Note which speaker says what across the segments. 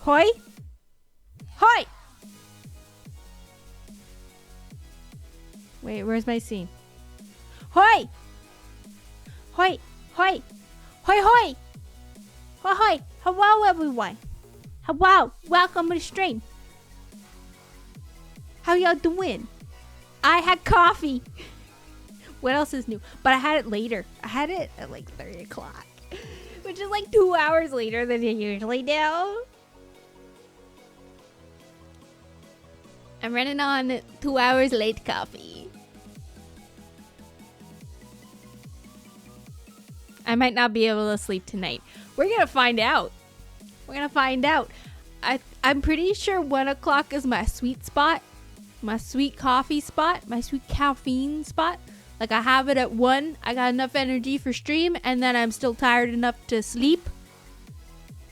Speaker 1: Hoi! Hoi! Wait, where's my scene? Hoi! Hoi! Hoi! Hoi hoi! Hoi hoi! Hello everyone! Hello! Welcome to the stream! How y'all doing? I had coffee! What else is new? But I had it later. I had it at like 3 o'clock. Which is like 2 hours later than you usually do. I'm running on 2 hours late coffee. I might not be able to sleep tonight. We're gonna find out. We're gonna find out. I'm pretty sure 1 o'clock is my sweet spot. My sweet coffee spot. My sweet caffeine spot. Like I have it at 1. I got enough energy for stream. And then I'm still tired enough to sleep.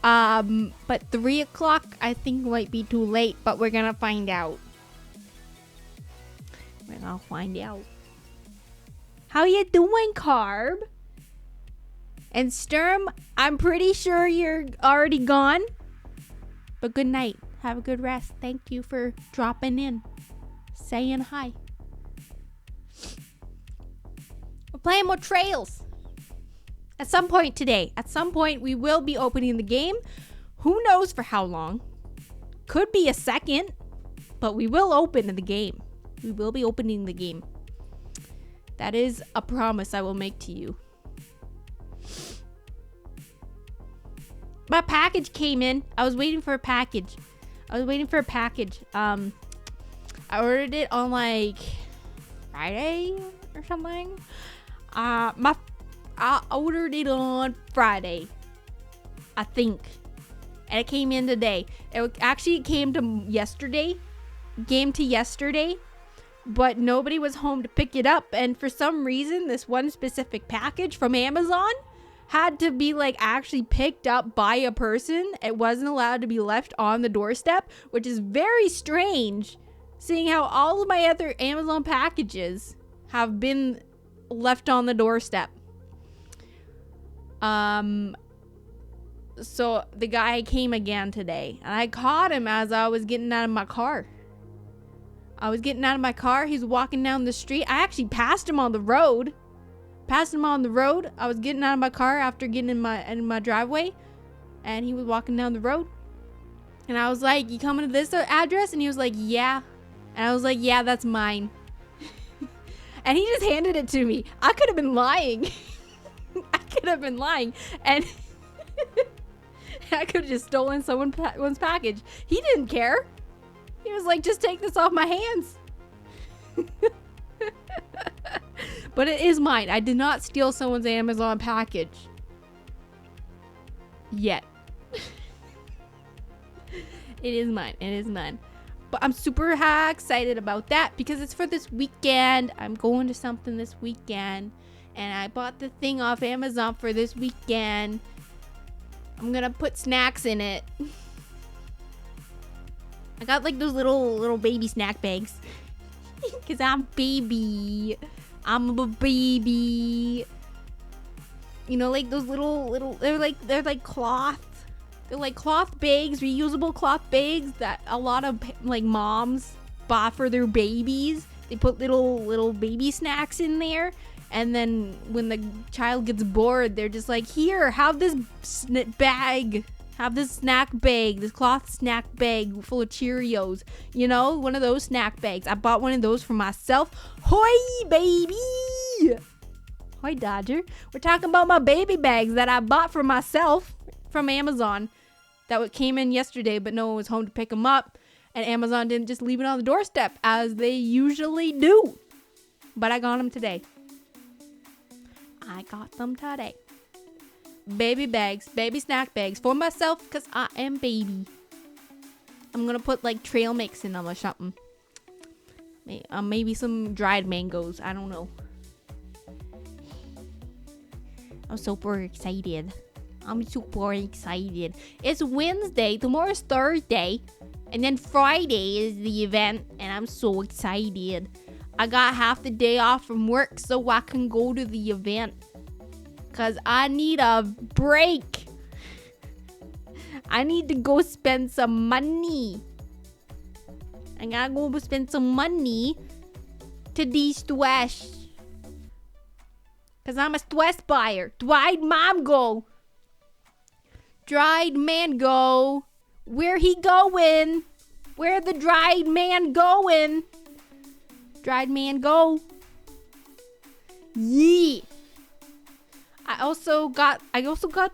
Speaker 1: But 3 o'clock I think might be too late. But we're gonna find out. We're gonna find out. How you doing, Carb? And Sturm, I'm pretty sure you're already gone. But good night. Have a good rest. Thank you for dropping in. Saying hi. We're playing more Trails. At some point today. At some point we will be opening the game. Who knows for how long. Could be a second. But we will open the game. We will be opening the game. That is a promise I will make to you. My package came in. I was waiting for a package. I ordered it on like Friday or something. I ordered it on Friday, I think, and it came in today. It came to yesterday, but nobody was home to pick it up. And for some reason, this one specific package from Amazon had to be like actually picked up by a person. It wasn't allowed to be left on the doorstep, which is very strange, seeing how all of my other Amazon packages have been left on the doorstep. So the guy came again today, and I caught him as I was getting out of my car. He's walking down the street. I actually passed him on the road. I was getting out of my car after getting in my driveway, and he was walking down the road. And I was like, "You coming to this address?" And he was like, "Yeah." And I was like, "Yeah, that's mine." And he just handed it to me. I could have been lying. And I could have just stolen someone's package. He didn't care. He was like, "Just take this off my hands." But it is mine. I did not steal someone's Amazon package. Yet. It is mine. But I'm super excited about that because it's for this weekend. I'm going to something this weekend. And I bought the thing off Amazon for this weekend. I'm gonna put snacks in it. I got like those little baby snack bags. Cause I'm a baby. You know, like those little they're like cloth. They're like cloth bags, reusable cloth bags that a lot of like moms buy for their babies. They put little baby snacks in there, and then when the child gets bored, they're just like, "Here, have this bag. Have this snack bag, this cloth snack bag full of Cheerios." You know, one of those snack bags. I bought one of those for myself. Hoi, baby! Hoi, Dodger. We're talking about my baby bags that I bought for myself from Amazon. That came in yesterday, but no one was home to pick them up. And Amazon didn't just leave it on the doorstep, as they usually do. But I got them today. Baby bags, baby snack bags for myself because I am baby. I'm gonna put like trail mix in them or something. Maybe some dried mangoes. I don't know. I'm super excited. It's Wednesday. Tomorrow's Thursday. And then Friday is the event. And I'm so excited. I got half the day off from work so I can go to the event. Because I need a break. I need to go spend some money. I gotta go spend some money to de-stress. Cause I'm a stress buyer. Dried mango. Dried mango. Where he going? Where the dried man going? Dried man go. Yeah. I also got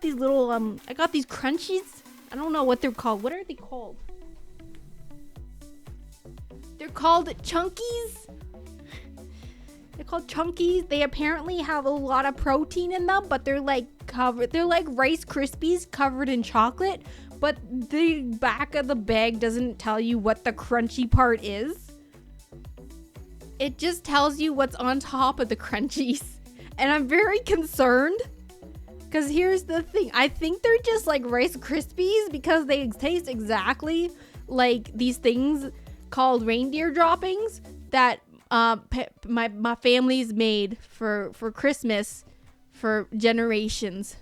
Speaker 1: these little I got these crunchies. I don't know what they're called. What are they called? They're called chunkies. They're called chunkies. They apparently have a lot of protein in them, but they're like Rice Krispies covered in chocolate, but the back of the bag doesn't tell you what the crunchy part is. It just tells you what's on top of the crunchies. And I'm very concerned, because here's the thing. I think they're just like Rice Krispies because they taste exactly like these things called reindeer droppings that my family's made for Christmas for generations.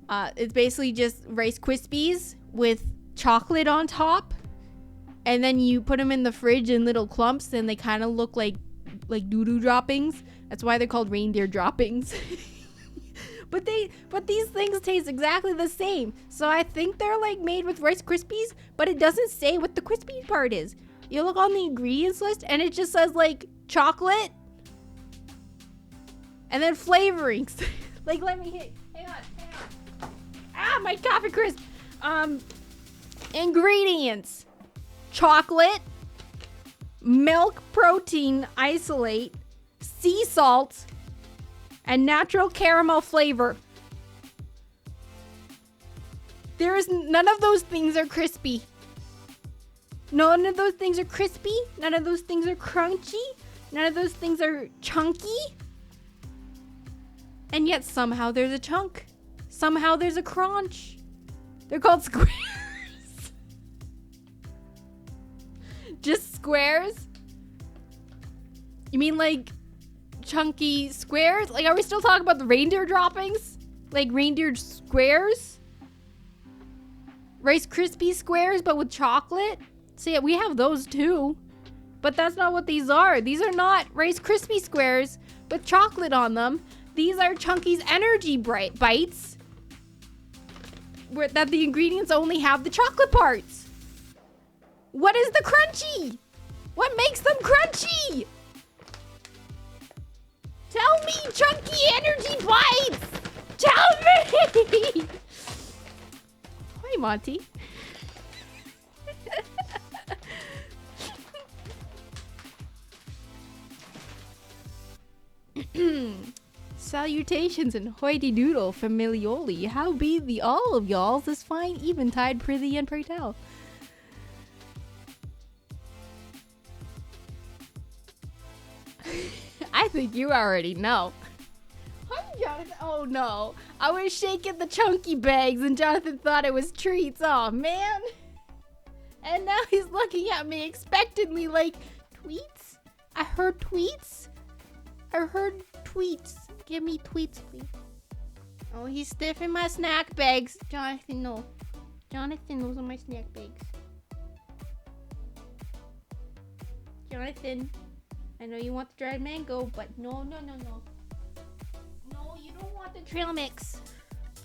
Speaker 1: It's basically just Rice Krispies with chocolate on top, and then you put them in the fridge in little clumps, and they kind of look like doo-doo droppings. That's why they're called reindeer droppings. But these things taste exactly the same. So I think they're like made with Rice Krispies, but it doesn't say what the crispy part is. You look on the ingredients list and it just says like chocolate and then flavorings. Like, let me hit. Hang on. Ah, my coffee crisp. Ingredients: chocolate, milk protein isolate, sea salt, and natural caramel flavor. None of those things are crispy. None of those things are crispy. None of those things are crunchy. None of those things are chunky. And yet somehow there's a chunk. Somehow there's a crunch. They're called squares. Just squares? You mean like chunky squares? Like, are we still talking about the reindeer droppings? Like reindeer squares? Rice Krispie squares, but with chocolate? So yeah, we have those too. But that's not what these are. These are not Rice Krispie squares with chocolate on them. These are Chunky's Energy Bites, that the ingredients only have the chocolate parts. What is the crunchy? What makes them crunchy? Tell me, Chunky Energy Bites! Tell me! Hi, Monty. Salutations and hoity-doodle familioli. How be the all of y'alls this fine eventide, prithee and pray tell. I think you already know. Hi, Jonathan. Oh no, I was shaking the chunky bags and Jonathan thought it was treats. Oh man. And now he's looking at me expectantly like, tweets? I heard tweets? I heard tweets. Give me tweets, please. Oh, he's stiffing my snack bags. Jonathan, no. Jonathan, those are my snack bags. Jonathan, I know you want the dried mango, but no. No, you don't want the trail mix.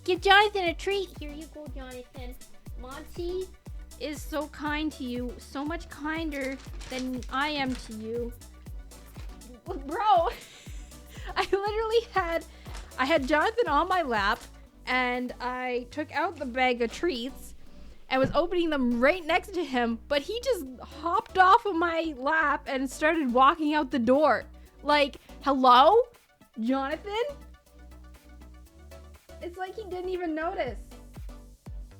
Speaker 1: Give Jonathan a treat. Here you go, Jonathan. Monty is so kind to you. So much kinder than I am to you. Bro, I had Jonathan on my lap, and I took out the bag of treats and was opening them right next to him, but he just hopped off of my lap and started walking out the door. Like, hello? Jonathan? It's like he didn't even notice.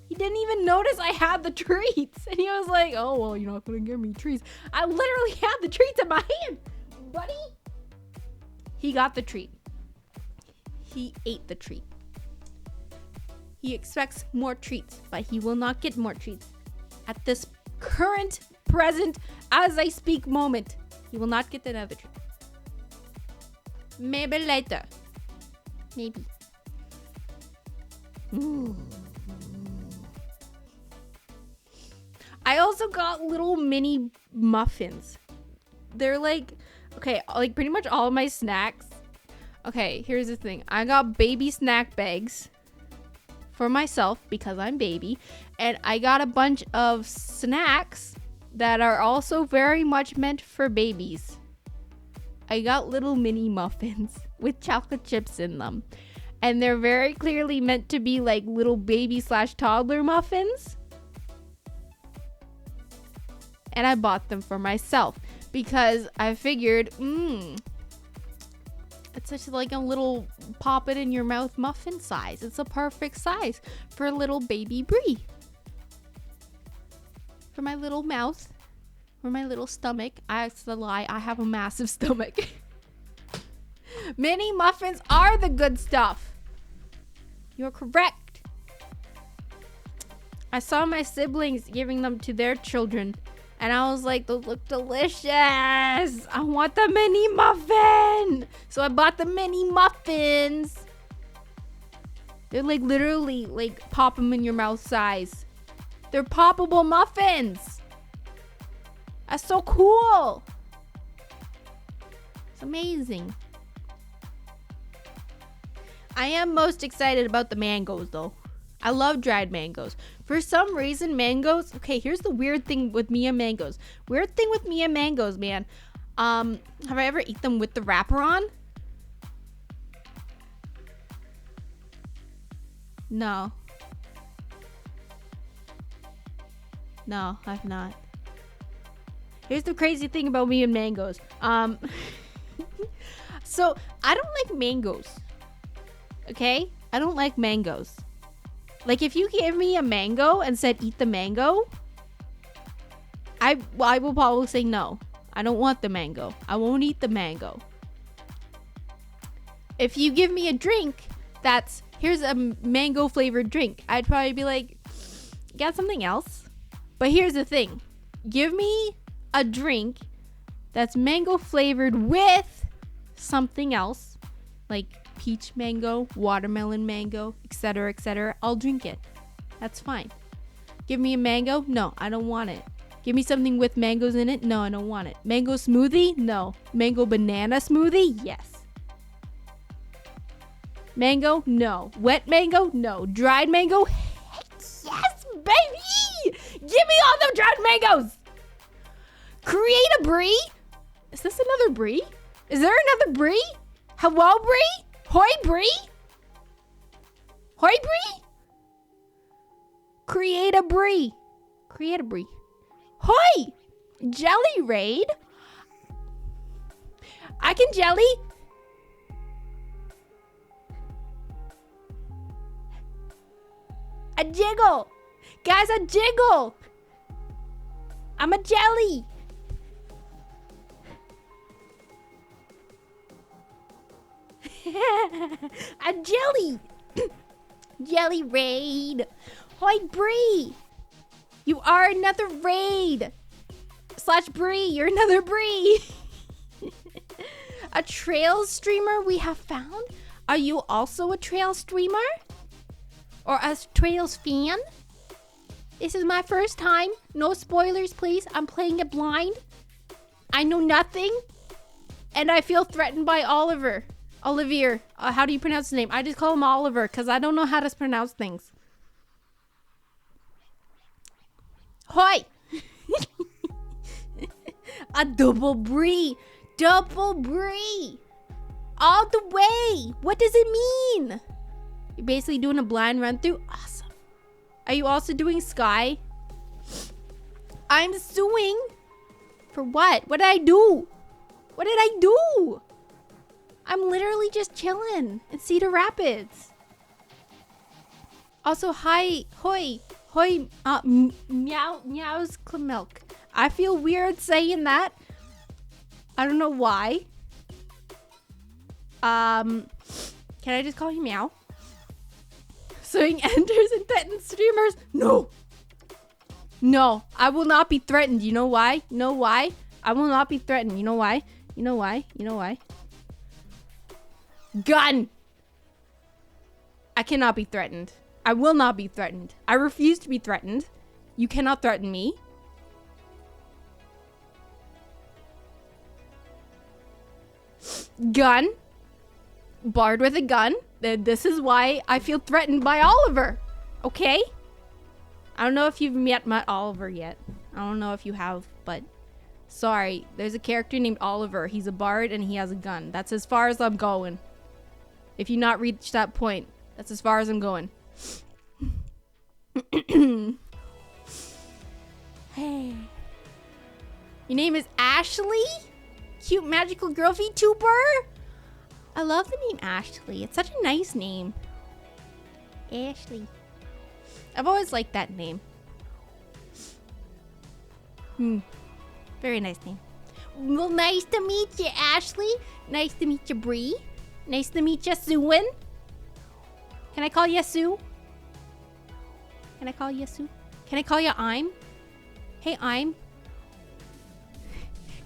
Speaker 1: He didn't even notice I had the treats. And he was like, oh, well, you're not gonna give me treats. I literally had the treats in my hand, buddy. He got the treat. He ate the treat. He expects more treats, but he will not get more treats. At this current, present, as I speak moment, he will not get another treat. Maybe later. Maybe. also got little mini muffins. They're like, okay, like pretty much all of my snacks. Okay, here's the thing. I got baby snack bags for myself because I'm baby. And I got a bunch of snacks that are also very much meant for babies. I got little mini muffins with chocolate chips in them. And they're very clearly meant to be like little baby / toddler muffins. And I bought them for myself because I figured, it's just like a little pop it in your mouth muffin size. It's a perfect size for little baby Brie. For my little mouth, for my little stomach. That's the lie. I have a massive stomach. Mini muffins are the good stuff. You're correct. I saw my siblings giving them to their children. And I was like, those look delicious. I want the mini muffin. So I bought the mini muffins. They're like literally like pop them in your mouth size. They're poppable muffins. That's so cool. It's amazing. I am most excited about the mangoes though. I love dried mangoes. For some reason, mangoes... Okay, here's the weird thing with me and mangoes. Weird thing with me and mangoes, man. Have I ever eaten them with the wrapper on? No. No, I've not. Here's the crazy thing about me and mangoes. So, I don't like mangoes. Okay? I don't like mangoes. Like, if you gave me a mango and said, eat the mango, I will probably say no. I don't want the mango. I won't eat the mango. If you give me a drink that's, here's a mango flavored drink, I'd probably be like, got something else? But here's the thing. Give me a drink that's mango flavored with something else, like peach mango, watermelon mango, etc., etc. I'll drink it. That's fine. Give me a mango? No, I don't want it. Give me something with mangoes in it? No, I don't want it. Mango smoothie? No. Mango banana smoothie? Yes. Mango? No. Wet mango? No. Dried mango? Heck yes, baby! Give me all them dried mangoes! Create a Brie? Is this another Brie? Is there another Brie? Hello, Brie? Hoi, Brie? Hoi, Brie? Create a Brie. Create a Brie. Hoi! Jelly raid? I can jelly? A jiggle! Guys, a jiggle! I'm a jelly! A jelly! Jelly raid! Hoi, Brie! You are another raid! / Brie, you're another Brie! A trail streamer we have found? Are you also a trail streamer? Or a trails fan? This is my first time. No spoilers, please. I'm playing it blind. I know nothing. And I feel threatened by Oliver. Olivier. How do you pronounce his name? I just call him Oliver because I don't know how to pronounce things. Hoi! A double Brie. Double Brie. All the way. What does it mean? You're basically doing a blind run through. Awesome. Are you also doing Sky? I'm suing. For what? What did I do? What did I do? I'm literally just chilling in Cedar Rapids. Also, hi, hoi, meows milk. I feel weird saying that. I don't know why. Can I just call you meow? Suing enters and threatens streamers? No. No, I will not be threatened. You know why? You know why? I will not be threatened. You know why? You know why? You know why? Gun! I cannot be threatened. I will not be threatened. I refuse to be threatened. You cannot threaten me. Gun. Bard with a gun. This is why I feel threatened by Oliver. Okay? I don't know if you've met Oliver yet. I don't know if you have, but sorry. There's a character named Oliver. He's a bard and he has a gun. That's as far as I'm going. If you not reach that point, that's as far as I'm going. Hey. Your name is Ashley? Cute magical girl VTuber? I love the name Ashley. It's such a nice name. Ashley. I've always liked that name. Very nice name. Well, nice to meet you, Ashley. Nice to meet you, Bree. Nice to meet you, Suin. Can I call you Sue? Can I call you Sue? Can I call you I'm? Hey, I'm.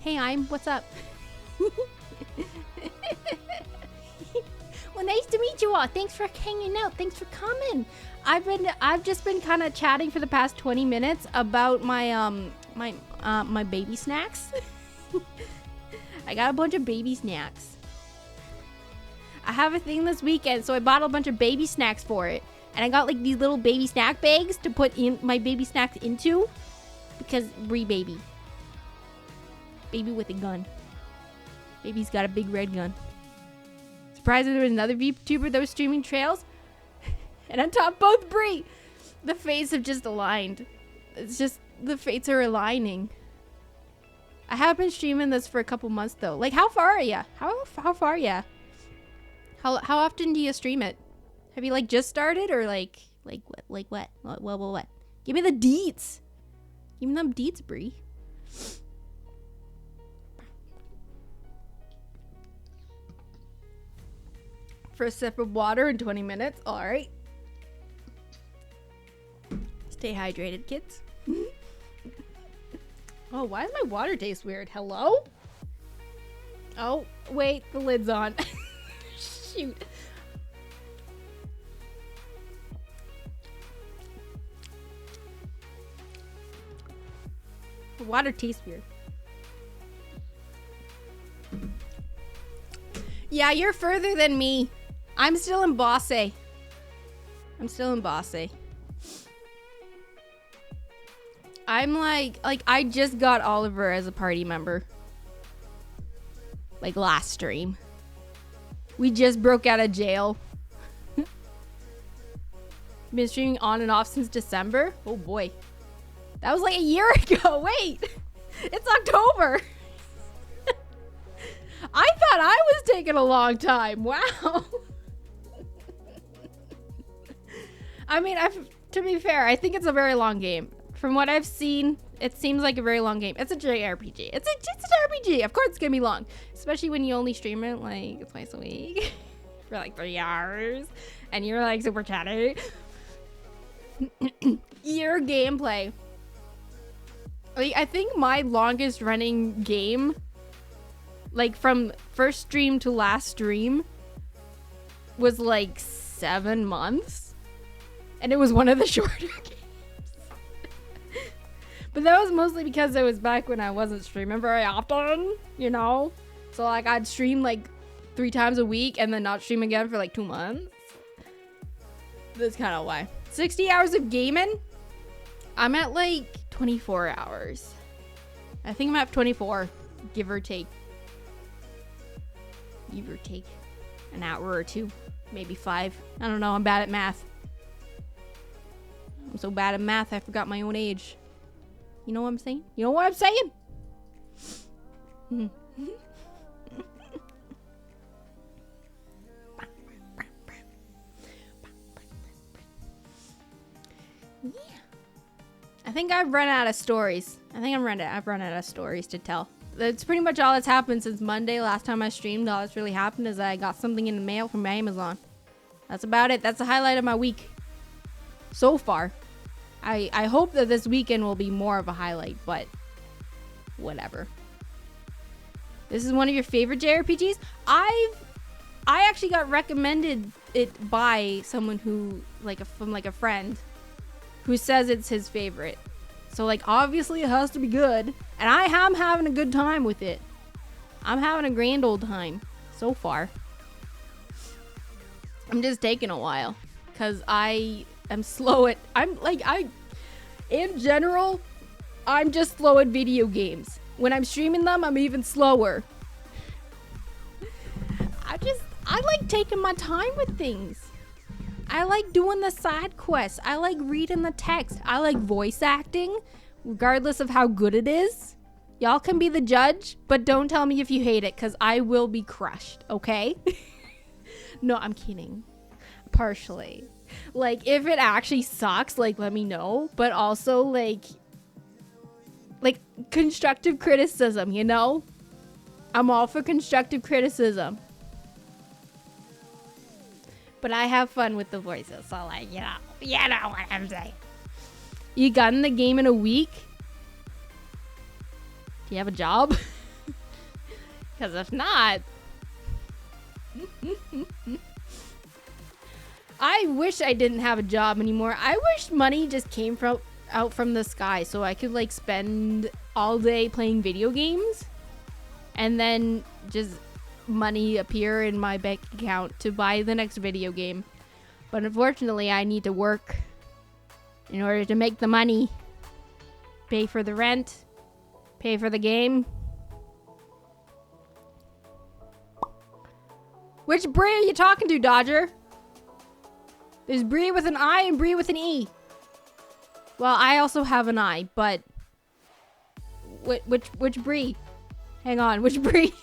Speaker 1: Hey, I'm. What's up? Well, nice to meet you all. Thanks for hanging out. Thanks for coming. I've just been kind of chatting for the past 20 minutes about my my baby snacks. I got a bunch of baby snacks. I have a thing this weekend, so I bought a bunch of baby snacks for it. And I got like these little baby snack bags to put in my baby snacks into. Because Bree baby. Baby with a gun. Baby's got a big red gun. Surprised there was another VTuber that was streaming trails. And on top, both Bree. The fates have just aligned. It's just, the fates are aligning. I have been streaming this for a couple months though. Like, how far are ya? How far are ya? How often do you stream it? Have you like just started or like what? What? Give me the deets. Give me them deets, Bree. First sip of water in 20 minutes. All right. Stay hydrated, kids. Oh, why does my water taste weird? Hello? Oh, wait, the lid's on. Shoot. The water tastes weird. Yeah, you're further than me. I'm still in Bosse. I'm like I just got Oliver as a party member. Like last stream. We just broke out of jail. Been streaming on and off since December. Oh boy. That was like a year ago. Wait. It's October. I thought I was taking a long time. Wow. I mean, to be fair, I think it's a very long game. From what I've seen, it seems like a very long game. It's a JRPG. It's an RPG. Of course it's gonna be long. Especially when you only stream it like twice a week. For like 3 hours. And you're like super chatty. Your gameplay. Like, I think my longest running game, like from first stream to last stream, was like 7 months. And it was one of the shorter games. But that was mostly because it was back when I wasn't streaming very often, you know? So like I'd stream like 3 times a week and then not stream again for like 2 months. That's kind of why. 60 hours of gaming? I'm at like 24 hours. I think I'm at 24, give or take. Give or take an hour or 2, maybe 5. I don't know, I'm bad at math. I'm so bad at math, I forgot my own age. You know what I'm saying? You know what I'm saying? Yeah. I think I've run out of stories. I've run out of stories to tell. That's pretty much all that's happened since Monday. Last time I streamed, all that's really happened is I got something in the mail from Amazon. That's about it. That's the highlight of my week. So far. I hope that this weekend will be more of a highlight, but whatever. This is one of your favorite JRPGs? I actually got recommended it by someone who, from a friend, who says it's his favorite. So, obviously it has to be good. And I am having a good time with it. I'm having a grand old time. so far. I'm just taking a while because I am slow at, in general, I'm just slow at video games. When I'm streaming them, I'm even slower. I like taking my time with things. I like doing the side quests. I like reading the text. I like voice acting, regardless of how good it is. Y'all can be the judge, but don't tell me if you hate it, because I will be crushed, okay? No, I'm kidding. Partially. Like, if it actually sucks, like, let me know. But also, like, constructive criticism, you know? I'm all for constructive criticism. But I have fun with the voices, so, like, you know what I'm saying. You got in the game in a week? Do you have a job? Because if not... I wish I didn't have a job anymore. I wish money just came out from the sky so I could, like, spend all day playing video games. And then just money appear in my bank account to buy the next video game. But unfortunately, I need to work in order to make the money. Pay for the rent. Pay for the game. Which Brie are you talking to, Dodger? There's Brie with an I and Brie with an E. Well, I also have an I, but... Which Brie? Hang on, which Brie?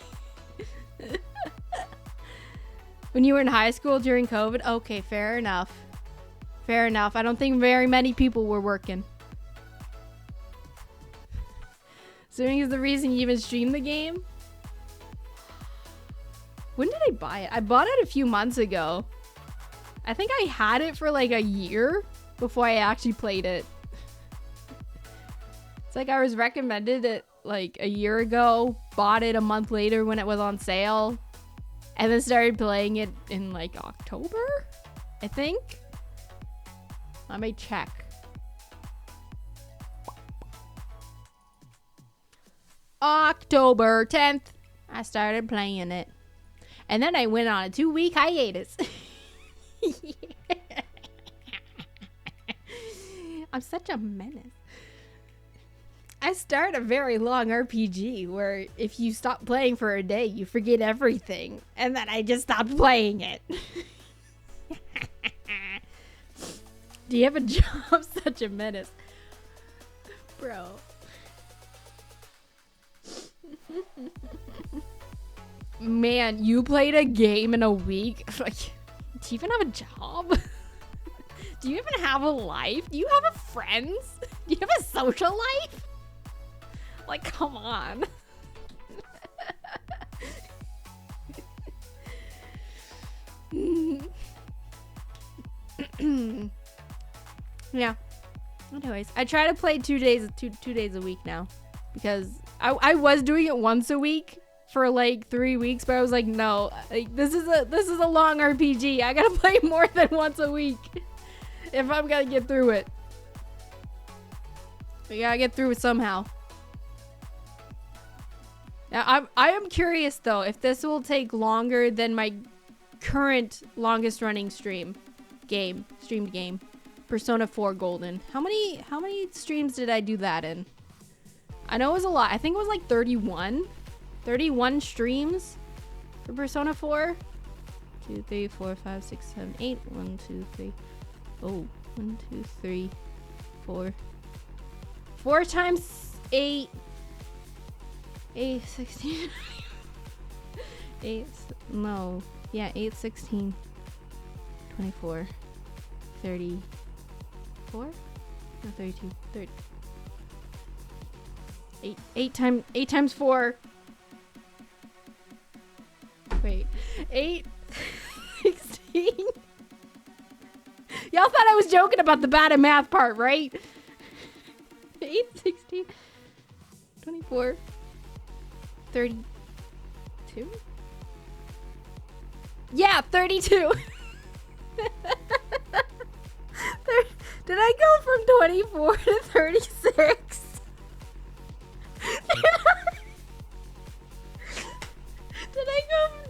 Speaker 1: When you were in high school during COVID? Okay, fair enough. Fair enough. I don't think very many people were working. Assuming is the reason you even streamed the game? When did I buy it? I bought it a few months ago. I think I had it for like a year before I actually played it. It's like I was recommended it like a year ago, bought it a month later when it was on sale, and then started playing it in like October, I think. Let me check. October 10th, I started playing it. And then I went on a 2-week hiatus. I'm such a menace. I start a very long RPG where if you stop playing for a day, you forget everything. And then I just stopped playing it. Do you have a job? Such a menace. Bro. Man, you played a game in a week? Like, do you even have a job? Do you even have a life? Do you have friends? Do you have a social life? Like, come on. Yeah. Anyways, I try to play 2 days a week now, because I was doing it once a week for like 3 weeks, but I was like, no, like, this is a long RPG. I gotta play more than once a week if I'm gonna get through it. We gotta get through it somehow. Now, I am curious though if this will take longer than my current longest running streamed game, Persona 4 Golden. How many streams did I do that in? I know it was a lot. I think it was like 31 streams for Persona 4. 2, 3, 4, 5, 6, 7, 8. 1, 2, 3. Oh, 1, 2, 3, 4. 4 times 8. 8, 16. 8, no. Yeah, 8, 16. 24. 34? No, 32. 30. 8 times 4. Wait. 8, 16. Y'all thought I was joking about the bad at math part, right? 8, 16. 24. 32? Yeah, 32. Did I go from 24 to 36? Did I go from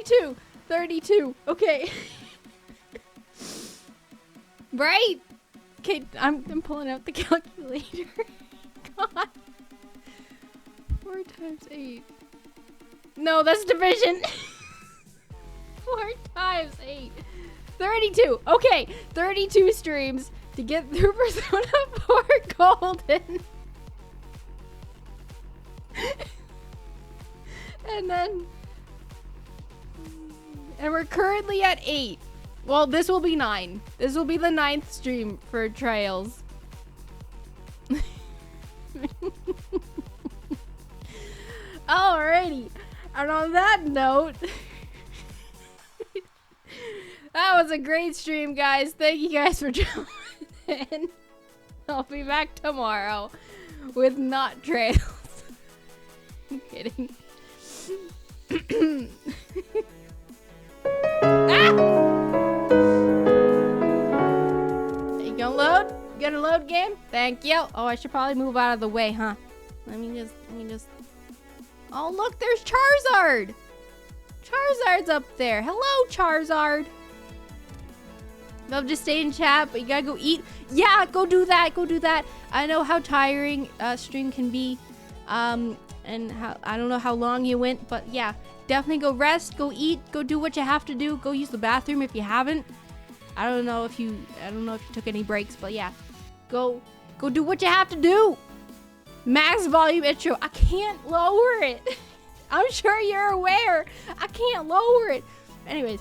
Speaker 1: 32. 32. Okay. Right? Okay, I'm pulling out the calculator. God. 4 times 8. No, that's division. 4 times 8. 32. Okay, 32 streams to get through Persona 4 Golden. And we're currently at 8. Well, this will be 9. This will be the 9th stream for Trails. Alrighty. And on that note, that was a great stream, guys. Thank you guys for joining in. I'll be back tomorrow with not Trails. I'm kidding. Ah! You gonna load? You gonna load game? Thank you. Oh, I should probably move out of the way, huh? Let me just. Oh, look, there's Charizard. Charizard's up there. Hello, Charizard. Love to stay in chat, but you gotta go eat. Yeah, go do that. Go do that. I know how tiring stream can be. And how I don't know how long you went, but yeah, definitely go rest, go eat, go do what you have to do, go use the bathroom if you haven't. I don't know if you took any breaks, but yeah, go do what you have to do. Max volume intro. I can't lower it. I'm sure you're aware. I can't lower it. Anyways,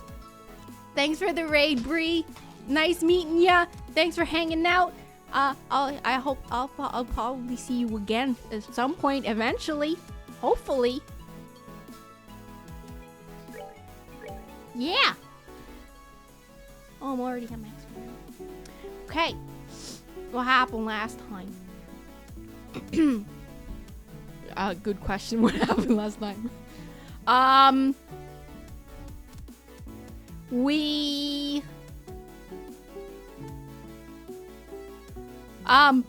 Speaker 1: thanks for the raid, Bree. Nice meeting ya. Thanks for hanging out. I hope I'll probably see you again at some point eventually. Hopefully. Yeah. Oh, I'm already at max. Okay. What happened last time? Good question. What happened last time?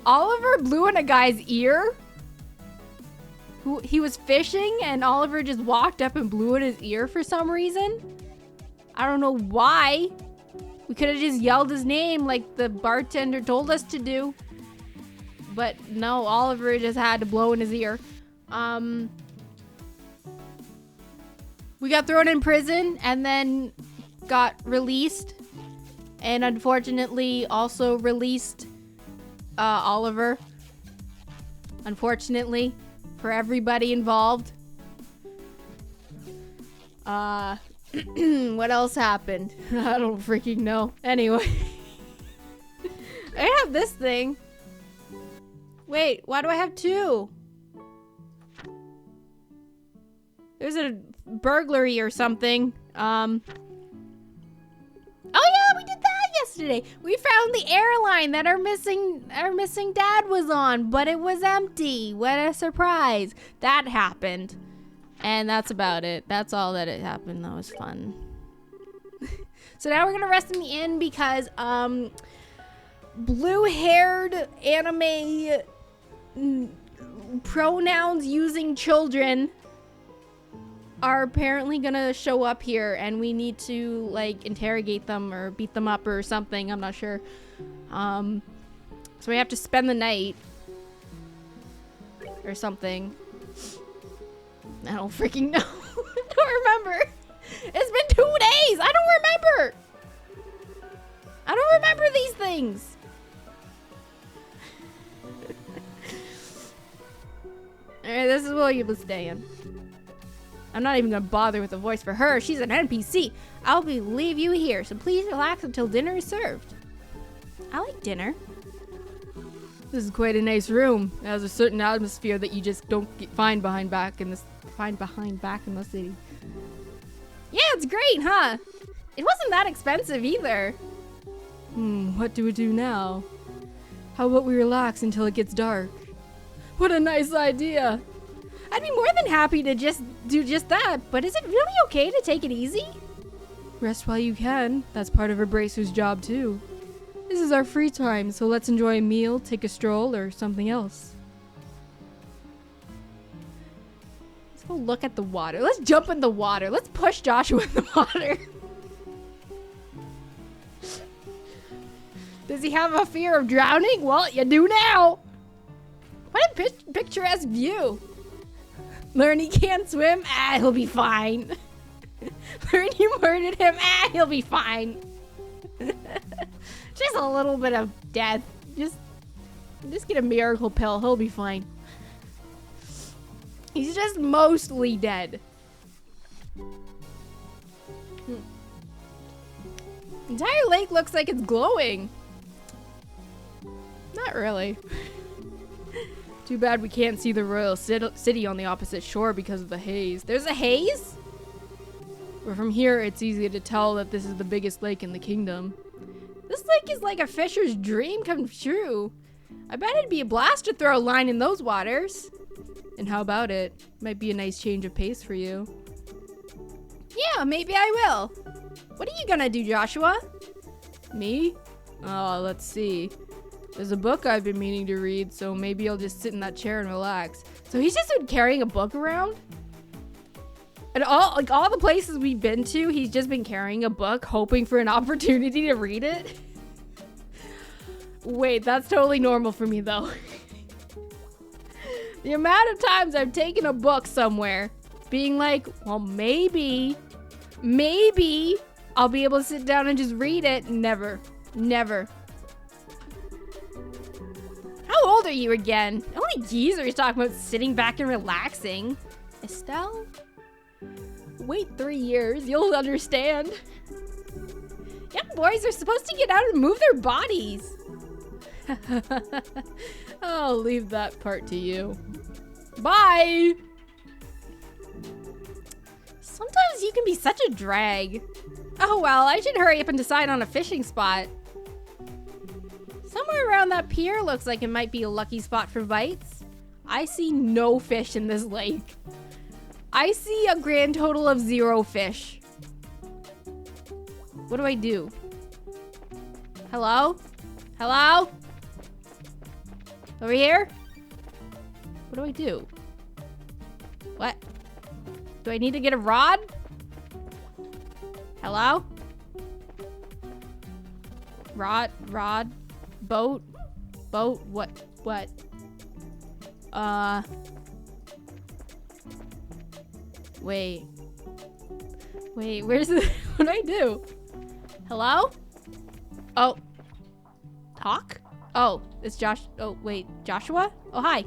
Speaker 1: Oliver blew in a guy's ear. He was fishing and Oliver just walked up and blew in his ear for some reason. I don't know why. We could have just yelled his name like the bartender told us to do. But no, Oliver just had to blow in his ear. We got thrown in prison and then got released. And unfortunately also released Oliver. Unfortunately for everybody involved. What else happened? I don't freaking know. Anyway. I have this thing. Wait, why do I have 2? There's a burglary or something. Oh yeah, we did that yesterday. We found the airline that our missing dad was on, but it was empty. What a surprise. That happened. And that's about it. That's all that it happened. That was fun. So now we're gonna rest in the inn because blue-haired anime pronouns using children are apparently gonna show up here and we need to like interrogate them or beat them up or something. I'm not sure. So we have to spend the night or something. I don't freaking know. I don't remember. It's been 2 days. I don't remember. I don't remember these things. Alright, this is where you will stay in. I'm not even gonna bother with a voice for her. She's an NPC. I'll leave you here, so please relax until dinner is served. I like dinner. This is quite a nice room. It has a certain atmosphere that you just don't find back in the city. Yeah, it's great, huh? It wasn't that expensive either. What do we do now? How about we relax until it gets dark? What a nice idea. I'd be more than happy to just do just that, but is it really okay to take it easy? Rest while you can. That's part of a bracer's job too. This is our free time, so let's enjoy a meal, take a stroll, or something else. Go look at the water. Let's jump in the water. Let's push Joshua in the water. Does he have a fear of drowning? Well, you do now. What a picturesque view. Learn he can't swim? Ah, he'll be fine. Learn you murdered him? Ah, he'll be fine. Just a little bit of death. Just get a miracle pill. He'll be fine. He's just mostly dead. Entire lake looks like it's glowing. Not really. Too bad we can't see the royal city on the opposite shore because of the haze. There's a haze? But from here, it's easy to tell that this is the biggest lake in the kingdom. This lake is like a fisher's dream come true. I bet it'd be a blast to throw a line in those waters. And how about it? Might be a nice change of pace for you. Yeah, maybe I will. What are you gonna do, Joshua? Me? Oh, let's see. There's a book I've been meaning to read, so maybe I'll just sit in that chair and relax. So he's just been carrying a book around? And all the places we've been to, he's just been carrying a book, hoping for an opportunity to read it. Wait, that's totally normal for me, though. The amount of times I've taken a book somewhere, being like, well, maybe I'll be able to sit down and just read it. Never. How old are you again? Only geezer is talking about sitting back and relaxing. Estelle? Wait 3 years, you'll understand. Young boys are supposed to get out and move their bodies. I'll leave that part to you. Bye! Sometimes you can be such a drag. Oh well, I should hurry up and decide on a fishing spot. Somewhere around that pier looks like it might be a lucky spot for bites. I see no fish in this lake. I see a grand total of 0 fish. What do I do? Hello? Hello? Over here? What do I do? What? Do I need to get a rod? Hello? Rod, boat, what? Wait, where's the, what do I do? Hello? Oh. Talk? Oh, it's oh, wait, Joshua? Oh, hi.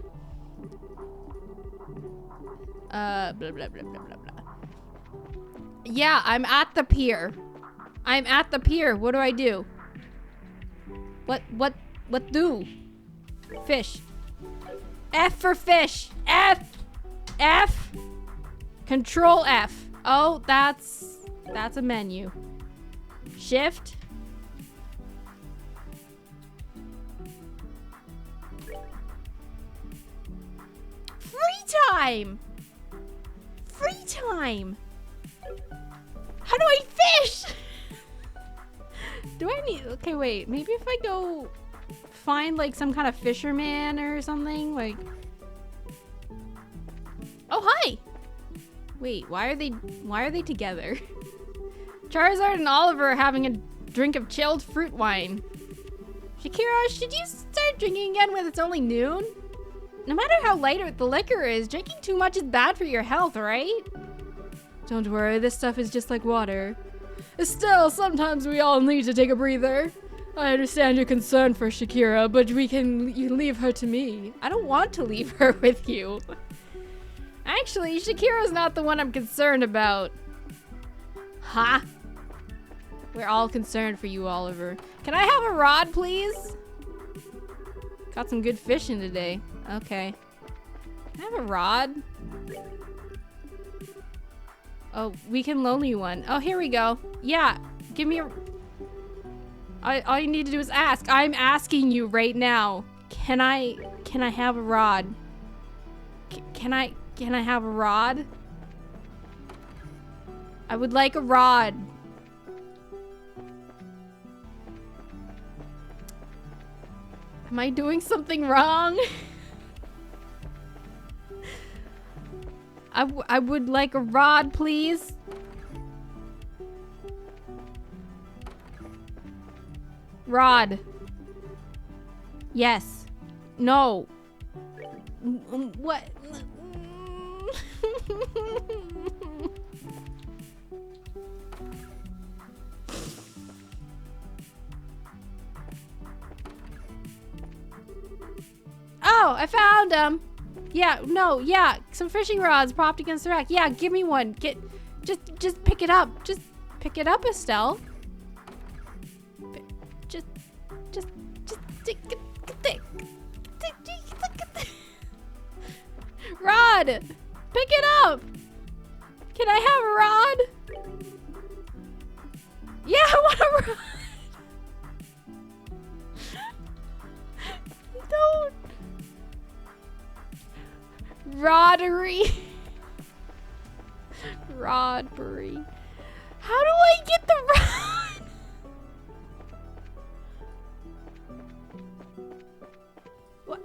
Speaker 1: Blah, blah, blah, blah, blah, blah. Yeah, I'm at the pier. What do I do? What do? Fish. F for fish. F. Control F. Oh, that's a menu. Shift. Free time. How do I fish? Do I need, okay, wait, maybe if I go find like some kind of fisherman or something, like, oh, hi. Wait, why are they together? Charizard and Oliver are having a drink of chilled fruit wine. Shakira, should you start drinking again when it's only noon? No matter how light the liquor is, drinking too much is bad for your health, right? Don't worry, this stuff is just like water. Still, sometimes we all need to take a breather. I understand your concern for Shakira, but you can leave her to me. I don't want to leave her with you. Actually, Shakira's not the one I'm concerned about. Ha! We're all concerned for you, Oliver. Can I have a rod, please? Got some good fishing today. Okay. Can I have a rod? Oh, we can loan you one. Oh, here we go. Yeah, give me a... all you need to do is ask. I'm asking you right now. Can I have a rod? Can I have a rod? I would like a rod. Am I doing something wrong? I would like a rod, please. Rod. Yes. No. What? Oh, I found them. Yeah, no, yeah, some fishing rods propped against the rack. Yeah, give me one. Just pick it up. Just pick it up, Estelle. Just Rod, pick it up. Can I have a rod? Yeah, I want a rod. Don't. Roddery. Rodbury. How do I get the rod? What?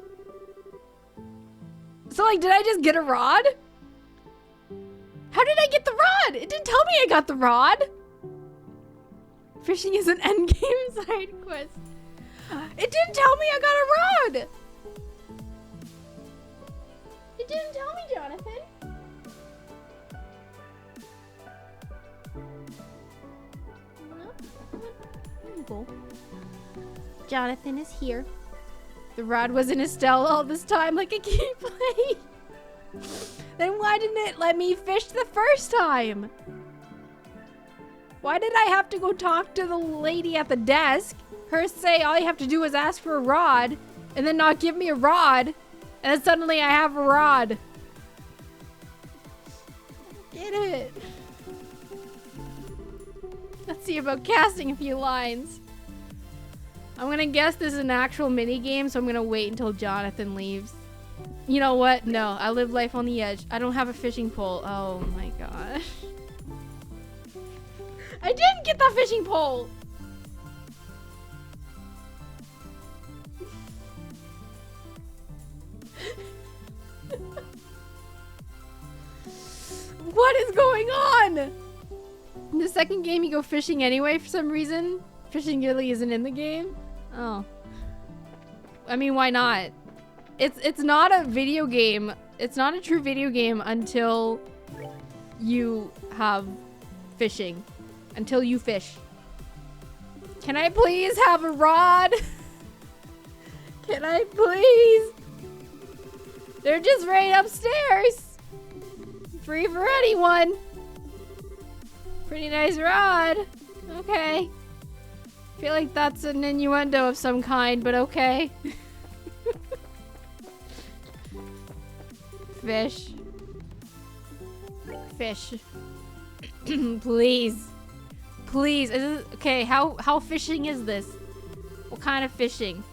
Speaker 1: So, like, did I just get a rod? How did I get the rod? It didn't tell me I got the rod. Fishing is an endgame side quest. It didn't tell me I got a rod. It didn't tell me, Jonathan. No. Jonathan is here. The rod was in Estelle all this time, like a gameplay. Then why didn't it let me fish the first time? Why did I have to go talk to the lady at the desk? Her say all you have to do is ask for a rod, and then not give me a rod, and then suddenly I have a rod. Get it? Let's see about casting a few lines. I'm gonna guess this is an actual mini game, so I'm gonna wait until Jonathan leaves. You know what? No, I live life on the edge. I don't have a fishing pole. Oh my gosh. I didn't get the fishing pole! What is going on? In the second game you go fishing anyway for some reason. Fishing really isn't in the game. Oh. I mean, why not? It's not a video game. It's not a true video game until you have fishing. Until you fish. Can I please have a rod? Can I please? They're just right upstairs. Free for anyone. Pretty nice rod. Okay. Feel like that's an innuendo of some kind, but okay. Fish. Fish. Please. Please. Okay, how fishing is this? What kind of fishing?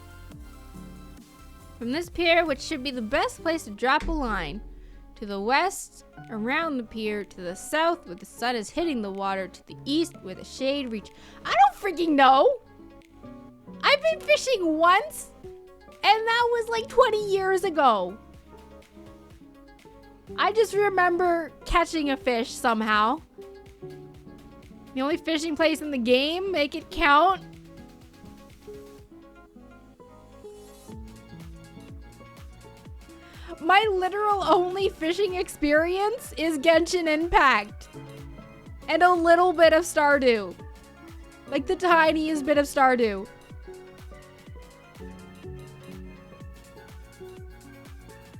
Speaker 1: From this pier, which should be the best place to drop a line. To the west, around the pier. To the south, where the sun is hitting the water. To the east, where the shade reach. I don't freaking know! I've been fishing once, and that was like 20 years ago. I just remember catching a fish somehow. The only fishing place in the game, make it count. My literal only fishing experience is Genshin Impact. And a little bit of Stardew. Like the tiniest bit of Stardew.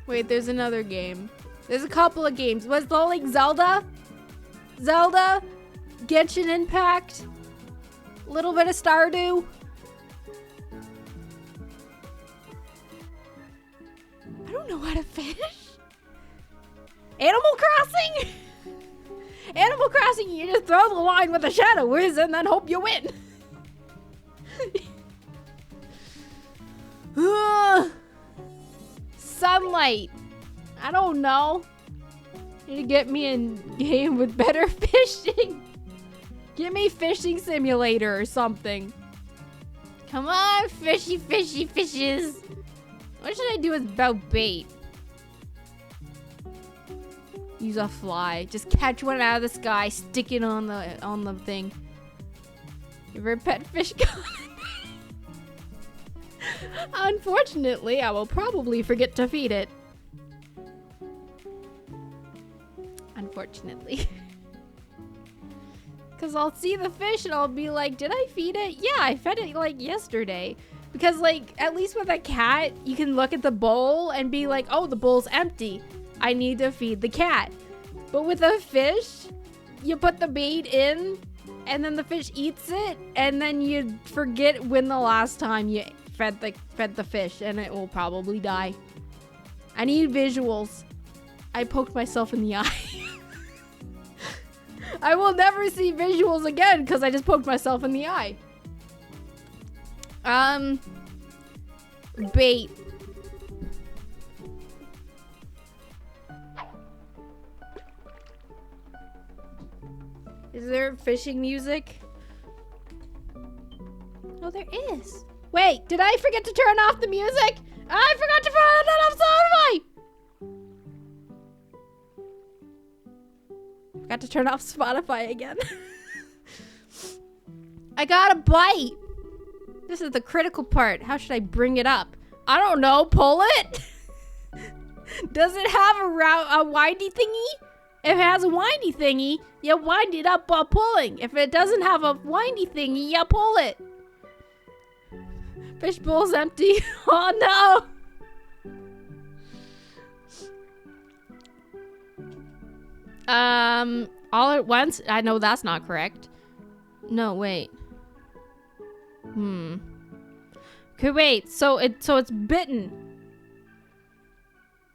Speaker 1: Wait, there's another game. There's a couple of games. Was it like Zelda? Zelda? Genshin Impact? A little bit of Stardew? I don't know how to fish. Animal Crossing? Animal Crossing, you just throw the line where the shadow is and then hope you win. Sunlight. I don't know. Need to get me a game with better fishing. Give me Fishing Simulator or something. Come on, fishy, fishy, fishes. What should I do about bait? Use a fly. Just catch one out of the sky, stick it on the thing. You ever pet fish? Unfortunately, I will probably forget to feed it. Unfortunately. Because I'll see the fish and I'll be like, did I feed it? Yeah, I fed it like yesterday. Because like, at least with a cat, you can look at the bowl and be like, oh, the bowl's empty. I need to feed the cat. But with a fish, you put the bait in and then the fish eats it and then you forget when the last time you fed the fish and it will probably die. I need visuals. I poked myself in the eye. I will never see visuals again because I just poked myself in the eye. Bait. Is there fishing music? Oh, there is. Wait, did I forget to turn off the music? I forgot to turn it off Spotify! Forgot to turn off Spotify again. I got a bite. This is the critical part. How should I bring it up? I don't know. Pull it? Does it have a windy thingy? If it has a windy thingy, you wind it up while pulling. If it doesn't have a windy thingy, you pull it. Fish bowl's empty. Oh no. All at once? I know that's not correct. No, wait. Okay, wait. So it's bitten.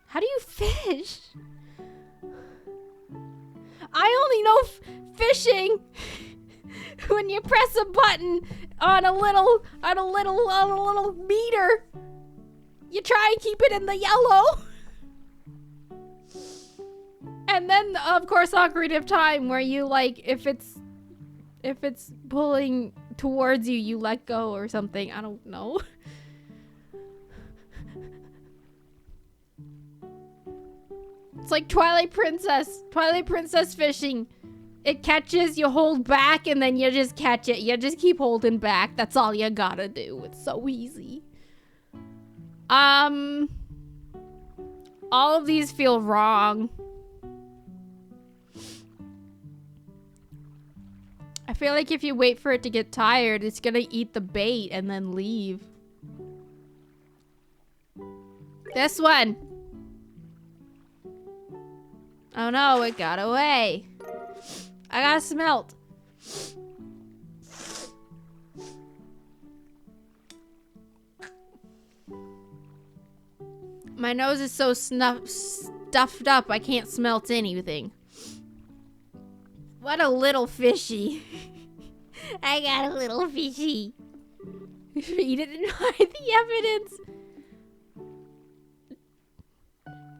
Speaker 1: How do you fish? I only know fishing when you press a button on a little meter. You try and keep it in the yellow. And then of course Ocarina of Time where you like if it's pulling towards you, you let go or something. I don't know. It's like Twilight Princess fishing. It catches, you hold back, and then you just catch it. You just keep holding back. That's all you gotta do. It's so easy. All of these feel wrong. I feel like if you wait for it to get tired, it's gonna eat the bait and then leave. This one. Oh no, it got away. I got smelt. My nose is so stuffed up, I can't smelt anything. What a little fishy. I got a little fishy. Eat it and hide the evidence.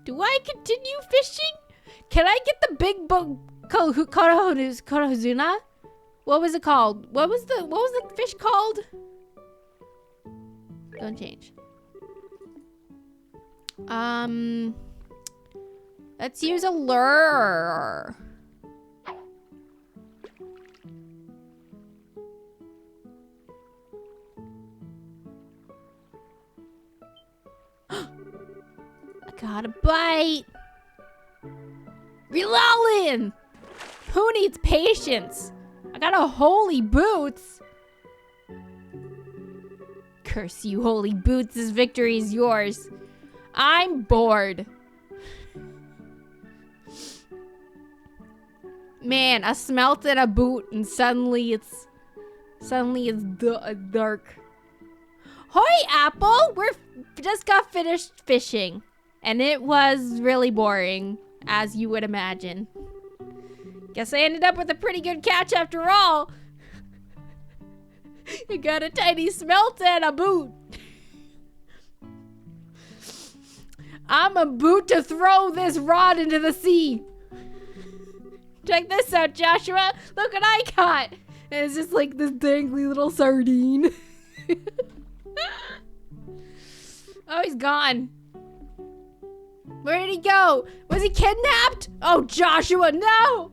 Speaker 1: Do I continue fishing? Can I get the big boat? Korohuzuna? What was it called? What was the fish called? Don't change. Let's use a lure. I got a bite. Reel in. Who needs patience? I got a holy boots. Curse you, holy boots. This victory is yours. I'm bored. Man, a smelt and a boot, and suddenly it's dark. Hoi, Apple! Just got finished fishing, and it was really boring, as you would imagine. Guess I ended up with a pretty good catch after all. You got a tiny smelt and a boot. I'm about to throw this rod into the sea. Check this out, Joshua. Look what I caught. And it's just like this dangly little sardine. Oh, he's gone. Where did he go? Was he kidnapped? Oh, Joshua, no!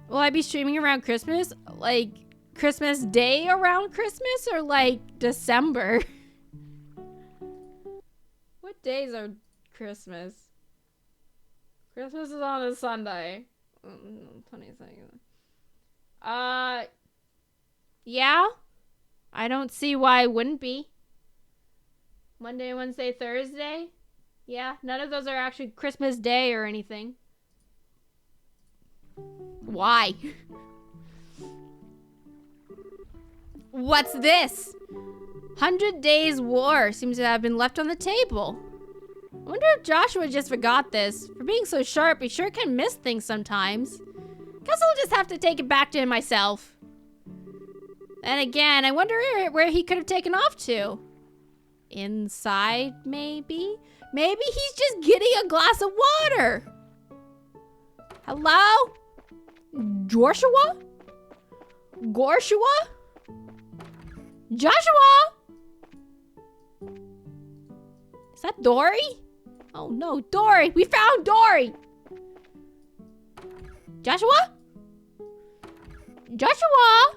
Speaker 1: Will I be streaming around Christmas? Like, Christmas Day around Christmas? Or, like, December? What days are Christmas? Christmas is on a Sunday. 22nd. Yeah? I don't see why it wouldn't be. Monday, Wednesday, Thursday? Yeah, none of those are actually Christmas Day or anything. Why? What's this? 100 Days War seems to have been left on the table. I wonder if Joshua just forgot this. For being so sharp, he sure can miss things sometimes. Guess I'll just have to take it back to him myself. And again, I wonder where he could have taken off to. Inside, maybe? Maybe he's just getting a glass of water. Hello? Joshua? Gorshua? Joshua? Is that Dory? Oh no, Dory! We found Dory! Joshua? Joshua?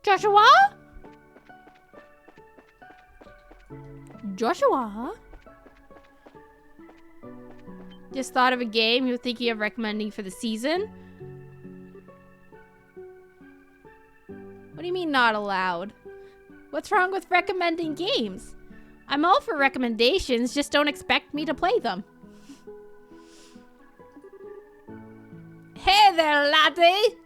Speaker 1: Joshua? Joshua? Just thought of a game you're thinking of recommending for the season? What do you mean not allowed? What's wrong with recommending games? I'm all for recommendations, just don't expect me to play them. Hey there, laddie!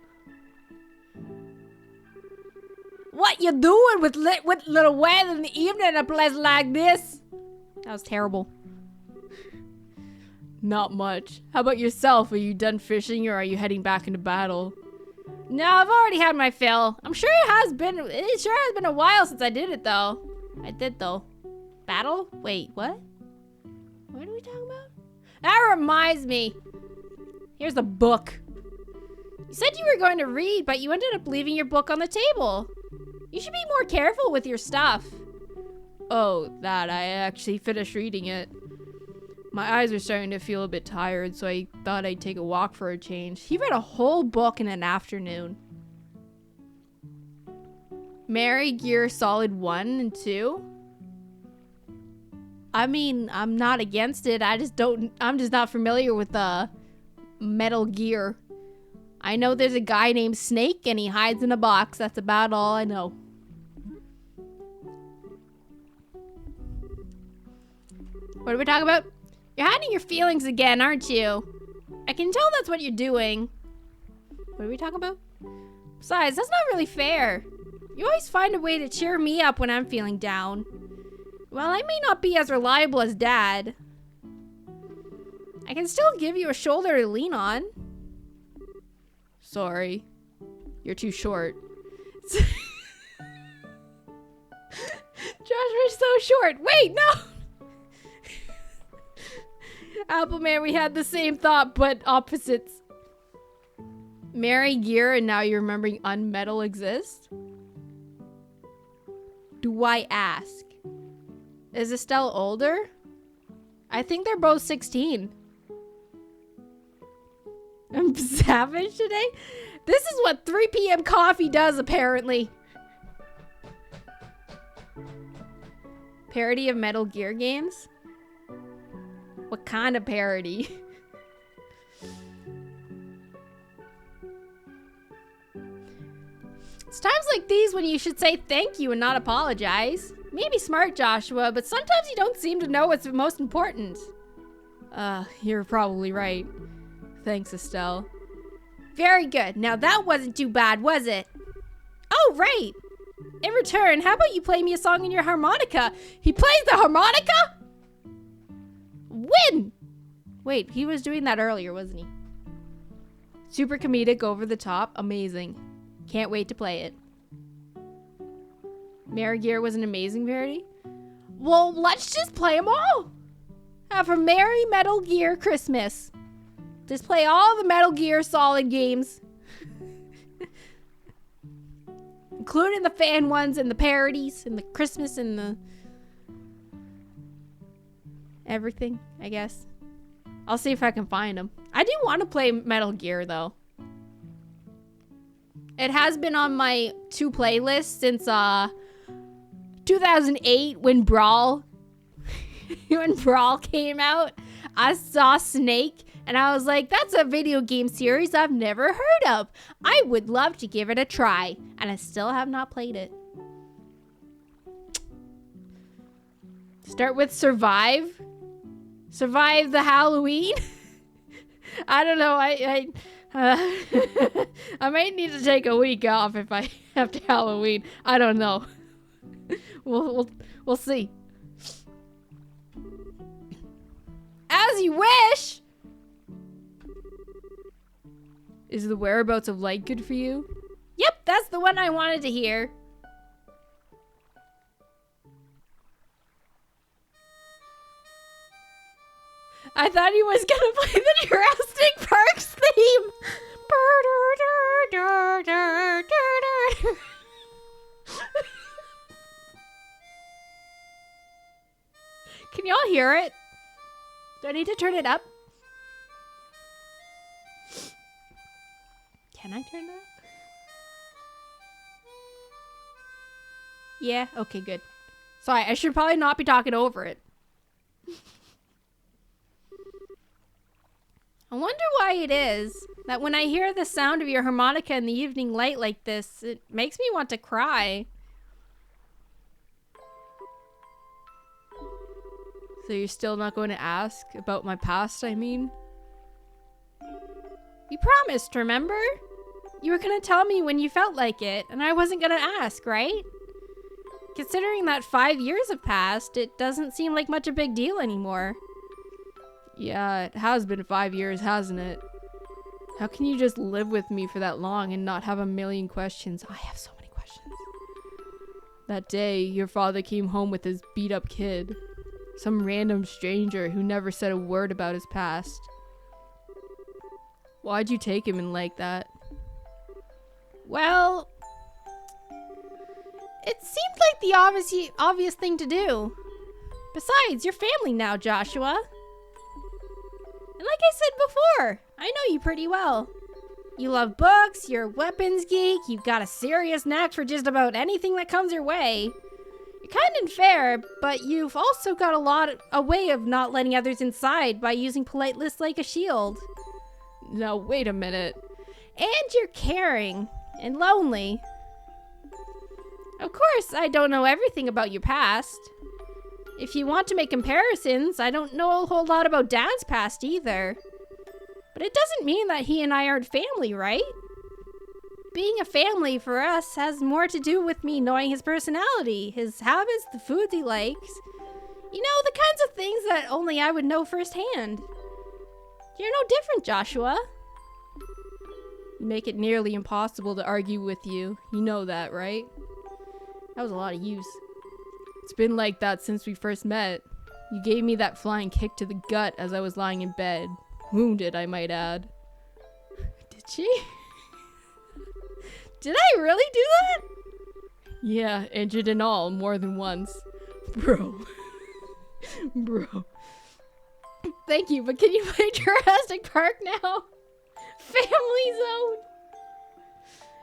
Speaker 1: What you doing with little weather in the evening in a place like this? That was terrible. Not much. How about yourself? Are you done fishing or are you heading back into battle? No, I've already had my fill. It sure has been a while since I did it though. I did though. Battle? Wait, what? What are we talking about? That reminds me. Here's a book. You said you were going to read, but you ended up leaving your book on the table. You should be more careful with your stuff. Oh, that. I actually finished reading it. My eyes are starting to feel a bit tired, so I thought I'd take a walk for a change. He read a whole book in an afternoon. Mary Gear Solid 1 and 2? I mean, I'm not against it. I'm just not familiar with Metal Gear. I know there's a guy named Snake and he hides in a box. That's about all I know. What are we talking about? You're hiding your feelings again, aren't you? I can tell that's what you're doing. What are we talking about? Besides, that's not really fair. You always find a way to cheer me up when I'm feeling down. Well, I may not be as reliable as Dad. I can still give you a shoulder to lean on. Sorry. You're too short. Joshua's so short. Wait, no! Appleman, we had the same thought, but opposites. Mary Gear, and now you're remembering Unmetal exists? Do I ask? Is Estelle older? I think they're both 16. I'm savage today? This is what 3 p.m. coffee does, apparently. Parody of Metal Gear games? What kind of parody? It's times like these when you should say thank you and not apologize. Maybe smart, Joshua, but sometimes you don't seem to know what's most important. You're probably right. Thanks, Estelle. Very good. Now that wasn't too bad, was it? Oh, right. In return, how about you play me a song in your harmonica? He plays the harmonica? Win! Wait, he was doing that earlier, wasn't he? Super comedic, over the top, amazing. Can't wait to play it. Mary Gear was an amazing parody? Well, let's just play them all. Have a Merry Metal Gear Christmas. Just play all the Metal Gear Solid games. Including the fan ones and the parodies and the Christmas and the everything, I guess. I'll see if I can find them. I do want to play Metal Gear, though. It has been on my to playlist since 2008 when Brawl came out. I saw Snake and I was like, that's a video game series I've never heard of. I would love to give it a try, and I still have not played it. Start with Survive. Survive the Halloween. I don't know. I might need to take a week off if I after Halloween. I don't know. We'll see. As you wish. Is the whereabouts of light good for you? Yep, that's the one I wanted to hear. I thought he was gonna play the Jurassic Park's theme. Can y'all hear it? Do I need to turn it up? Can I turn it up? Yeah, okay, good. Sorry, I should probably not be talking over it. I wonder why it is that when I hear the sound of your harmonica in the evening light like this, it makes me want to cry. So you're still not going to ask about my past, I mean? You promised, remember? You were going to tell me when you felt like it, and I wasn't going to ask, right? Considering that 5 years have passed, it doesn't seem like much a big deal anymore. Yeah, it has been 5 years, hasn't it? How can you just live with me for that long and not have a million questions? I have so many questions. That day, your father came home with his beat-up kid. Some random stranger who never said a word about his past. Why'd you take him in like that? Well, it seemed like the obvious thing to do. Besides, you're family now, Joshua. And like I said before, I know you pretty well. You love books, you're a weapons geek, you've got a serious knack for just about anything that comes your way. You're kind and fair, but you've also got a way of not letting others inside by using politeness like a shield. Now, wait a minute. And you're caring and lonely. Of course, I don't know everything about your past. If you want to make comparisons, I don't know a whole lot about Dad's past either. But it doesn't mean that he and I aren't family, right? Being a family for us has more to do with me knowing his personality, his habits, the foods he likes. You know, the kinds of things that only I would know firsthand. You're no different, Joshua. You make it nearly impossible to argue with you. You know that, right? That was a lot of use. It's been like that since we first met. You gave me that flying kick to the gut as I was lying in bed. Wounded, I might add. Did she? Did I really do that? Yeah, injured and all, more than once. Bro. Bro. Thank you, but can you play Jurassic Park now? Family Zone.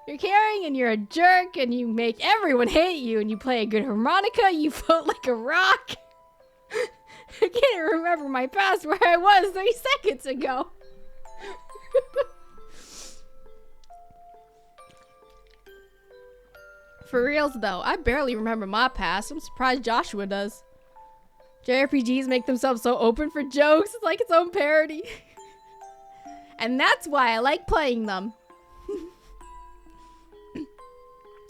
Speaker 1: You're caring and you're a jerk and you make everyone hate you and you play a good harmonica, you float like a rock. I can't remember my past where I was 30 seconds ago. For reals though, I barely remember my past. I'm surprised Joshua does. JRPGs make themselves so open for jokes, it's like its own parody. And that's why I like playing them.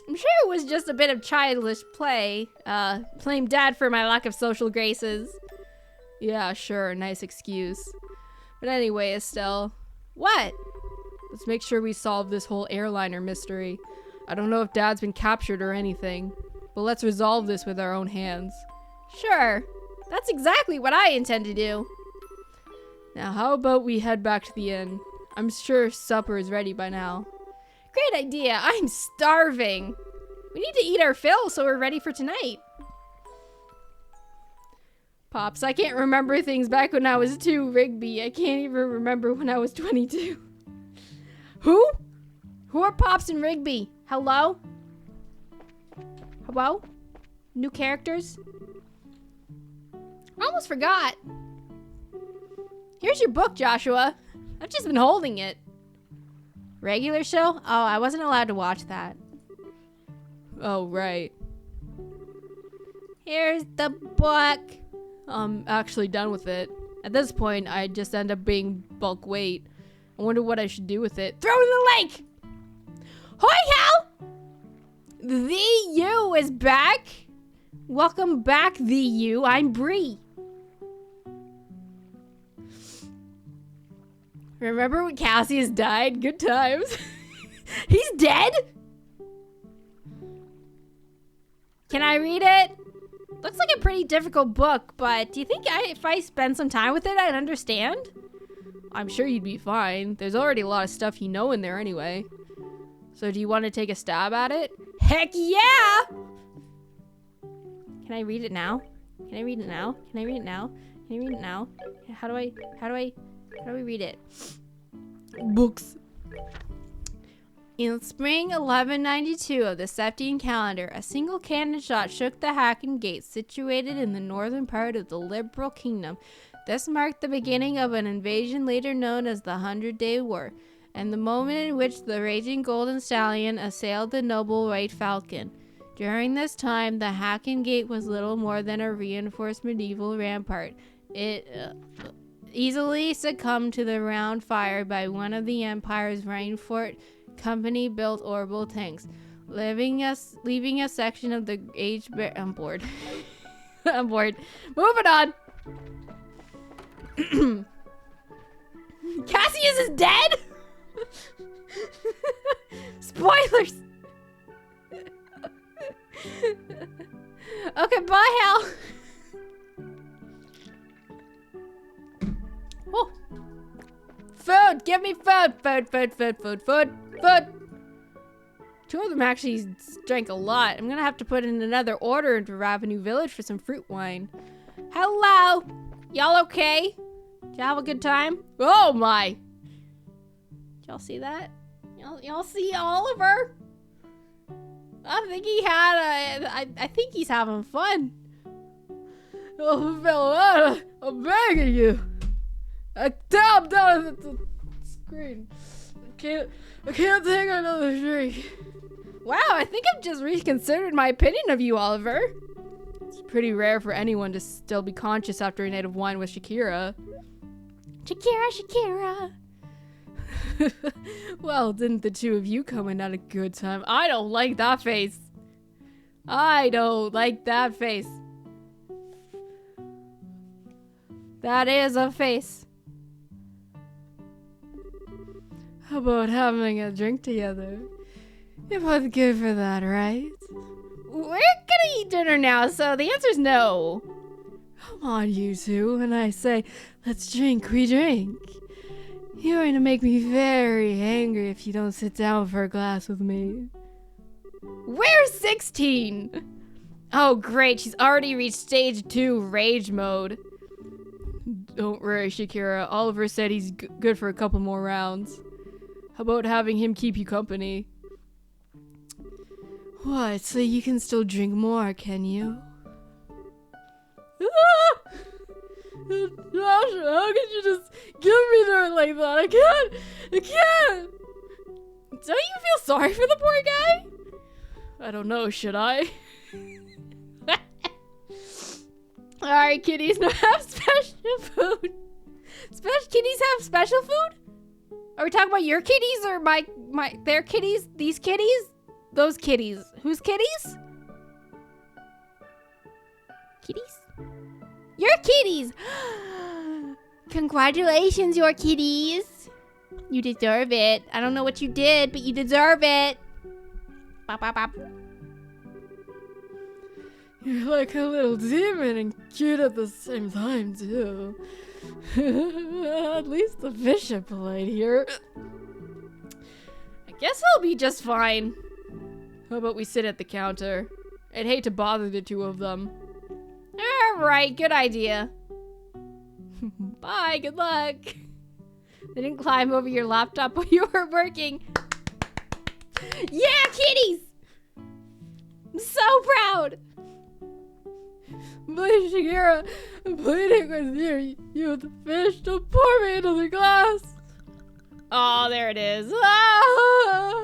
Speaker 1: I'm sure it was just a bit of childish play, blame Dad for my lack of social graces. Yeah, sure, nice excuse. But anyway, Estelle. What? Let's make sure we solve this whole airliner mystery. I don't know if Dad's been captured or anything, but let's resolve this with our own hands. Sure, that's exactly what I intend to do. Now how about we head back to the inn? I'm sure supper is ready by now. Great idea, I'm starving. We need to eat our fill so we're ready for tonight. Pops, I can't remember things back when I was 2, Rigby. I can't even remember when I was 22. Who? Who are Pops and Rigby? Hello? Hello? New characters? I almost forgot. Here's your book, Joshua. I've just been holding it. Regular show? Oh, I wasn't allowed to watch that. Oh, right. Here's the book. I'm actually done with it. At this point, I just end up being bulk weight. I wonder what I should do with it. Throw it in the lake! Hoy hell! The U is back. Welcome back, the U. I'm Bree. Remember when Cassius died? Good times. He's dead? Can I read it? Looks like a pretty difficult book, but do you think if I spend some time with it, I'd understand? I'm sure you'd be fine. There's already a lot of stuff you know in there anyway. So do you want to take a stab at it? Heck yeah! Can I read it now? Can I read it now? Can I read it now? Can I read it now? How do we read it? Books. In spring 1192 of the Septine calendar, a single cannon shot shook the Hacken Gate, situated in the northern part of the Liberal Kingdom. This marked the beginning of an invasion later known as the 100-Day War, and the moment in which the raging Golden Stallion assailed the noble White Falcon. During this time, the Hacken Gate was little more than a reinforced medieval rampart. It easily succumbed to the round fire by one of the Empire's Rainfort Company-built orbital tanks, leaving a section of the age. I'm bored. I'm bored. Moving on. Cassius is dead. Spoilers. Okay, bye, Hal. Oh. Food! Give me food! Food! Two of them actually drank a lot. I'm gonna have to put in another order into Ravenue Village for some fruit wine. Hello! Y'all okay? Did y'all have a good time? Oh my! Did y'all see that? Y'all see Oliver? I think he had I think he's having fun. Oh, fella, I'm begging you. Tap down at the screen. I can't take another drink. Wow, I think I've just reconsidered my opinion of you, Oliver. It's pretty rare for anyone to still be conscious after a night of wine with Shakira. Shakira. Well, didn't the two of you come in at a good time? I don't like that face. I don't like that face. That is a face. How about having a drink together? You're both good for that, right? We're gonna eat dinner now, so the answer's no. Come on, you two. When I say, let's drink, we drink. You're going to make me very angry if you don't sit down for a glass with me. Where's 16? Oh, great. She's already reached stage 2 rage mode. Don't worry, Shakira. Oliver said he's good for a couple more rounds. How about having him keep you company? What? So you can still drink more, can you? Josh, how could you just give me dirt like that? I can't! Don't you feel sorry for the poor guy? I don't know, should I? Alright, kitties, now have special food. Kitties have special food? Are we talking about your kitties or their kitties? These kitties? Those kitties. Whose kitties? Kitties? Your kitties! Congratulations, your kitties! You deserve it. I don't know what you did, but you deserve it. Bop, bop, bop. You're like a little demon and cute at the same time, too. At least the bishop polite here. I guess I'll be just fine. How about we sit at the counter? I'd hate to bother the two of them. Alright, good idea. Bye, good luck. They didn't climb over your laptop while you were working. Yeah, kitties! I'm so proud! Please, Shakira, I'm pleading with you. You have the fish to pour me into the glass. Oh, there it is. Ah!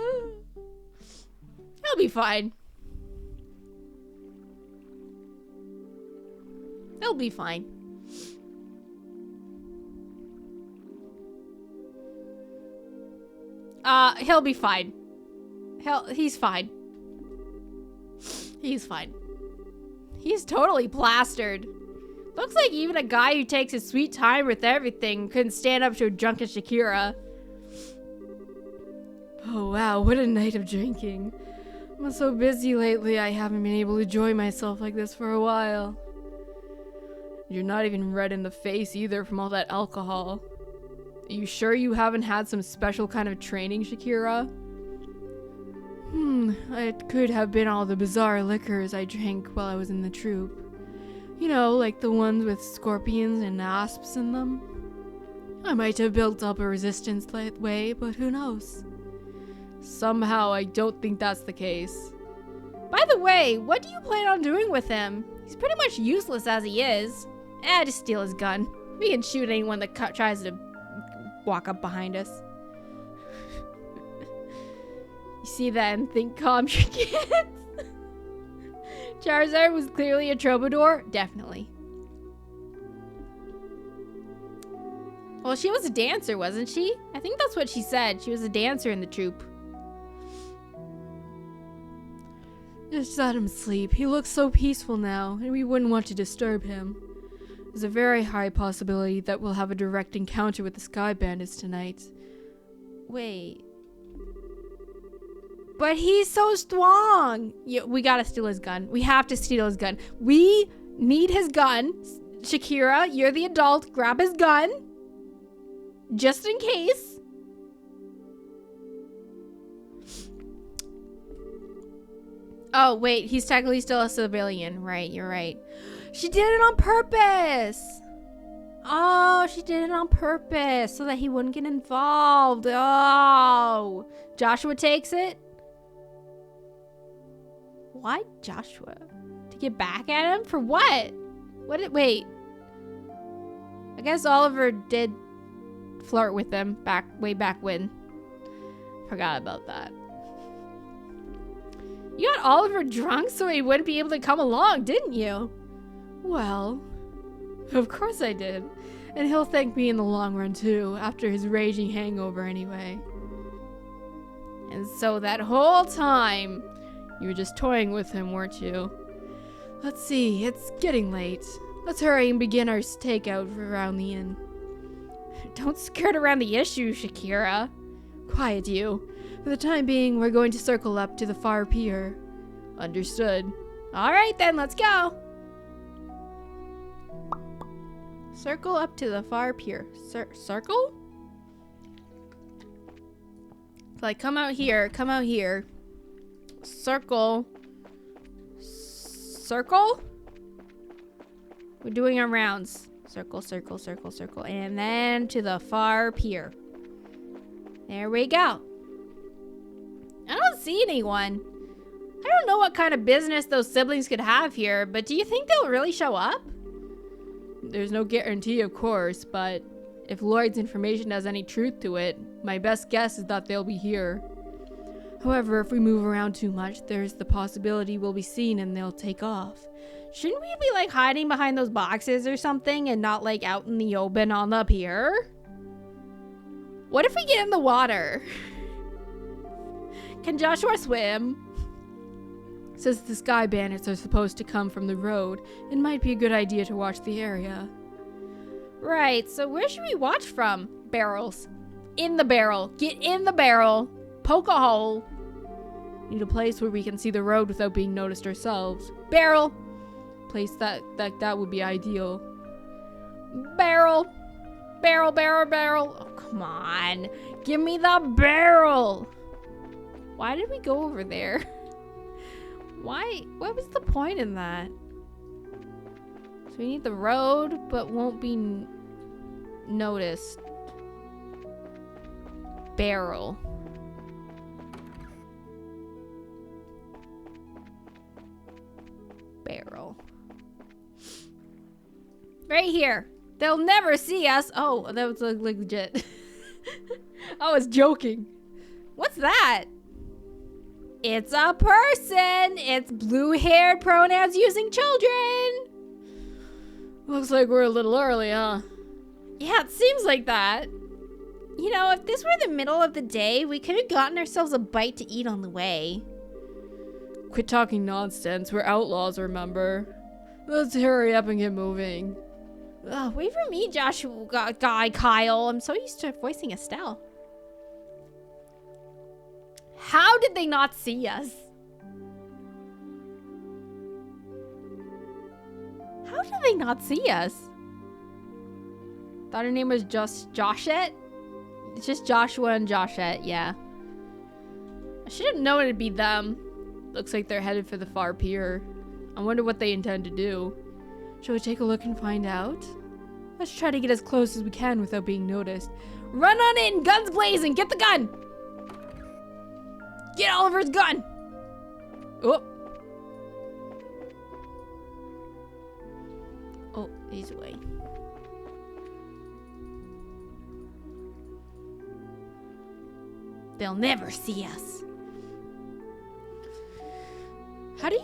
Speaker 1: He'll be fine. He'll be fine. He'll be fine. He's fine. He's fine. He's totally plastered. Looks like even a guy who takes his sweet time with everything couldn't stand up to a drunken Shakira. Oh wow, what a night of drinking. I'm so busy lately, I haven't been able to enjoy myself like this for a while. You're not even red in the face either from all that alcohol. Are you sure you haven't had some special kind of training, Shakira? It could have been all the bizarre liquors I drank while I was in the troop. You know, like the ones with scorpions and asps in them. I might have built up a resistance that way, but who knows? Somehow, I don't think that's the case. By the way, what do you plan on doing with him? He's pretty much useless as he is. Just steal his gun. We can shoot anyone that tries to walk up behind us. You see that and think calm your kids. Charizard was clearly a troubadour? Definitely. Well, she was a dancer, wasn't she? I think that's what she said. She was a dancer in the troupe. Just let him sleep. He looks so peaceful now, and we wouldn't want to disturb him. There's a very high possibility that we'll have a direct encounter with the Sky Bandits tonight. Wait. But he's so strong! Yeah, we gotta steal his gun. We have to steal his gun. We need his gun. Shakira, you're the adult. Grab his gun. Just in case. Oh, wait. He's technically still a civilian. Right, you're right. She did it on purpose! Oh, she did it on purpose so that he wouldn't get involved. Oh! Joshua takes it? Why Joshua? To get back at him? For what? Wait. I guess Oliver did flirt with him way back when. Forgot about that. You got Oliver drunk so he wouldn't be able to come along, didn't you? Well, of course I did. And he'll thank me in the long run too, after his raging hangover anyway. And so that whole time, you were just toying with him, weren't you? Let's see, it's getting late. Let's hurry and begin our stakeout around the inn. Don't skirt around the issue, Shakira. Quiet, you. For the time being, we're going to circle up to the far pier. Understood. Alright then, let's go! Circle up to the far pier. Circle? Like, come out here. Circle. Circle? We're doing our rounds. Circle, circle, circle, circle. And then to the far pier. There we go. I don't see anyone. I don't know what kind of business those siblings could have here, but do you think they'll really show up? There's no guarantee, of course, but if Lloyd's information has any truth to it, my best guess is that they'll be here. However, if we move around too much, there's the possibility we'll be seen and they'll take off. Shouldn't we be like hiding behind those boxes or something and not like out in the open on the pier? What if we get in the water? Can Joshua swim? Since the Sky Bandits are supposed to come from the road, it might be a good idea to watch the area. Right, so where should we watch from? Barrels. In the barrel. Get in the barrel. Poke a hole. Need a place where we can see the road without being noticed ourselves. Barrel. Place that would be ideal. Barrel. Barrel, barrel, barrel. Oh, come on. Give me the barrel. Why did we go over there? Why? What was the point in that? So we need the road, but won't be noticed. Barrel. Barrel. Right here. They'll never see us. Oh, that was like legit. I was joking. What's that? It's a person. It's blue-haired pronouns using children. Looks like we're a little early, huh? Yeah, it seems like that. You know, if this were the middle of the day, we could have gotten ourselves a bite to eat on the way. Quit talking nonsense. We're outlaws, remember? Let's hurry up and get moving. Wait for me, Joshua, guy Kyle. I'm so used to voicing Estelle. How did they not see us? How did they not see us? Thought her name was just Joshette? It's just Joshua and Joshette, yeah. I should have known it'd be them. Looks like they're headed for the far pier. I wonder what they intend to do. Shall we take a look and find out? Let's try to get as close as we can without being noticed. Run on in! Guns blazing! Get the gun! Get Oliver's gun! Oh. Oh, he's away. They'll never see us. How do you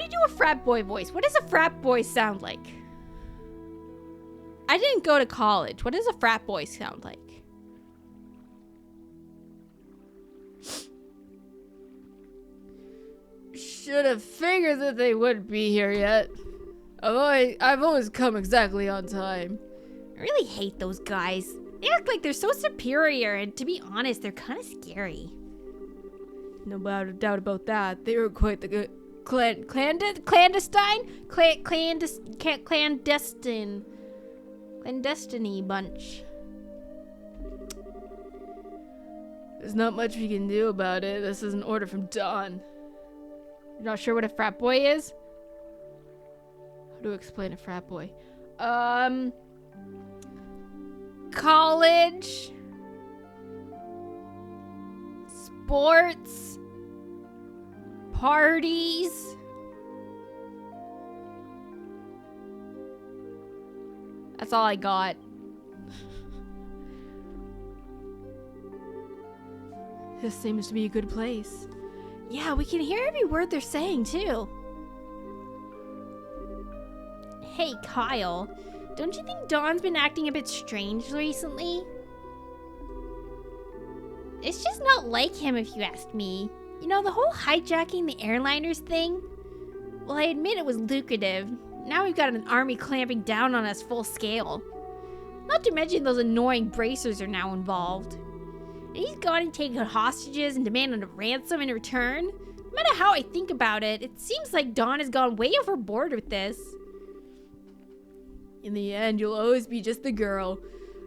Speaker 1: do a frat boy voice? What does a frat boy sound like? I didn't go to college. What does a frat boy sound like? Should have figured that they wouldn't be here yet. I've always come exactly on time. I really hate those guys. They act like they're so superior, and to be honest, they're kind of scary. No doubt about that. They were quite the good clandestine bunch. There's not much we can do about it. This is an order from Dawn. You're not sure what a frat boy is? How do I explain a frat boy? College, sports, parties. That's all I got. This seems to be a good place. Yeah, we can hear every word they're saying too. Hey, Kyle. Don't you think Dawn's been acting a bit strange recently? It's just not like him, if you ask me. You know, the whole hijacking the airliners thing? Well, I admit it was lucrative. Now we've got an army clamping down on us full scale. Not to mention those annoying bracers are now involved. And he's gone and taken hostages and demanded a ransom in return. No matter how I think about it, it seems like Dawn has gone way overboard with this. In the end, you'll always be just the girl.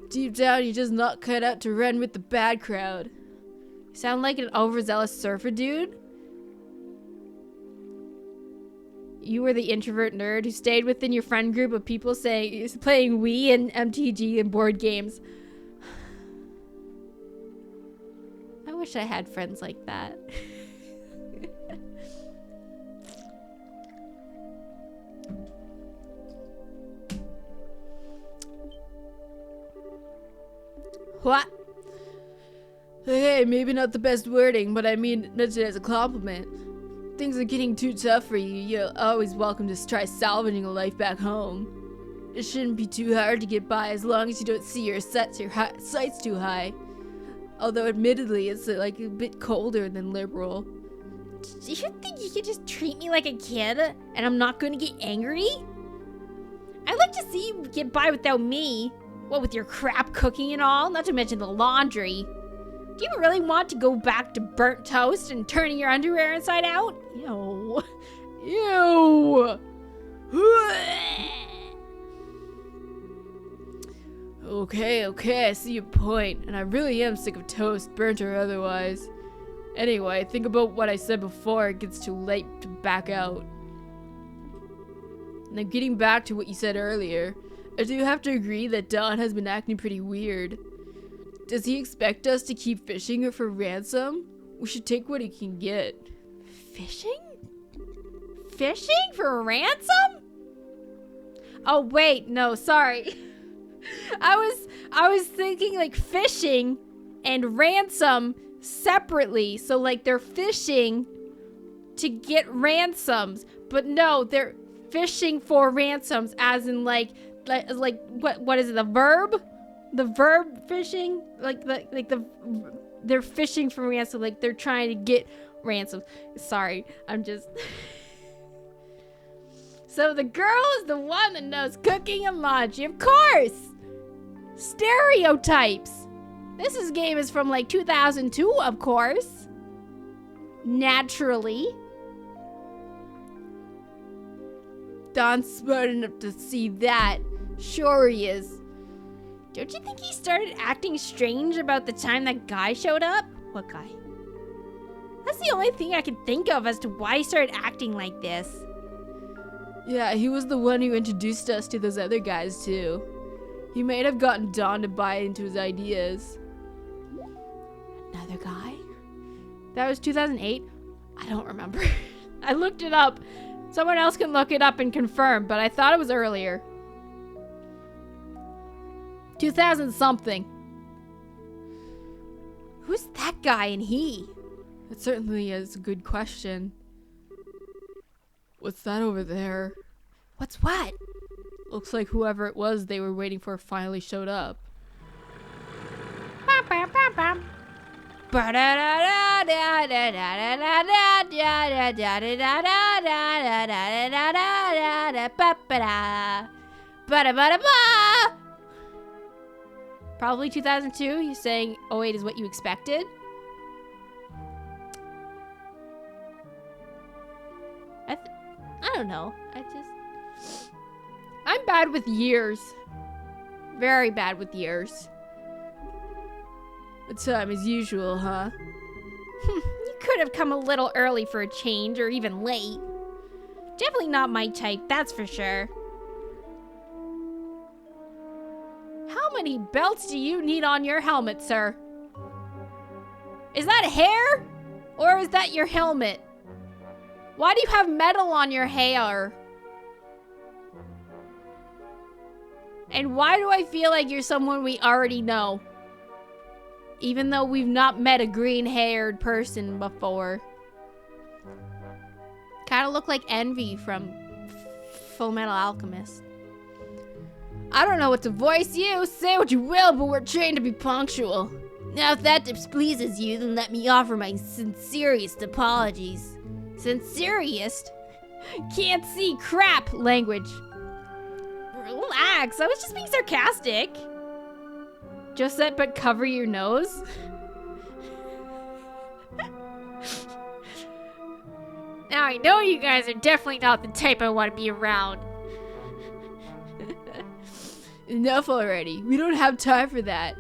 Speaker 1: Deep down, you're just not cut out to run with the bad crowd. You sound like an overzealous surfer dude. You were the introvert nerd who stayed within your friend group of people playing Wii and MTG and board games. I wish I had friends like that. What? Hey, maybe not the best wording, but I mean it as a compliment. Things are getting too tough for you. You're always welcome to try salvaging a life back home. It shouldn't be too hard to get by as long as you don't see your sights too high. Although admittedly, it's like a bit colder than liberal. Do you think you could just treat me like a kid and I'm not going to get angry? I'd like to see you get by without me. What with your crap cooking and all, not to mention the laundry. Do you really want to go back to burnt toast and turning your underwear inside out? Ew. Ew. Okay, I see your point, and I really am sick of toast, burnt or otherwise. Anyway, think about what I said before it gets too late to back out.
Speaker 2: Now getting back to what you said earlier, I do have to agree that Don has been acting pretty weird. Does he expect us to keep fishing for ransom? We should take what he can get.
Speaker 1: Fishing? Fishing for ransom? Oh wait, no, sorry. I was thinking like fishing and ransom separately. So like they're fishing to get ransoms, but no, they're fishing for ransoms as in like what is it, the verb? The verb fishing? They're fishing for ransom, like they're trying to get ransoms. Sorry, I'm just So the girl is the one that knows cooking and laundry, of course. Stereotypes. This game is from like 2002, of course. Naturally. Don's smart enough to see that. Sure he is. Don't you think he started acting strange about the time that guy showed up? What guy? That's the only thing I can think of as to why he started acting like this.
Speaker 2: Yeah, he was the one who introduced us to those other guys too. He might have gotten Don to buy into his ideas.
Speaker 1: Another guy? That was 2008? I don't remember. I looked it up. Someone else can look it up and confirm, but I thought it was earlier. 2000 something. Who's that guy and he?
Speaker 2: That certainly is a good question. What's that over there?
Speaker 1: What's what?
Speaker 2: Looks like whoever it was they were waiting for finally showed up.
Speaker 1: Probably 2002. He's saying 08 is what you expected. I don't know. I'm bad with years. Very bad with years.
Speaker 2: The time as usual, huh?
Speaker 1: You could have come a little early for a change, or even late. Definitely not my type, that's for sure. How many belts do you need on your helmet, sir? Is that hair? Or is that your helmet? Why do you have metal on your hair? And why do I feel like you're someone we already know? Even though we've not met a green-haired person before. Kind of look like Envy from Full Metal Alchemist. I don't know what to voice you. Say what you will, but we're trained to be punctual. Now, if that displeases you, then let me offer my sincerest apologies. Sincerest? Can't see crap language. Relax, I was just being sarcastic. Just that, but cover your nose? Now I know you guys are definitely not the type I want to be around.
Speaker 2: Enough already. We don't have time for that.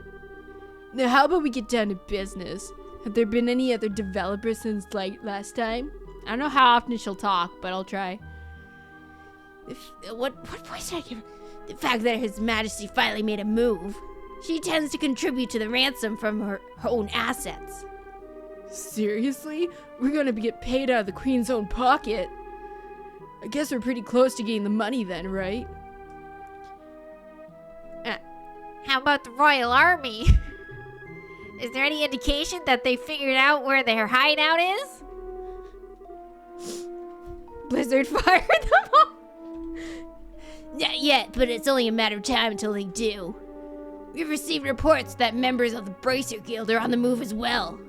Speaker 2: Now how about we get down to business? Have there been any other developers since like last time?
Speaker 1: I don't know how often she'll talk, but I'll try. What voice did I give her? The fact that His Majesty finally made a move. She tends to contribute to the ransom from her own assets.
Speaker 2: Seriously? We're gonna get paid out of the Queen's own pocket? I guess we're pretty close to getting the money then, right?
Speaker 1: How about the Royal Army? Is there any indication that they figured out where their hideout is? Blizzard fired them all? Not yet, but it's only a matter of time until they do. We've received reports that members of the Bracer Guild are on the move as well.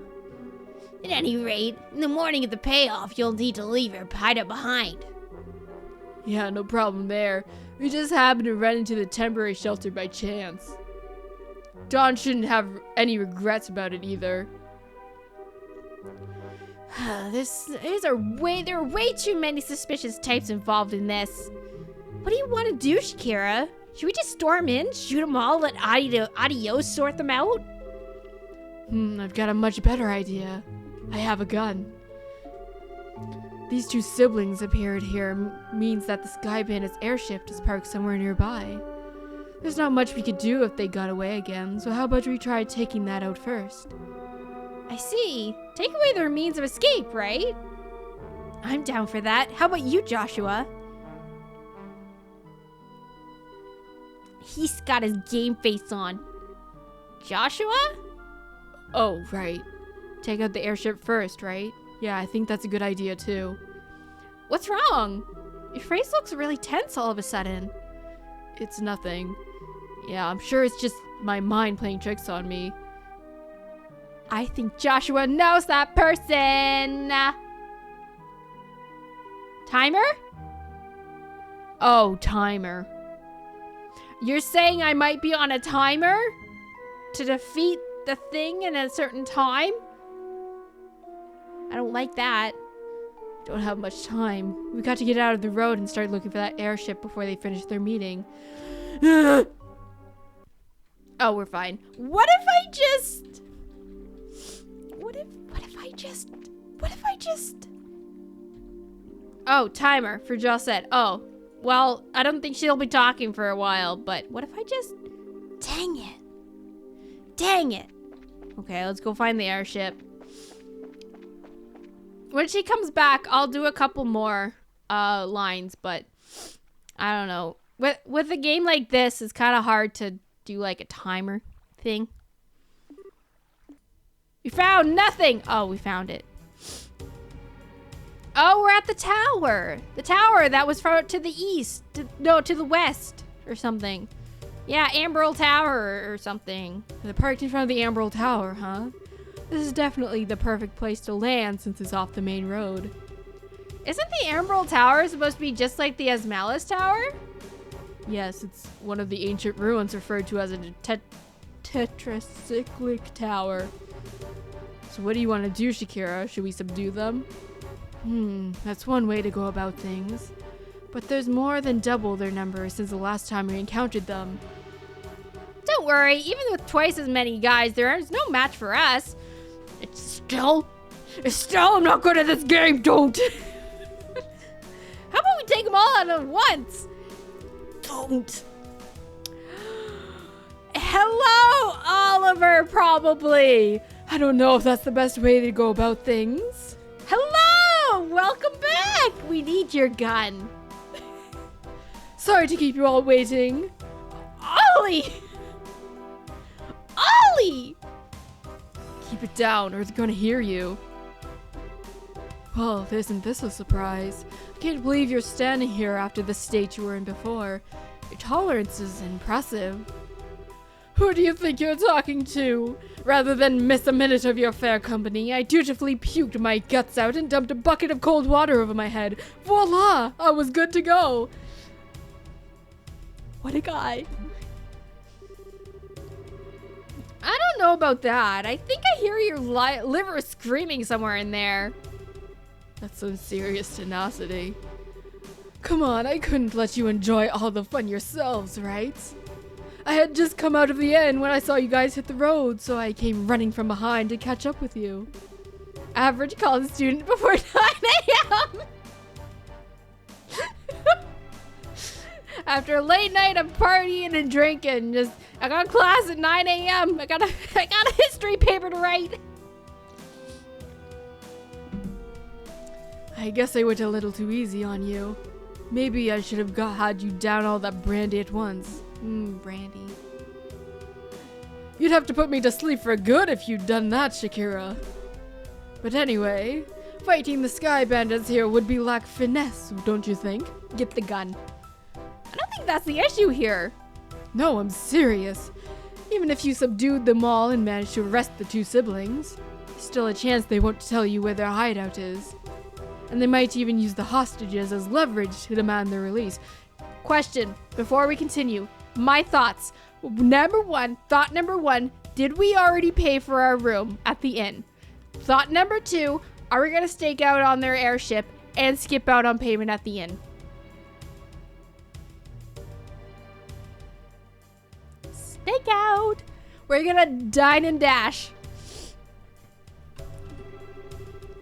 Speaker 1: At any rate, in the morning of the payoff, you'll need to leave your hideout behind.
Speaker 2: Yeah, no problem there. We just happened to run into the temporary shelter by chance. Don shouldn't have any regrets about it either.
Speaker 1: There are way too many suspicious types involved in this. What do you want to do, Shakira? Should we just storm in, shoot them all, let Adios sort them out?
Speaker 2: I've got a much better idea. I have a gun. These two siblings appeared here means that the Sky Bandit's airship is parked somewhere nearby. There's not much we could do if they got away again, so how about we try taking that out first?
Speaker 1: I see. Take away their means of escape, right? I'm down for that. How about you, Joshua? He's got his game face on. Joshua?
Speaker 2: Oh, right. Take out the airship first, right? Yeah, I think that's a good idea too.
Speaker 1: What's wrong? Your face looks really tense all of a sudden.
Speaker 2: It's nothing. Yeah, I'm sure it's just my mind playing tricks on me.
Speaker 1: I think Joshua knows that person. Timer?
Speaker 2: Oh, timer.
Speaker 1: You're saying I might be on a timer to defeat the thing in a certain time? I don't like that.
Speaker 2: Don't have much time. We got to get out of the road and start looking for that airship before they finish their meeting.
Speaker 1: Oh, we're fine. What if I just... What if I just... Oh, timer for Josette. Oh, well, I don't think she'll be talking for a while, but what if I just... Dang it. Okay, let's go find the airship. When she comes back, I'll do a couple more lines, but I don't know. With a game like this, it's kind of hard to do like a timer thing. We found nothing. Oh, we found it. Oh, we're at the tower. The tower that was to the east. To the west or something. Yeah, Amberl Tower or something.
Speaker 2: They're parked in front of the Amberl Tower, huh? This is definitely the perfect place to land since it's off the main road.
Speaker 1: Isn't the Amberl Tower supposed to be just like the Asmalis Tower?
Speaker 2: Yes, it's one of the ancient ruins referred to as a tetracyclic tower. So what do you want to do, Shakira? Should we subdue them? That's one way to go about things. But there's more than double their number since the last time we encountered them.
Speaker 1: Don't worry, even with twice as many guys, there is no match for us. It's still, I'm not good at this game, don't. How about we take them all out at once? Don't. Hello, Oliver, probably.
Speaker 2: I don't know if that's the best way to go about things.
Speaker 1: Hello, welcome back. We need your gun.
Speaker 2: Sorry to keep you all waiting.
Speaker 1: Ollie!
Speaker 2: Keep it down or they're gonna hear you. Well, isn't this a surprise? I can't believe you're standing here after the state you were in before. Your tolerance is impressive. Who do you think you're talking to? Rather than miss a minute of your fair company, I dutifully puked my guts out and dumped a bucket of cold water over my head. Voila! I was good to go.
Speaker 1: What a guy. I don't know about that. I think I hear your liver screaming somewhere in there.
Speaker 2: That's some serious tenacity. Come on, I couldn't let you enjoy all the fun yourselves, right? I had just come out of the inn when I saw you guys hit the road, so I came running from behind to catch up with you.
Speaker 1: Average college student before 9 a.m. After a late night of partying and drinking, I got class at 9 a.m. I got a history paper to write.
Speaker 2: I guess I went a little too easy on you. Maybe I should have had you down all that brandy at once.
Speaker 1: Brandy.
Speaker 2: You'd have to put me to sleep for good if you'd done that, Shakira. But anyway, fighting the Sky Bandits here would be lack finesse, don't you think?
Speaker 1: Get the gun. I don't think that's the issue here.
Speaker 2: No, I'm serious. Even if you subdued them all and managed to arrest the two siblings, there's still a chance they won't tell you where their hideout is. And they might even use the hostages as leverage to demand their release.
Speaker 1: Question, before we continue, my thoughts. Thought number one, did we already pay for our room at the inn? Thought number two, are we going to stake out on their airship and skip out on payment at the inn? Stake out. We're going to dine and dash.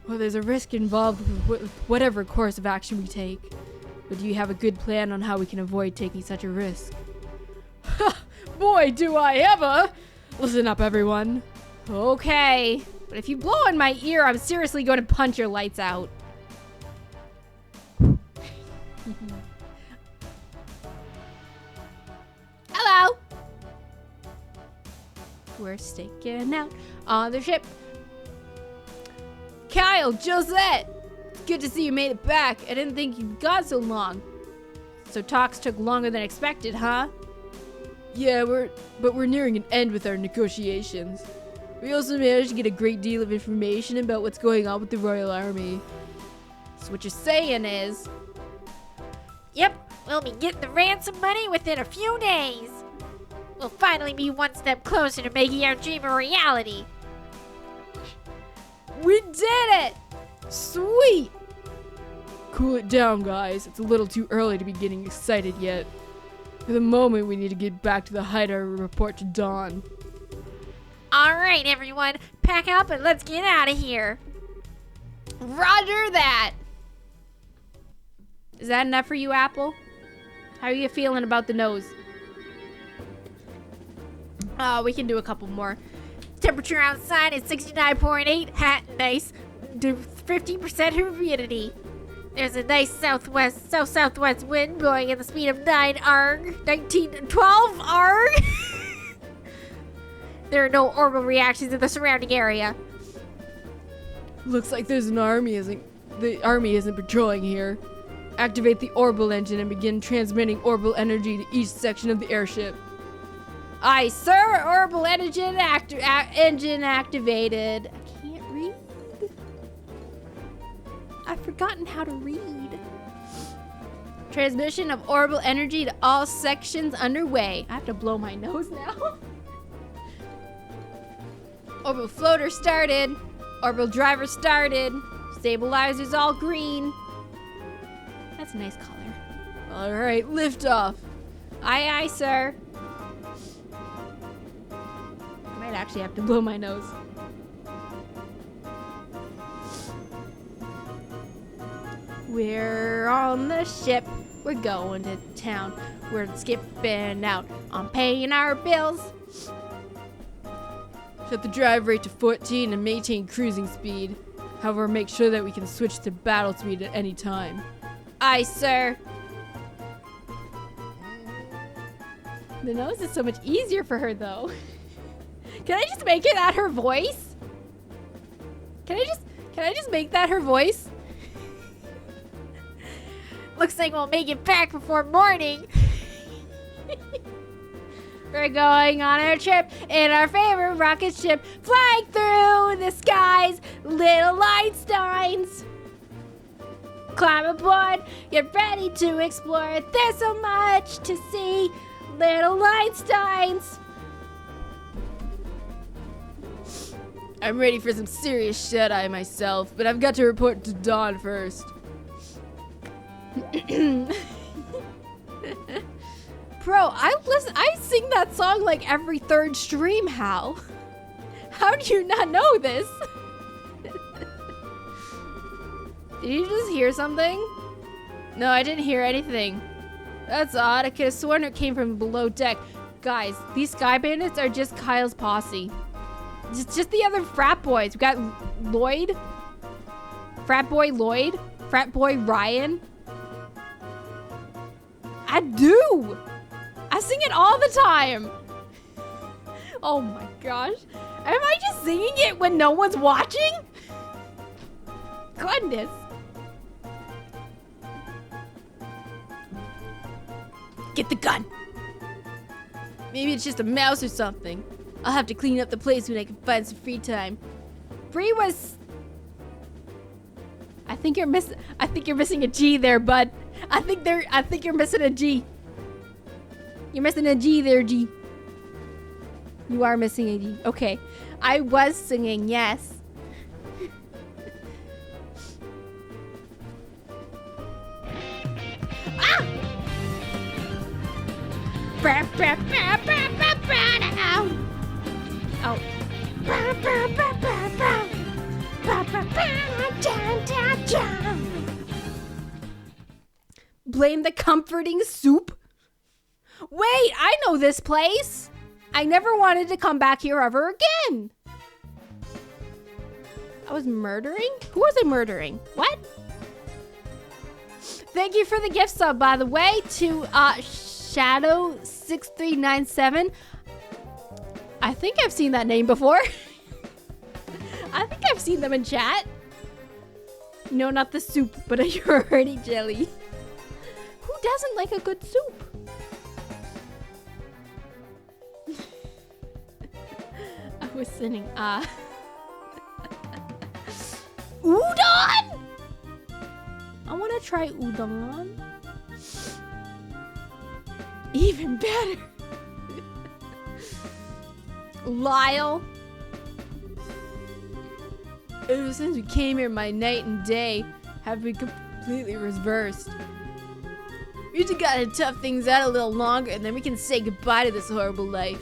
Speaker 2: Well, there's a risk involved with whatever course of action we take. But do you have a good plan on how we can avoid taking such a risk? Ha! Boy, do I ever! Listen up, everyone.
Speaker 1: Okay. But if you blow in my ear, I'm seriously going to punch your lights out. Hello. We're sticking out on the ship. Kyle, Josette. It's good to see you made it back. I didn't think you'd gone so long. So talks took longer than expected, huh?
Speaker 2: Yeah, we're nearing an end with our negotiations. We also managed to get a great deal of information about what's going on with the Royal Army.
Speaker 1: So what you're saying is...
Speaker 3: Yep, we'll be getting the ransom money within a few days. We'll finally be one step closer to making our dream a reality.
Speaker 1: We did it! Sweet!
Speaker 2: Cool it down, guys. It's a little too early to be getting excited yet. For the moment, we need to get back to the hideout and report to Dawn.
Speaker 3: All right, everyone, pack up and let's get out of here.
Speaker 1: Roger that! Is that enough for you, Apple? How are you feeling about the nose? We can do a couple more.
Speaker 3: Temperature outside is 69.8. Nice. 50% humidity. There's a nice southwest wind blowing at the speed of 9 arg. 12 arg. There are no orbital reactions in the surrounding area.
Speaker 2: Looks like there's an army the army isn't patrolling here. Activate the orbital engine and begin transmitting orbital energy to each section of the airship.
Speaker 1: Aye, sir. Orbital engine engine activated. I can't read. I've forgotten how to read. Transmission of orbital energy to all sections underway. I have to blow my nose now. Orbital floater started. Orbital driver started. Stabilizers all green. That's a nice color.
Speaker 2: All right, lift off.
Speaker 1: Aye, aye, sir. I might actually have to blow my nose. We're on the ship. We're going to town. We're skipping out on paying our bills.
Speaker 2: Set the drive rate to 14 and maintain cruising speed. However, make sure that we can switch to battle speed at any time.
Speaker 1: Aye, sir. The nose is so much easier for her, though. Can I just make it at her voice? Can I just make that her voice?
Speaker 3: Looks like we'll make it back before morning.
Speaker 1: We're going on our trip in our favorite rocket ship, flying through the skies, little Einsteins. Climb aboard, get ready to explore. There's so much to see, little Einsteins.
Speaker 2: I'm ready for some serious shut-eye myself, but I've got to report to Dawn first.
Speaker 1: Bro, I sing that song like every third stream, Hal. How do you not know this? Did you just hear something? No, I didn't hear anything. That's odd. I could have sworn it came from below deck. Guys, these sky bandits are just Kyle's posse. It's just the other frat boys. We got Lloyd. Frat boy Lloyd. Frat boy Ryan. I do. I sing it all the time. Oh my gosh. Am I just singing it when no one's watching? Goodness. Get the gun. Maybe it's just a mouse or something. I'll have to clean up the place when I can find some free time. Bree was... I think you're missing a G there, bud. I think you're missing a G. You're missing a G there, G. You are missing a G. Okay. I was singing, yes. Ah! Oh. blame the comforting soup? Wait, I know this place. I never wanted to come back here ever again. I was murdering? Who was I murdering? What? Thank you for the gift sub, by the way, to Shadow6397. I think I've seen that name before. I think I've seen them in chat. No, not the soup, but a Urardi jelly. Who doesn't like a good soup? I was sitting, udon! I want to try udon. Even better. Lyle. Ever since we came here, my night and day have been completely reversed. We just gotta tough things out a little longer and then we can say goodbye to this horrible life.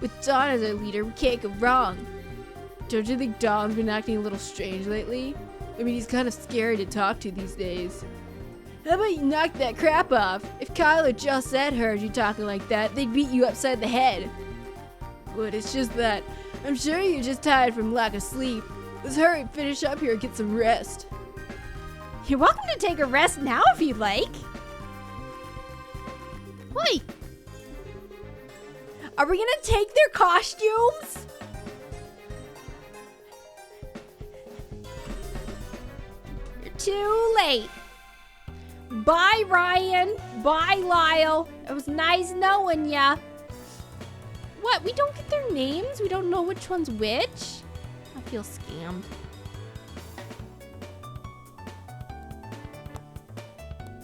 Speaker 1: With Don as our leader, we can't go wrong. Don't you think Don's been acting a little strange lately? I mean, he's kind of scary to talk to these days. How about you knock that crap off? If Kyle or Just Ed heard you talking like that, they'd beat you upside the head. But it's just that I'm sure you're just tired from lack of sleep. Let's hurry, finish up here and get some rest. You're welcome to take a rest now if you'd like. Wait. Are we gonna take their costumes? You're too late. Bye, Ryan. Bye, Lyle. It was nice knowing ya. What? We don't get their names? We don't know which one's which? I feel scammed.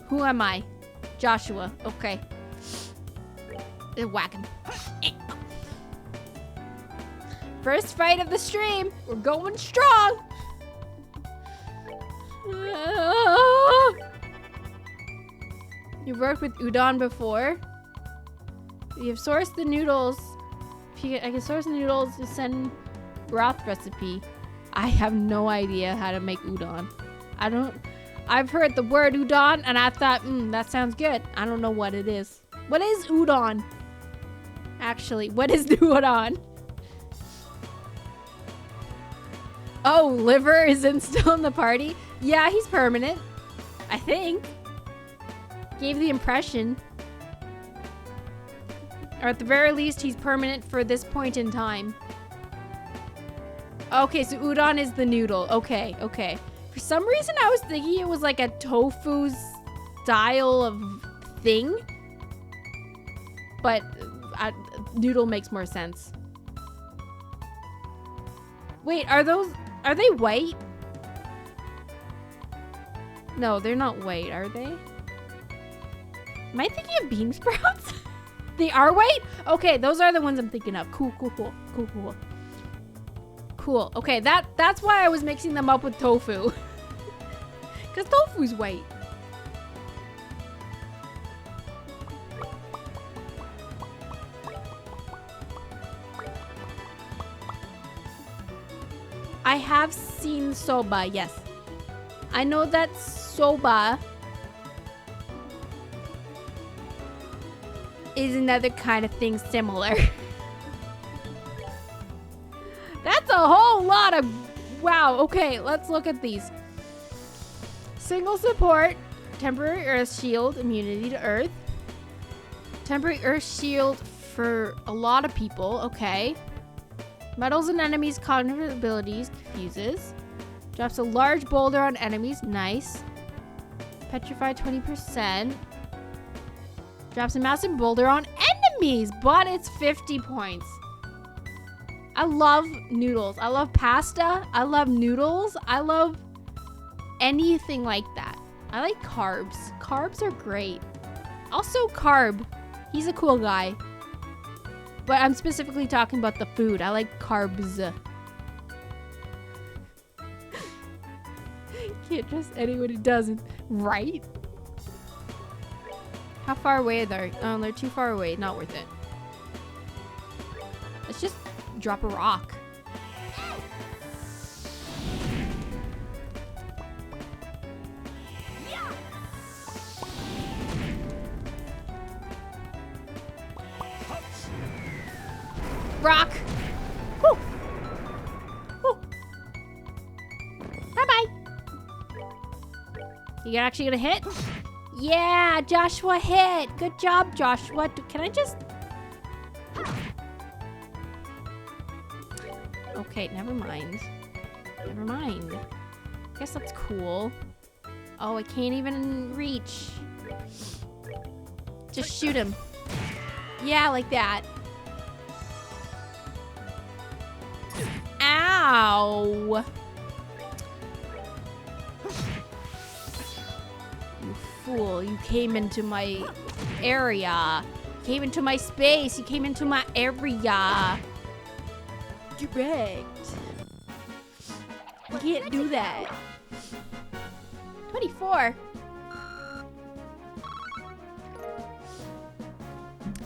Speaker 1: Who am I? Joshua. Okay. They're whacking. First fight of the stream. We're going strong. You worked with udon before? You've sourced the noodles. I can source the noodles to send broth recipe. I have no idea how to make udon. I've heard the word udon and I thought, that sounds good. I don't know what it is. What is udon? Actually, what is the udon? Oh, Liver isn't still in the party? Yeah, he's permanent. I think. Gave the impression. Or at the very least, he's permanent for this point in time. Okay, so udon is the noodle. Okay, okay. For some reason, I was thinking it was like a tofu style of thing. But noodle makes more sense. Wait, are they white? No, they're not white, are they? Am I thinking of bean sprouts? They are white? Okay, those are the ones I'm thinking of. Cool, cool, cool. Cool, cool. Cool. Okay, that's why I was mixing them up with tofu. Because tofu's white. I have seen soba, yes. I know that soba is another kind of thing similar. That's a whole lot of... Wow, okay, let's look at these. Single support, temporary earth shield, immunity to earth. Temporary earth shield for a lot of people, okay. Metals and enemies' cognitive abilities, confuses. Drops a large boulder on enemies, nice. Petrify 20%. Drops a massive boulder on enemies, but it's 50 points. I love noodles. I love pasta. I love noodles. I love anything like that. I like carbs. Carbs are great. Also, Carb. He's a cool guy. But I'm specifically talking about the food. I like carbs. Can't trust anyone who doesn't. Right? How far away are they? Oh, they're too far away. Not worth it. Let's just drop a rock. Rock. Woo. Woo. Bye-bye. You actually gonna hit? Yeah, Joshua hit. Good job, Joshua. Can I just... Okay, never mind. Never mind. Guess that's cool. Oh, I can't even reach. Just shoot him. Yeah, like that. Ow! You fool, you came into my area. You came into my space. You came into my area. Direct. You can't do that. 24.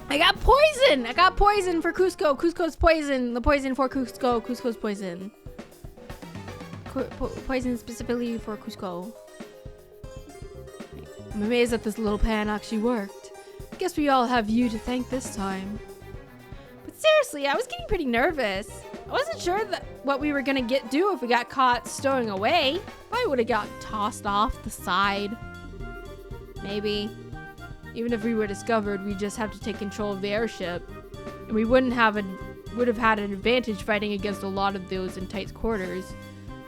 Speaker 1: I got poison! I got poison for Cusco. Cusco's poison. The poison for Cusco. Cusco's poison. Poison specifically for Cusco. I'm amazed that this little plan actually worked. Guess we all have you to thank this time. But seriously, I was getting pretty nervous. I wasn't sure that what we were gonna do if we got caught stowing away. Probably would have got tossed off the side. Maybe. Even if we were discovered, we'd just have to take control of the airship. And we would have had an advantage fighting against a lot of those in tight quarters.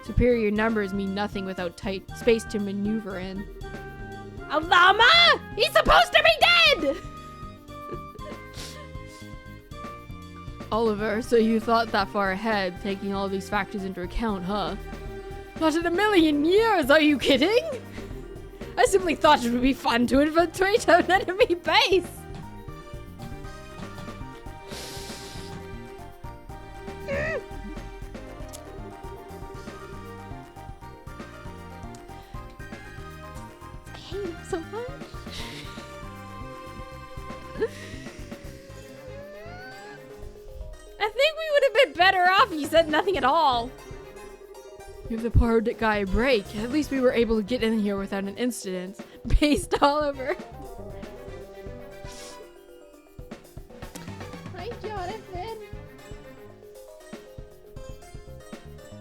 Speaker 1: Superior numbers mean nothing without tight space to maneuver in. A llama? He's supposed to be dead!
Speaker 2: Oliver, so you thought that far ahead, taking all these factors into account, huh? Not in a million years, are you kidding? I simply thought it would be fun to infiltrate an enemy base.
Speaker 1: I hate him so much. I think we would have been better off if you said nothing at all.
Speaker 2: Give the poor guy a break. At least we were able to get in here without an incident. Based Oliver.
Speaker 1: Hi, Jonathan.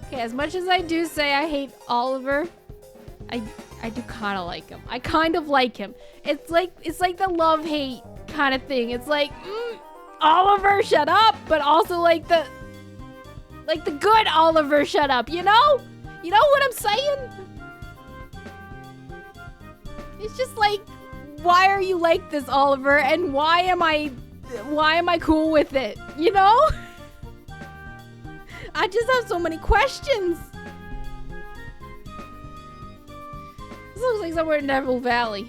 Speaker 1: Okay, as much as I do say I hate Oliver, I do kind of like him. I kind of like him. It's like the love-hate kind of thing. It's like, Oliver, shut up, but also like the good Oliver, shut up, you know? You know what I'm saying? It's just like, why are you like this, Oliver? And why am I cool with it? You know? I just have so many questions. This looks like somewhere in Neville Valley.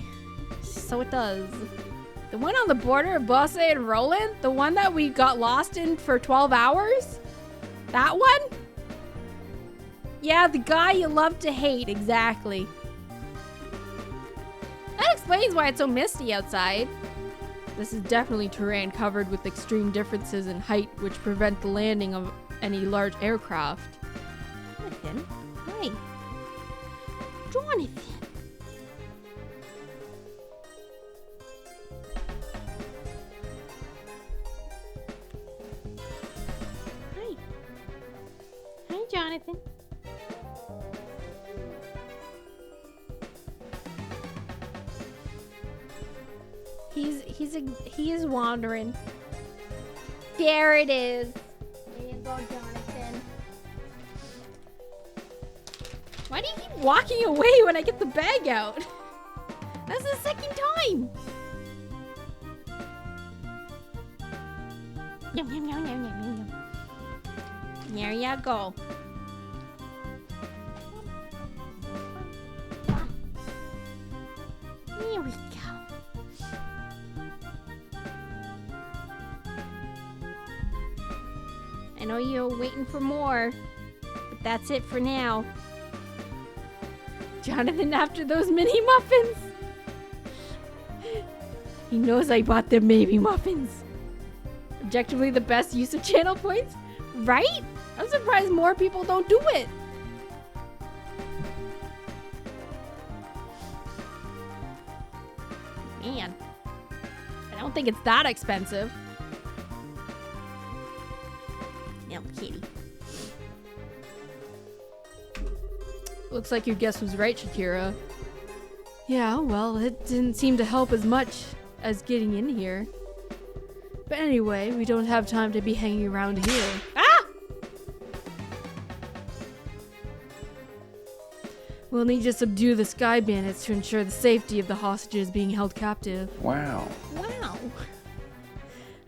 Speaker 1: So it does. The one on the border of Bosse and Roland? The one that we got lost in for 12 hours? That one? Yeah, the guy you love to hate, exactly. That explains why it's so misty outside.
Speaker 2: This is definitely terrain covered with extreme differences in height which prevent the landing of any large aircraft.
Speaker 1: Jonathan? Hey. Jonathan. Hi. Hi, Jonathan. He is wandering. There it is. There you go, Jonathan. Why do you keep walking away when I get the bag out? That's the second time. Yum, yum, yum, yum, yum, yum, yum. There you go. Here we go. I know you're waiting for more, but that's it for now. Jonathan after those mini muffins. He knows I bought them baby muffins. Objectively the best use of channel points, right? I'm surprised more people don't do it. Man, I don't think it's that expensive. No, kitty.
Speaker 2: Looks like your guess was right, Shakira. Yeah, well, it didn't seem to help as much as getting in here. But anyway, we don't have time to be hanging around here.
Speaker 1: Ah!
Speaker 2: We'll need to subdue the sky bandits to ensure the safety of the hostages being held captive.
Speaker 4: Wow.
Speaker 1: Wow.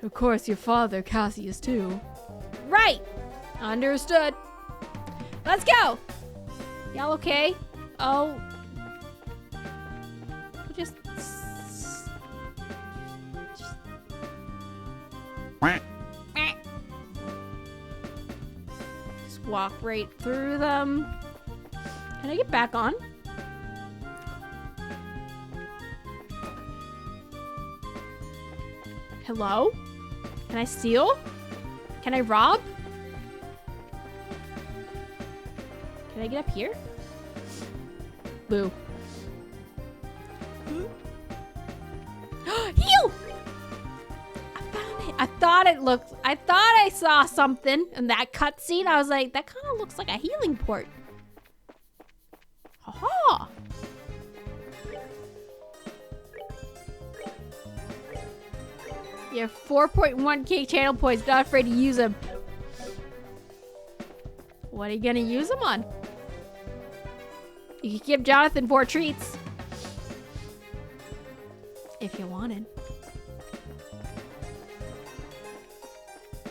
Speaker 2: Of course, your father, Cassius, too.
Speaker 1: Right.
Speaker 2: Understood.
Speaker 1: Let's go. Y'all okay? Oh. Just walk right through them. Can I get back on? Hello? Can I steal? Can I rob? Can I get up here? Boo. Heal! I found it. I thought I saw something in that cutscene. I was like, that kind of looks like a healing port. Ha-ha! You have 4.1k channel points. Not afraid to use them. What are you gonna use them on? You could give Jonathan 4 treats. If you wanted.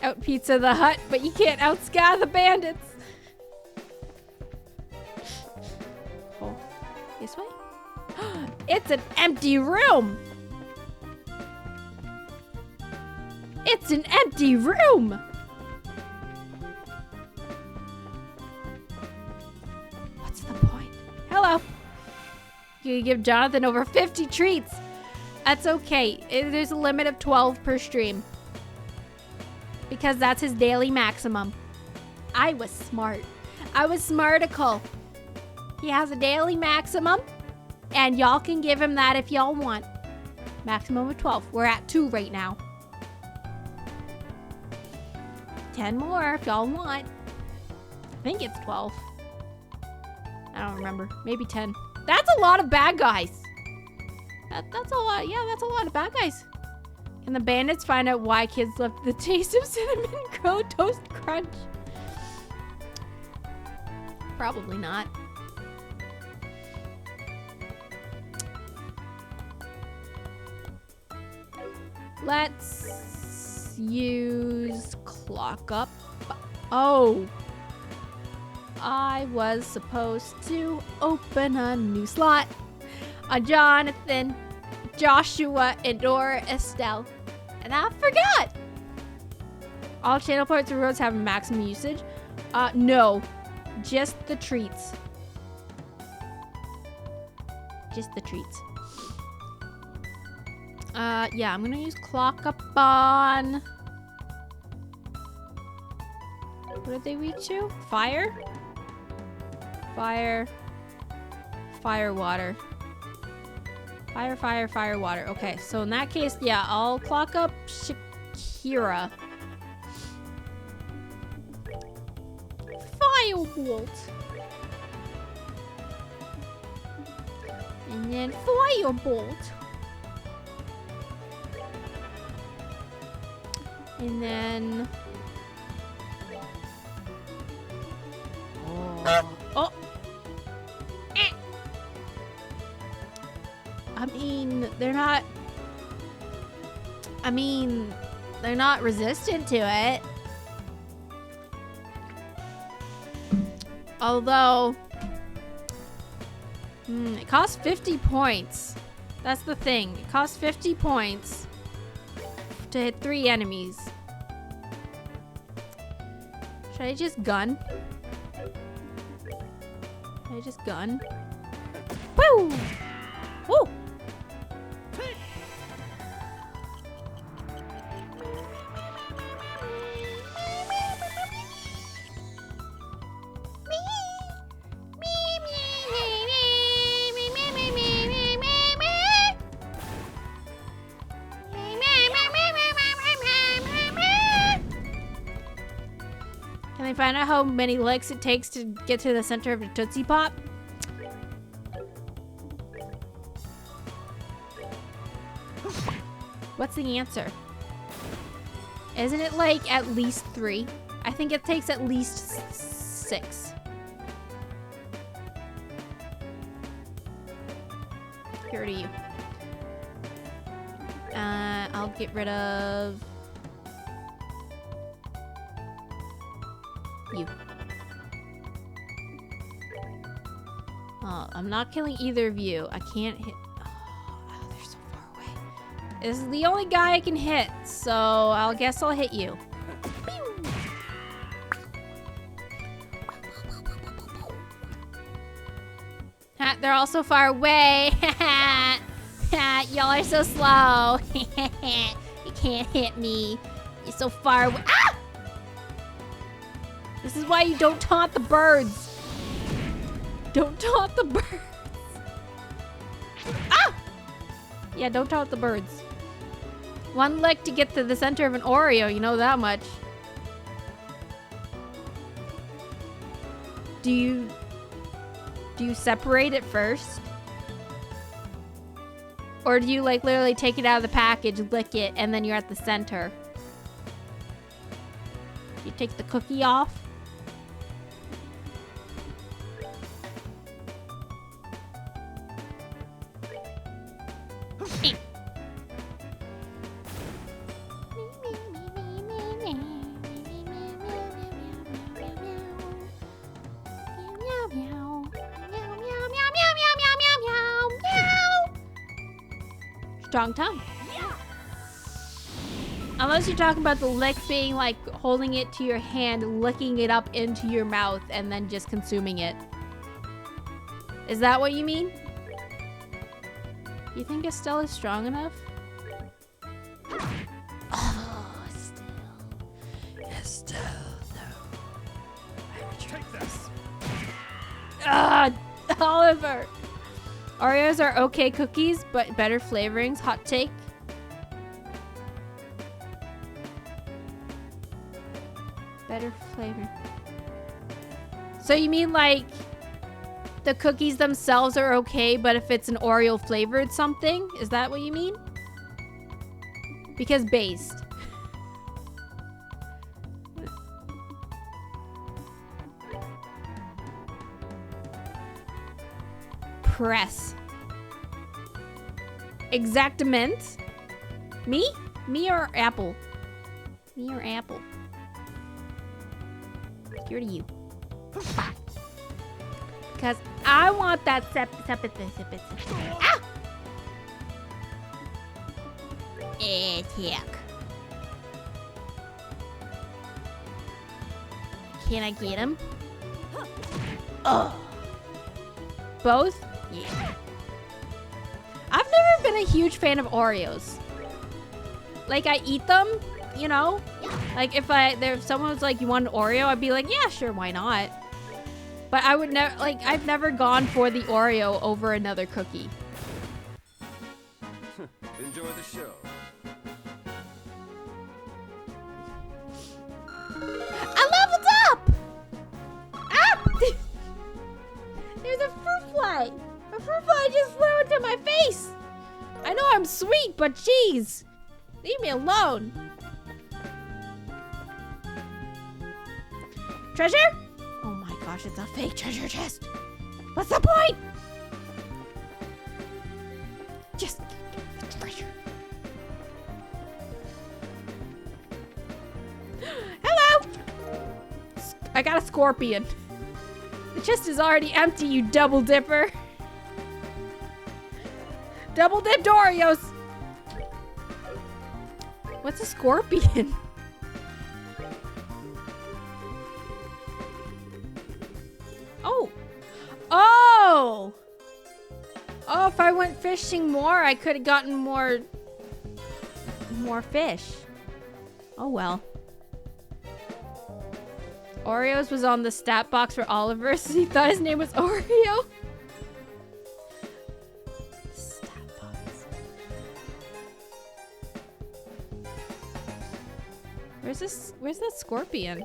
Speaker 1: Out Pizza the Hut, but you can't outscar the bandits. Oh, this way? It's an empty room. It's an empty room. What's the point? Hello. You give Jonathan over 50 treats. That's okay. There's a limit of 12 per stream. Because that's his daily maximum. I was smart. I was smartical. He has a daily maximum. And y'all can give him that if y'all want. Maximum of 12. We're at 2 right now. 10 more if y'all want. I think it's 12. I don't remember. Maybe 10. That's a lot of bad guys. That's a lot. Yeah, that's a lot of bad guys. Can the bandits find out why kids love the taste of Cinnamon Crow Toast Crunch? Probably not. Let's use clock up. Oh. I was supposed to open a new slot on Jonathan, Joshua, and or Estelle. And I forgot. All channel points and rewards have a maximum usage. No. Just the treats. Just the treats. Yeah, I'm gonna use clock up on. What did they weak to? Fire? Fire. Fire, water. Fire, fire, fire, water. Okay, so in that case, yeah, I'll clock up Shakira. Firebolt. And then Firebolt. And then... Oh! Eh. I mean, they're not... they're not resistant to it. Although... it costs 50 points. That's the thing. It costs 50 points to hit 3 enemies. Should I just gun? Should I just gun? Woo! Woo! they find out how many licks it takes to get to the center of the Tootsie Pop? What's the answer? Isn't it like at least 3? I think it takes at least 6. Here to you. I'll get rid of you. Oh, I'm not killing either of you. I can't hit. Oh, they're so far away. This is the only guy I can hit, so I guess I'll hit you. Ha, they're all so far away. Y'all are so slow. You can't hit me. You're so far away. Ah! This is why you don't taunt the birds. Don't taunt the birds. Ah! Yeah, don't taunt the birds. 1 lick to get to the center of an Oreo, you know that much. Do you separate it first? Or do you like literally take it out of the package, lick it, and then you're at the center? You take the cookie off? Strong tongue. Unless you're talking about the lick being like holding it to your hand, licking it up into your mouth, and then just consuming it. Is that what you mean? You think Estelle is strong enough? Oh, Estelle, no. I retract this. Ah, Oliver. Oreos are okay cookies, but better flavorings. Hot take. Better flavor. So you mean like the cookies themselves are okay, but if it's an Oreo flavored something, is that what you mean? Because based. Press. Exactament. Me? Me or Apple? Me or Apple? Here to you. Because I want that separate. Ah! Attack. Can I get him? Oh. Both? Yeah. I've never been a huge fan of Oreos. Like, I eat them, you know? Like, if someone was like, you want an Oreo? I'd be like, yeah, sure, why not? But I would never, like, I've never gone for the Oreo over another cookie.
Speaker 4: Enjoy the show.
Speaker 1: I leveled up! Ah! There's a fruit fly. A fruit fly just flew into my face. I know I'm sweet, but jeez. Leave me alone. Treasure? Oh my gosh, it's a fake treasure chest. What's the point? Just get the treasure. Hello! I got a scorpion. The chest is already empty, you double dipper. Double dipped Oreos. What's a scorpion? Oh. Oh! Oh, if I went fishing more, I could have gotten more fish. Oh well. Oreos was on the stat box for Oliver, so he thought his name was Oreo. Stat box. Where's that scorpion?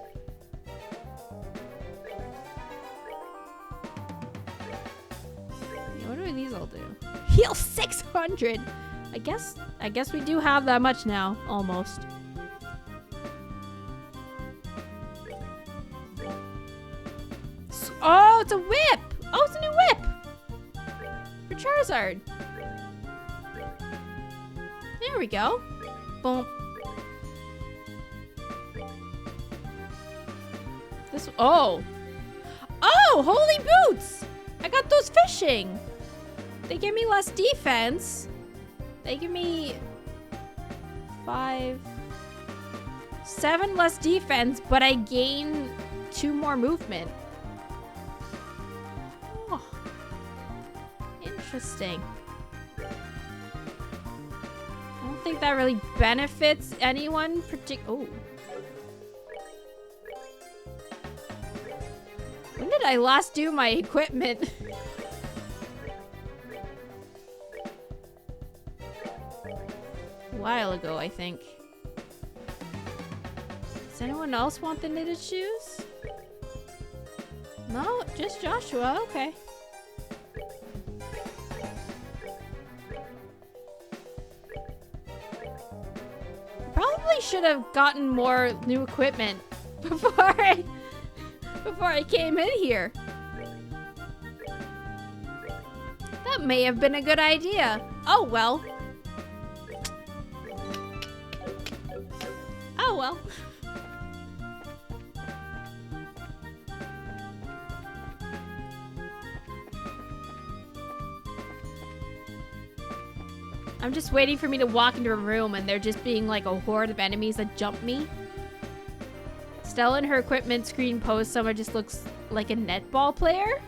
Speaker 1: that'll do. Heal 600. I guess we do have that much now, almost. Oh, it's a whip! Oh, it's a new whip! For Charizard. There we go. Boom. This, oh. Oh, holy boots! I got those fishing. They give me less defense. They give me 7 less defense, but I gain 2 more movement. Oh. Interesting. I don't think that really benefits anyone oh. When did I last do my equipment? A while ago, I think. Does anyone else want the knitted shoes? No, just Joshua. Okay. Probably should have gotten more new equipment before I came in here. That may have been a good idea. Oh well. Oh well. I'm just waiting for me to walk into a room and there just being like a horde of enemies that jump me. Stella in her equipment screen post, someone just looks like a netball player?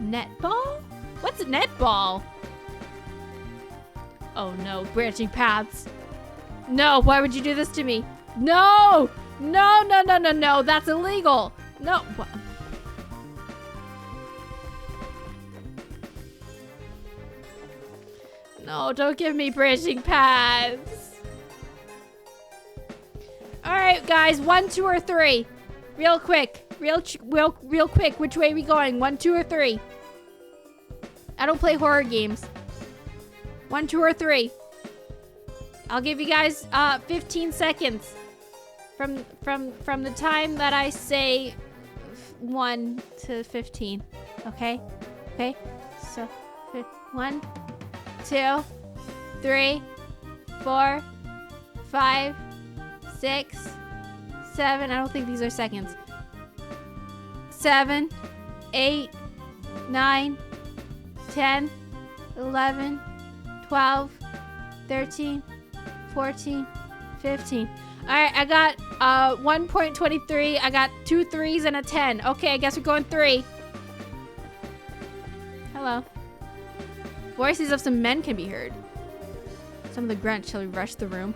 Speaker 1: Netball? What's a netball? Oh no, branching paths. No, why would you do this to me? No! No, no, no, no, no, that's illegal. No. No, don't give me branching paths. All right, guys, 1, 2, or 3. Real quick, real quick. Which way are we going? 1, 2, or 3? I don't play horror games. 1, 2, or 3. I'll give you guys 15 seconds from the time that I say 1 to 15. Okay? Okay? So 1, 2, 3, 4, 5, 6, 7. I don't think these are seconds. 7, 8, 9, 10, 11, 12, 13, 14, 15. All right, I got 1.23. I got 2 3s and a 10. Okay, I guess we're going 3. Hello. Voices of some men can be heard. Some of the grunts. Shall we rush the room?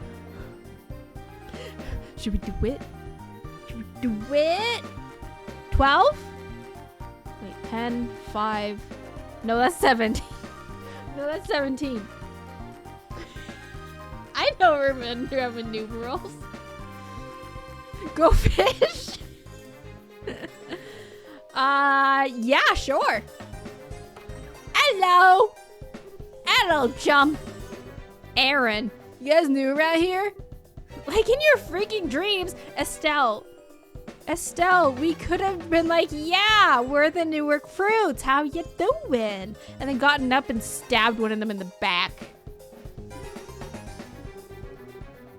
Speaker 1: Should we do it? Should we do it? 12? Wait, 10, 5. No, that's 17. No, that's 17. I don't remember numerals. Go fish? Yeah, sure. Hello. Hello, chum. Aaron. You guys new around here? Like in your freaking dreams, Estelle, we could have been like, yeah, we're the Newark Fruits. How you doing? And then gotten up and stabbed one of them in the back.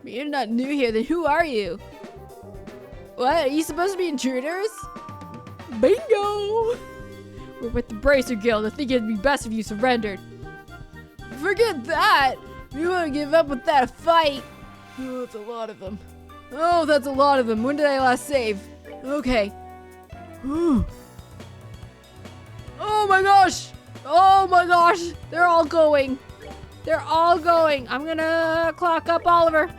Speaker 1: You're not new here, then who are you? What? Are you supposed to be intruders? Bingo! We're with the Bracer Guild. I think it'd be best if you surrendered. Forget that! You want to give up with that fight? Oh, that's a lot of them. Oh, that's a lot of them. When did I last save? Okay. Oh my gosh! Oh my gosh! They're all going. They're all going. I'm gonna clock up Oliver.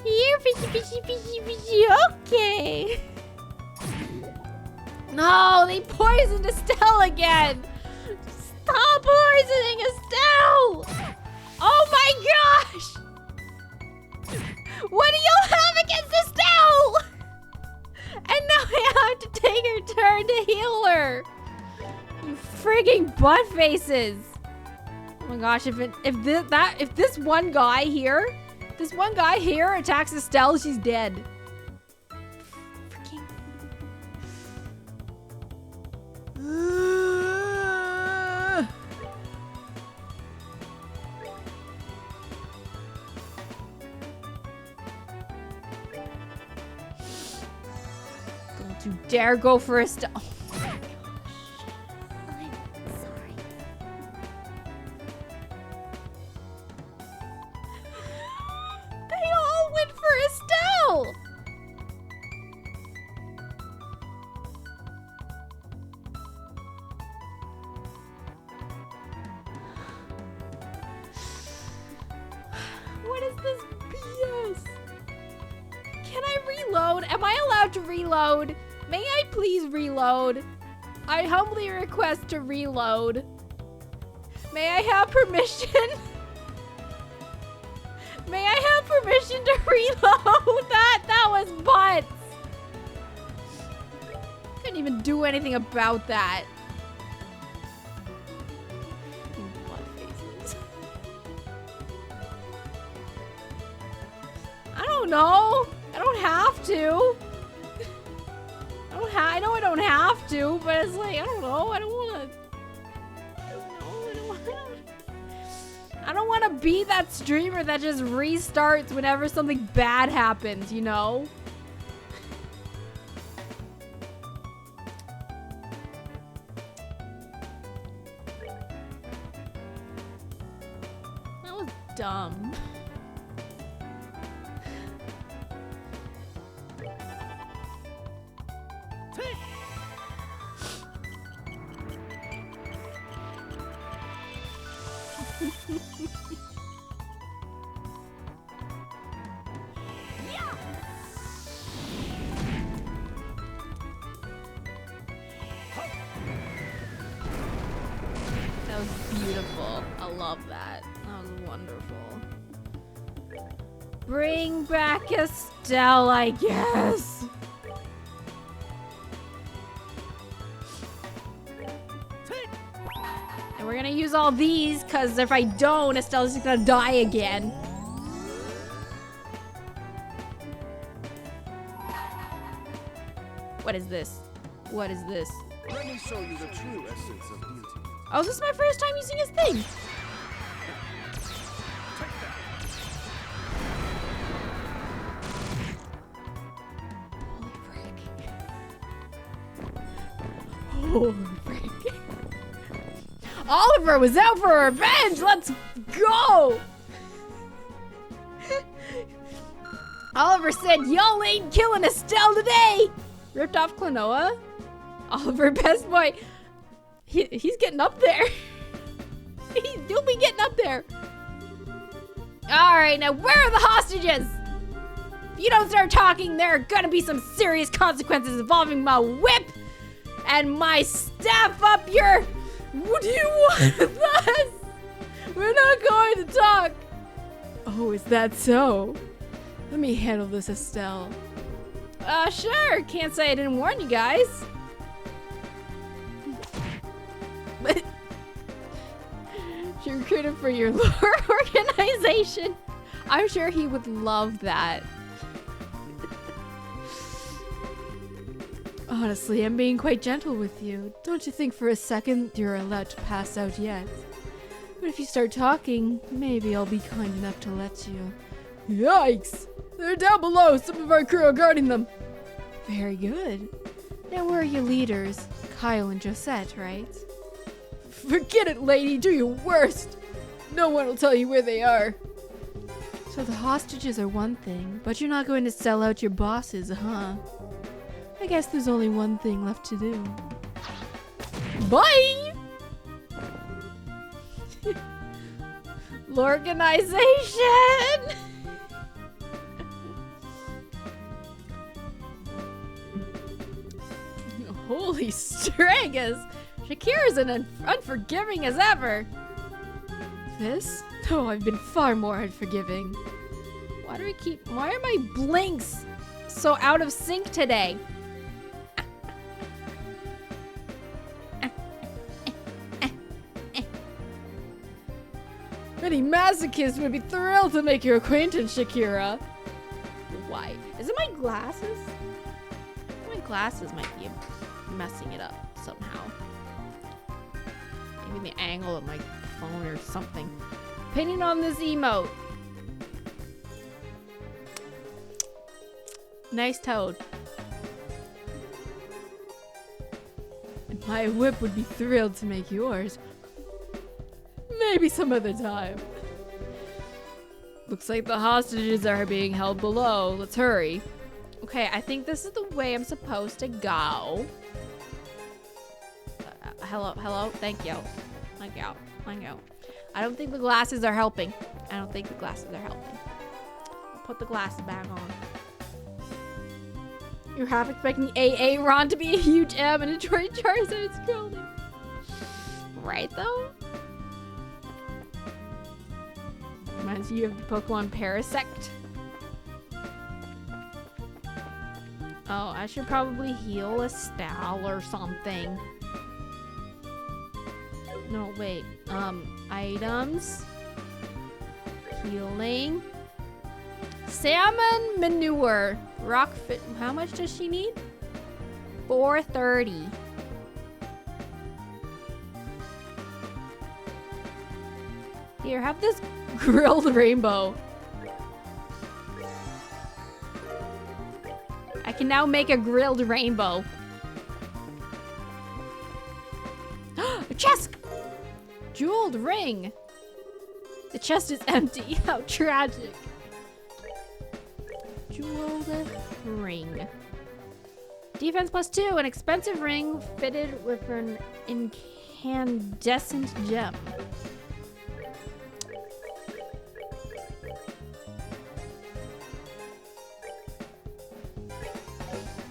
Speaker 1: Here, fishy, fishy, fishy, fishy. Okay. No, they poisoned Estelle again. Stop poisoning Estelle. Oh my gosh. What do you have against Estelle? And now I have to take her turn to heal her. You freaking butt faces. Oh my gosh, if this one guy here attacks Estelle, she's dead. Freaking. Don't you dare go for Estelle. Oh my gosh.
Speaker 3: I'm sorry.
Speaker 1: They all went for Estelle! What is this BS? Can I reload? Am I allowed to reload? May I please reload? I humbly request to reload. May I have permission? May I have permission to reload? That was butts. Couldn't even do anything about that. Butt faces. I don't know. I don't have to. I know I don't have to, but it's like, I don't know. I don't want to. I don't want to be that streamer that just restarts whenever something bad happens, you know? That was dumb. That was beautiful. I love that. That was wonderful. Bring back Estelle, I guess. And we're gonna use all these, because if I don't, Estelle's just gonna die again. What is this? What is this?
Speaker 4: Let me show you the true essence of beauty.
Speaker 1: Oh, this is my first time using his thing. Holy frick. Oliver was out for revenge! Let's go! Oliver said, y'all ain't killing Estelle today! Ripped off Klonoa. Oliver, best boy. He's getting up there. He'll be getting up there. Alright, now where are the hostages? If you don't start talking, there are gonna be some serious consequences involving my whip and my staff up your... What do you want with us? We're not going to talk. Oh, is that so? Let me handle this, Estelle. Sure. Can't say I didn't warn you guys. But you're recruited for your lore organization. I'm sure he would love that. Honestly, I'm being quite gentle with you. Don't you think for a second you're allowed to pass out yet? But if you start talking, maybe I'll be kind enough to let you. Yikes! They're down below. Some of our crew are guarding them. Very good. Now where are your leaders? Kyle and Josette, right? Forget it, lady. Do your worst. No one will tell you where they are. So the hostages are one thing, but you're not going to sell out your bosses, huh? I guess there's only one thing left to do. Bye! L'organization! Holy stragus! Shakira's unforgiving as ever. This? Oh, I've been far more unforgiving. Why are my blinks so out of sync today?
Speaker 2: Any masochist would be thrilled to make your acquaintance, Shakira.
Speaker 1: Why? Is it my glasses? My glasses might be messing it up somehow. Maybe the angle of my phone or something. Opinion on this emote. Nice toad.
Speaker 2: And my whip would be thrilled to make yours. Maybe some other time. Looks like the hostages are being held below. Let's hurry.
Speaker 1: Okay, I think this is the way I'm supposed to go. Hello, thank you. Thank you. I don't think the glasses are helping. I'll put the glasses back on.
Speaker 2: You're half expecting AA Ron to be a huge M and a Troy Charizard scrolling.
Speaker 1: Right though?
Speaker 2: Reminds you of the Pokemon Parasect.
Speaker 1: Oh, I should probably heal a Stal or something. No, wait. Items. Healing. Salmon manure. Rock fit. How much does she need? 430. Here, have this
Speaker 2: Grilled rainbow.
Speaker 1: I can now make a grilled rainbow. A chest!
Speaker 2: Jeweled ring. The chest is empty. How tragic.
Speaker 1: Jeweled ring. Defense +2. An expensive ring fitted with an incandescent gem.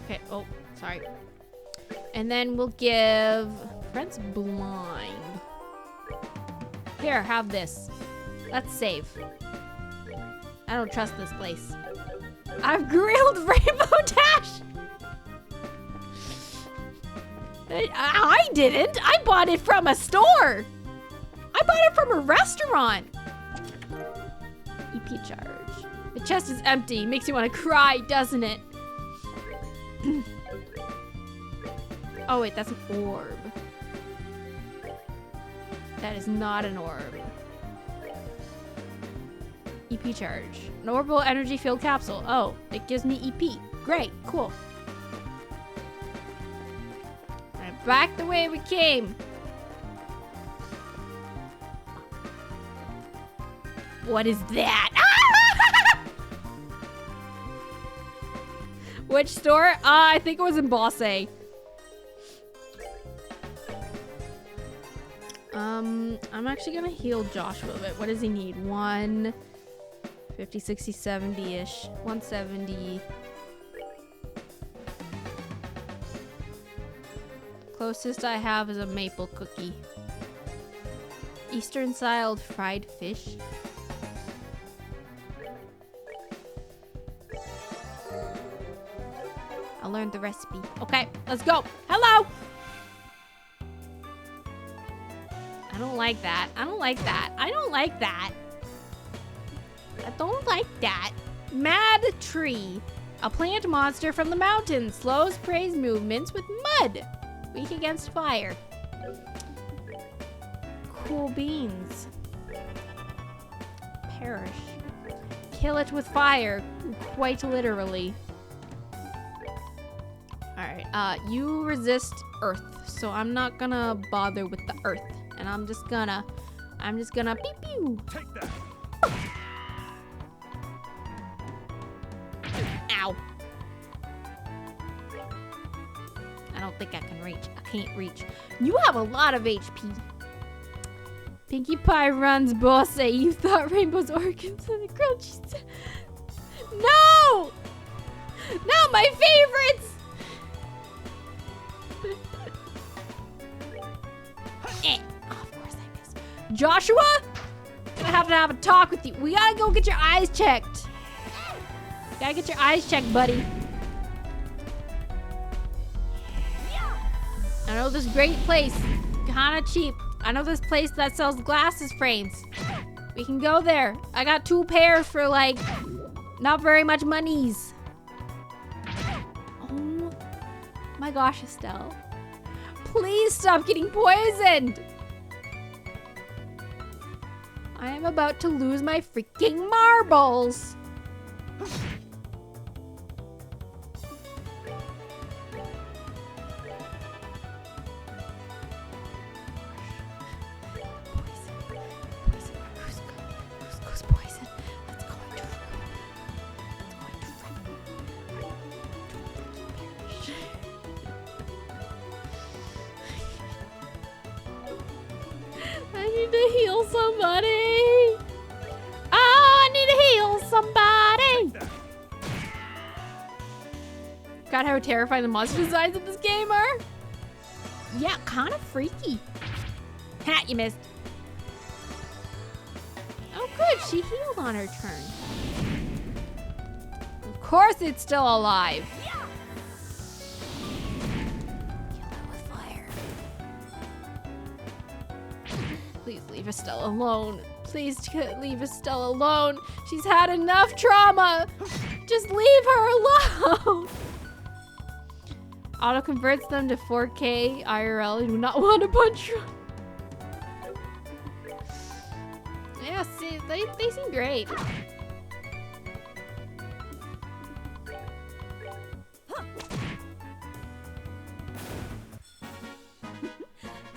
Speaker 1: Okay, oh, sorry. And then we'll give Friends blind. Here, have this. Let's save. I don't trust this place. I've grilled Rainbow Dash! I didn't! I bought it from a store! I bought it from a restaurant! EP charge.
Speaker 2: The chest is empty. Makes you want to cry, doesn't it?
Speaker 1: Oh wait, that's an orb. That is not an orb. EP charge. An orbital energy field capsule. Oh, it gives me EP. Great, cool. Alright, back the way we came. What is that?
Speaker 2: Which store? I think it was in Bosse.
Speaker 1: I'm actually gonna heal Joshua a bit. What does he need? 50, 60, 70-ish. 170. Closest I have is a maple cookie. Eastern styled fried fish. I learned the recipe. Okay, let's go. Hello! I don't like that. I don't like that. I don't like that. I don't like that. Mad tree. A plant monster from the mountains. Slows prey's movements with mud. Weak against fire. Cool beans. Perish. Kill it with fire. Quite literally. Alright, you resist earth. So I'm not gonna bother with the earth. And I'm just gonna pew pew.
Speaker 4: Take that.
Speaker 1: Ow. I don't think I can reach. I can't reach. You have a lot of HP. Pinkie Pie runs Bosse. You thought Rainbow's organs and the grilled cheese. No! Not my favorites! Of course I missed. Joshua? Gonna have to have a talk with you. We gotta go get your eyes checked. Gotta get your eyes checked, buddy. I know this great place. Kinda cheap. I know this place that sells glasses frames. We can go there. I got 2 pairs for like not very much monies. Oh my gosh, Estelle. Please stop getting poisoned. I am about to lose my freaking marbles. I need to heal somebody. Oh, I need to heal somebody. God, how terrifying the monster designs of this game are. Yeah, kind of freaky. Ha, you missed. Oh, good. She healed on her turn. Of course it's still alive. Please leave Estelle alone. Please leave Estelle alone. She's had enough trauma. Just leave her alone. Auto converts them to 4K IRL. I do not want to punch you. Yeah, see, they seem great.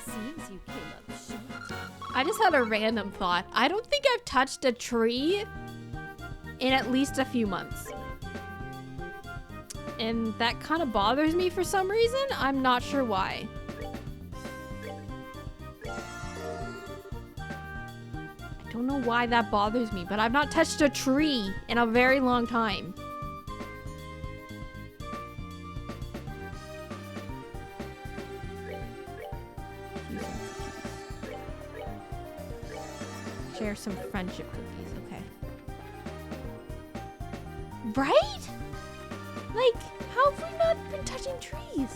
Speaker 5: Seems you came up short.
Speaker 1: I just had a random thought. I don't think I've touched a tree in at least a few months. And that kind of bothers me for some reason. I'm not sure why. I don't know why that bothers me, but I've not touched a tree in a very long time. Share some friendship cookies, okay. Right? Like, how have we not been touching trees?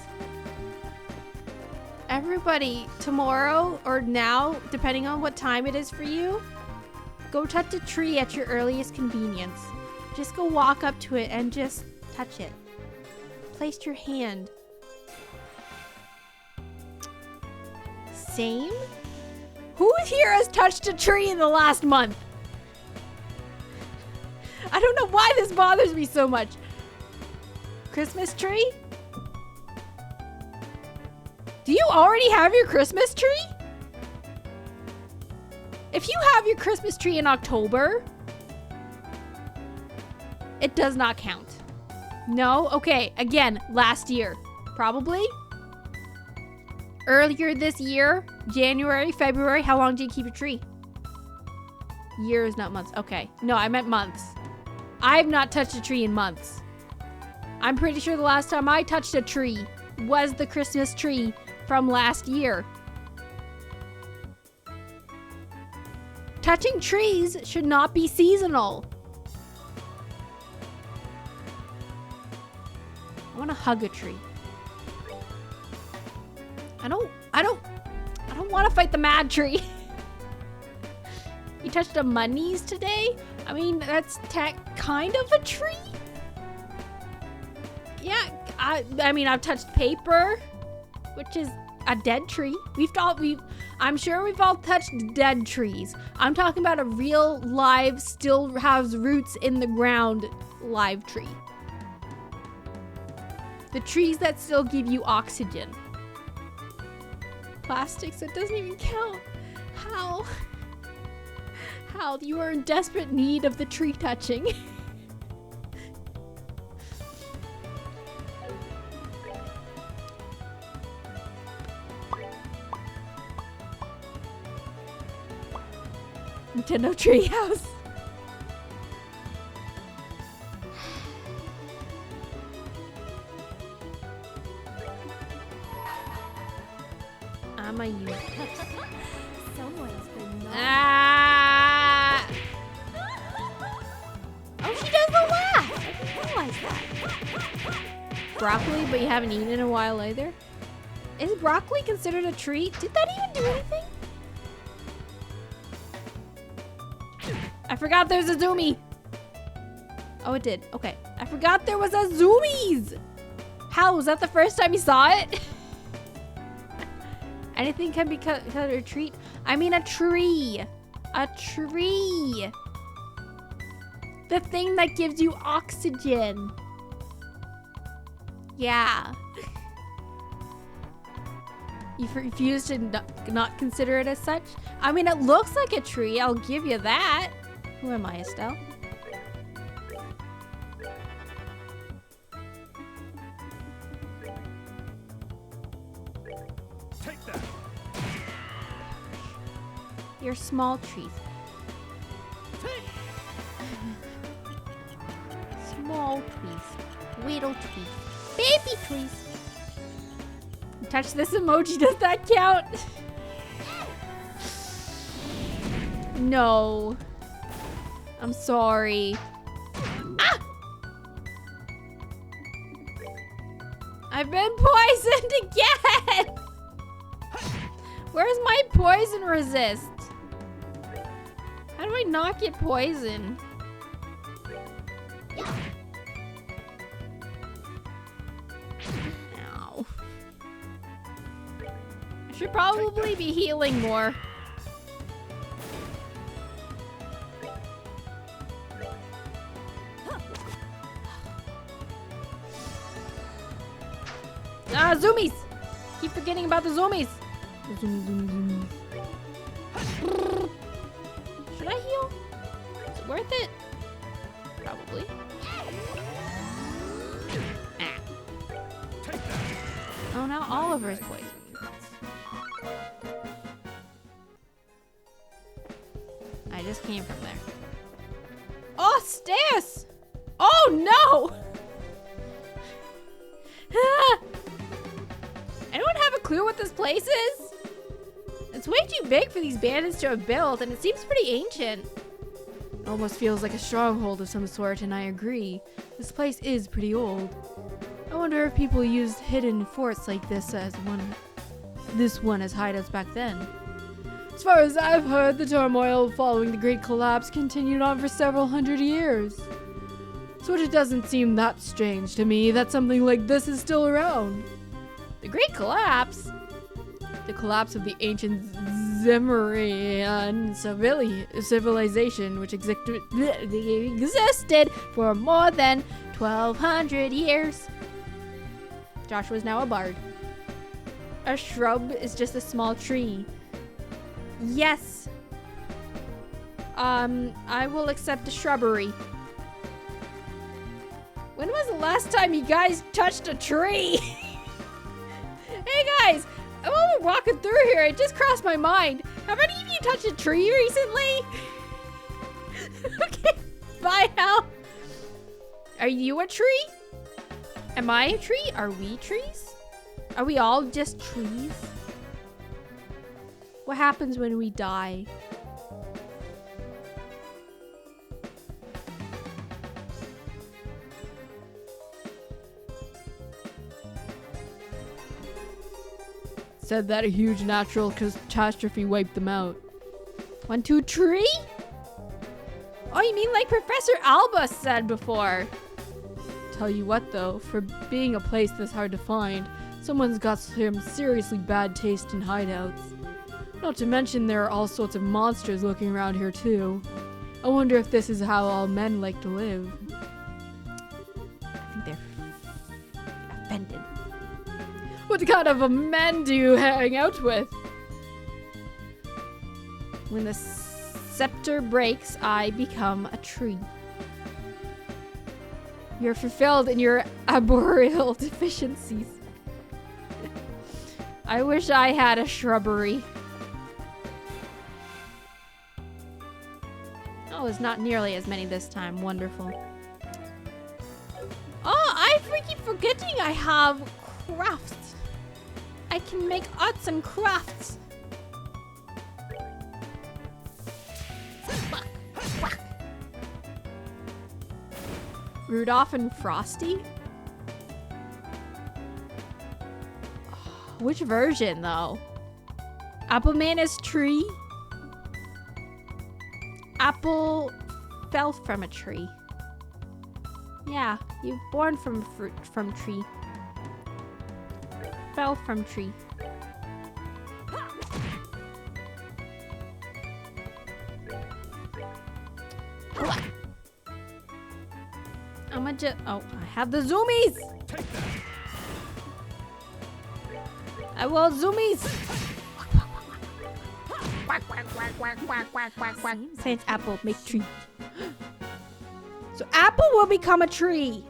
Speaker 1: Everybody, tomorrow or now, depending on what time it is for you, go touch a tree at your earliest convenience. Just go walk up to it and just touch it. Place your hand. Same? Who here has touched a tree in the last month? I don't know why this bothers me so much. Christmas tree? Do you already have your Christmas tree? If you have your Christmas tree in October, it does not count. No? Okay, again, last year. Probably. Earlier this year, January, February, how long do you keep a tree? Years, not months. Okay. No, I meant months. I've not touched a tree in months. I'm pretty sure the last time I touched a tree was the Christmas tree from last year. Touching trees should not be seasonal. I want to hug a tree. I don't want to fight the mad tree. You touched a monies today? I mean, that's kind of a tree. Yeah, I mean, I've touched paper, which is a dead tree. I'm sure we've all touched dead trees. I'm talking about a real live, still has roots in the ground live tree. The trees that still give you oxygen. Plastic, so it doesn't even count. How? How? You are in desperate need of the tree touching. Nintendo Treehouse. I'm a use.
Speaker 5: Someone's been
Speaker 1: Ah! Oh, she does the laugh. I didn't realize that. Broccoli, but you haven't eaten in a while either. Is broccoli considered a treat? Did that even do anything? forgot there's a zoomie. Oh, it did. Okay. I forgot there was a zoomies. How? Was that the first time you saw it? Anything can be cut a treat. I mean a tree. A tree. The thing that gives you oxygen. Yeah. You refuse to not consider it as such? I mean, it looks like a tree. I'll give you that. Who am I, Estelle?
Speaker 4: Take that.
Speaker 1: You're small trees. Small trees. Little trees. Baby trees. Touch this emoji. Does that count? No. I'm sorry. Ah! I've been poisoned again! Where's my poison resist? How do I not get poisoned? Ow. I should probably be healing more. Ah, zoomies! Keep forgetting about the zoomies. Zoomies. Should I heal? Is it worth it? Probably. Ah. Oh, now Oliver's poisoned. I just came from there. Oh, stairs! Oh, no! Anyone have a clue what this place is? It's way too big for these bandits to have built, and it seems pretty ancient.
Speaker 2: It almost feels like a stronghold of some sort, and I agree. This place is pretty old. I wonder if people used hidden forts like this as one as hideouts back then. As far as I've heard, the turmoil following the Great Collapse continued on for several hundred years. So it doesn't seem that strange to me that something like this is still around.
Speaker 1: The Great Collapse?
Speaker 2: The collapse of the ancient Zemurian civilization, which existed
Speaker 1: For more than 1,200 years. Joshua's now a bard. A shrub is just a small tree. Yes. I will accept a shrubbery. When was the last time you guys touched a tree? Hey guys, while we're walking through here, it just crossed my mind. Have any of you touched a tree recently? Okay, bye now. Are you a tree? Am I a tree? Are we trees? Are we all just trees? What happens when we die?
Speaker 2: said that a huge natural catastrophe wiped them out.
Speaker 1: 1, 2, 3? Oh, you mean like Professor Alba said before?
Speaker 2: Tell you what though, for being a place this hard to find, someone's got some seriously bad taste in hideouts. Not to mention there are all sorts of monsters looking around here too. I wonder if this is how all men like to live.
Speaker 1: I think they're offended.
Speaker 2: What kind of a men do you hang out with?
Speaker 1: When the scepter breaks, I become a tree. You're fulfilled in your arboreal deficiencies. I wish I had a shrubbery. Oh, there's not nearly as many this time. Wonderful. Oh, I freaking forgetting I have crafts. I can make arts and crafts. Rudolph and Frosty? Which version, though? Appleman is tree? Apple fell from a tree. Yeah, you born from fruit from tree. Fell from tree. I'ma just. Oh, I have the zoomies. I will zoomies.
Speaker 3: Quack, quack, quack, quack, quack, quack, quack, quack.
Speaker 1: Science apple make tree. So apple will become a tree.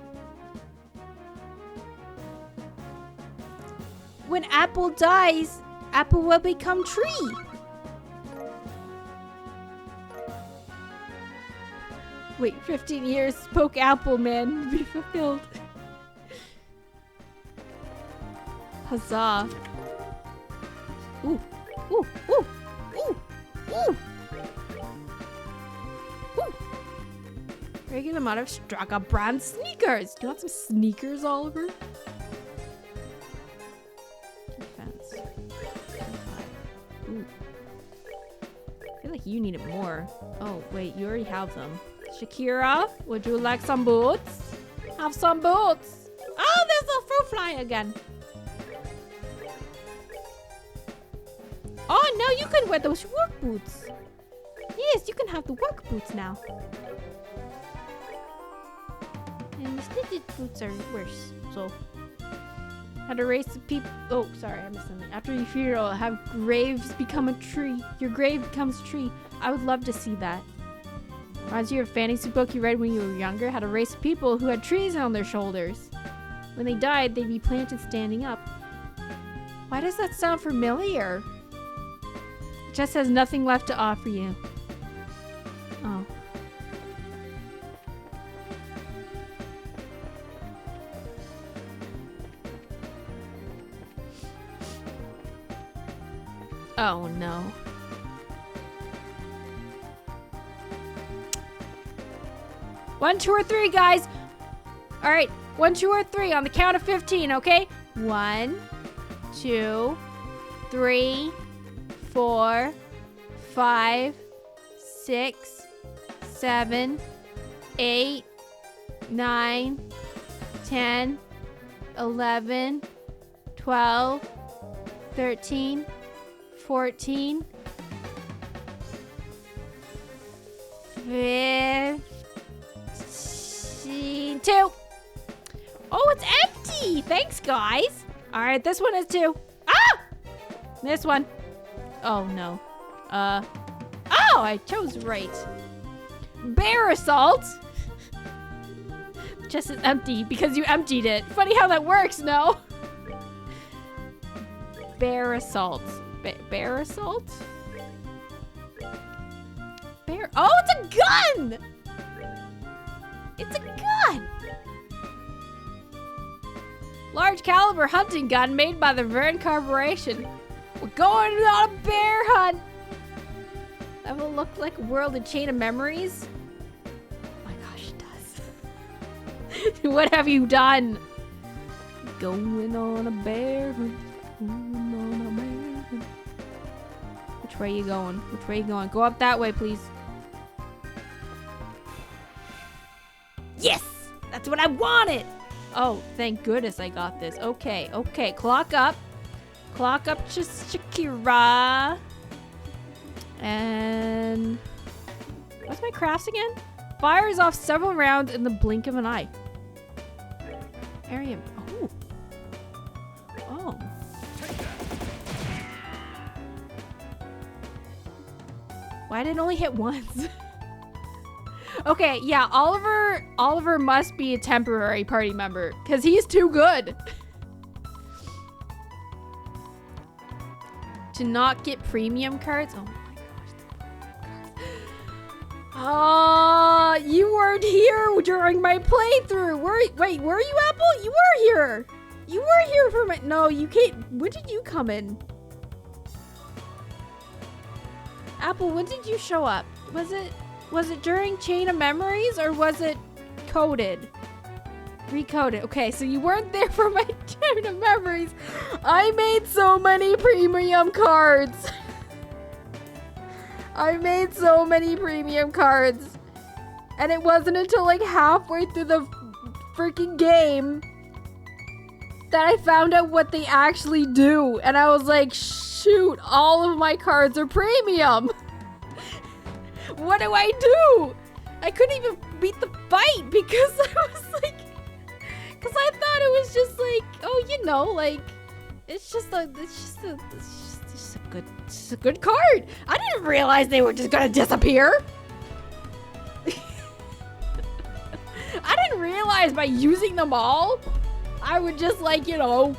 Speaker 1: When apple dies, apple will become tree. Wait, 15 years, spoke apple man be fulfilled. Huzzah. Ooh, ooh, ooh, ooh, ooh. Ooh. Regular amount of Straka brand sneakers. Do you want some sneakers, Oliver? Defense. Ooh. I feel like you need it more. Oh, wait, you already have them. Shakira, would you like some boots? Have some boots. Oh, there's a fruit fly again. Oh, no, you can wear those work boots. Yes, you can have the work boots now. And the stitched boots are worse, so. How to raise the people. Oh, sorry, I missed something. After your funeral, have graves become a tree. Your grave becomes a tree. I would love to see that. Reminds you of a fantasy book you read when you were younger? How to raise people who had trees on their shoulders. When they died, they'd be planted standing up. Why does that sound familiar? It just has nothing left to offer you. Oh. Oh no. One, two, or three, guys. All right, 1, 2, or 3 on the count of 15, okay? 1, 2, 3, 4, 5, 6, 7, 8, 9, 10, 11, 12, 13, 14, 15, 2. Oh, it's empty. Thanks, guys. All right, this one is 2. Ah! This one. Oh, no. Oh, I chose right. Bear assault. Just is empty because you emptied it. Funny how that works, no? Bear assault. Bear assault? Bear. Oh, it's a gun! It's a gun! Large caliber hunting gun made by the Vern Corporation. We're going on a bear hunt! That will look like a world of chain of memories. Oh my gosh, it does. What have you done? Going on a bear hunt. Going on a bear hunt. Which way are you going? Which way are you going? Go up that way, please. Yes! That's what I wanted! Oh, thank goodness I got this. Okay, okay. Clock up. Clock up, Shakira. And... what's my crafts again? Fires off several rounds in the blink of an eye. Area... oh. Oh. Why did it only hit once? Okay, yeah, Oliver must be a temporary party member because he's too good. To not get premium cards? Oh my gosh. Oh, you weren't here during my playthrough. Wait, were you, Apple? You were here. You were here for my... no, you can't... when did you come in? Apple, when did you show up? Was it during Chain of Memories or was it coded? Recoded. Okay, so you weren't there for my Chain of Memories. I made so many premium cards. I made so many premium cards.
Speaker 2: And it wasn't until like halfway through the freaking game that I found out what they actually do. And I was like, shoot, all of my cards are premium. What do I do? I couldn't even beat the fight because I was like, because I thought it was just like, oh, you know, like, it's just a good card. I didn't realize they were just gonna disappear. I didn't realize by using them all, I would just like, you know,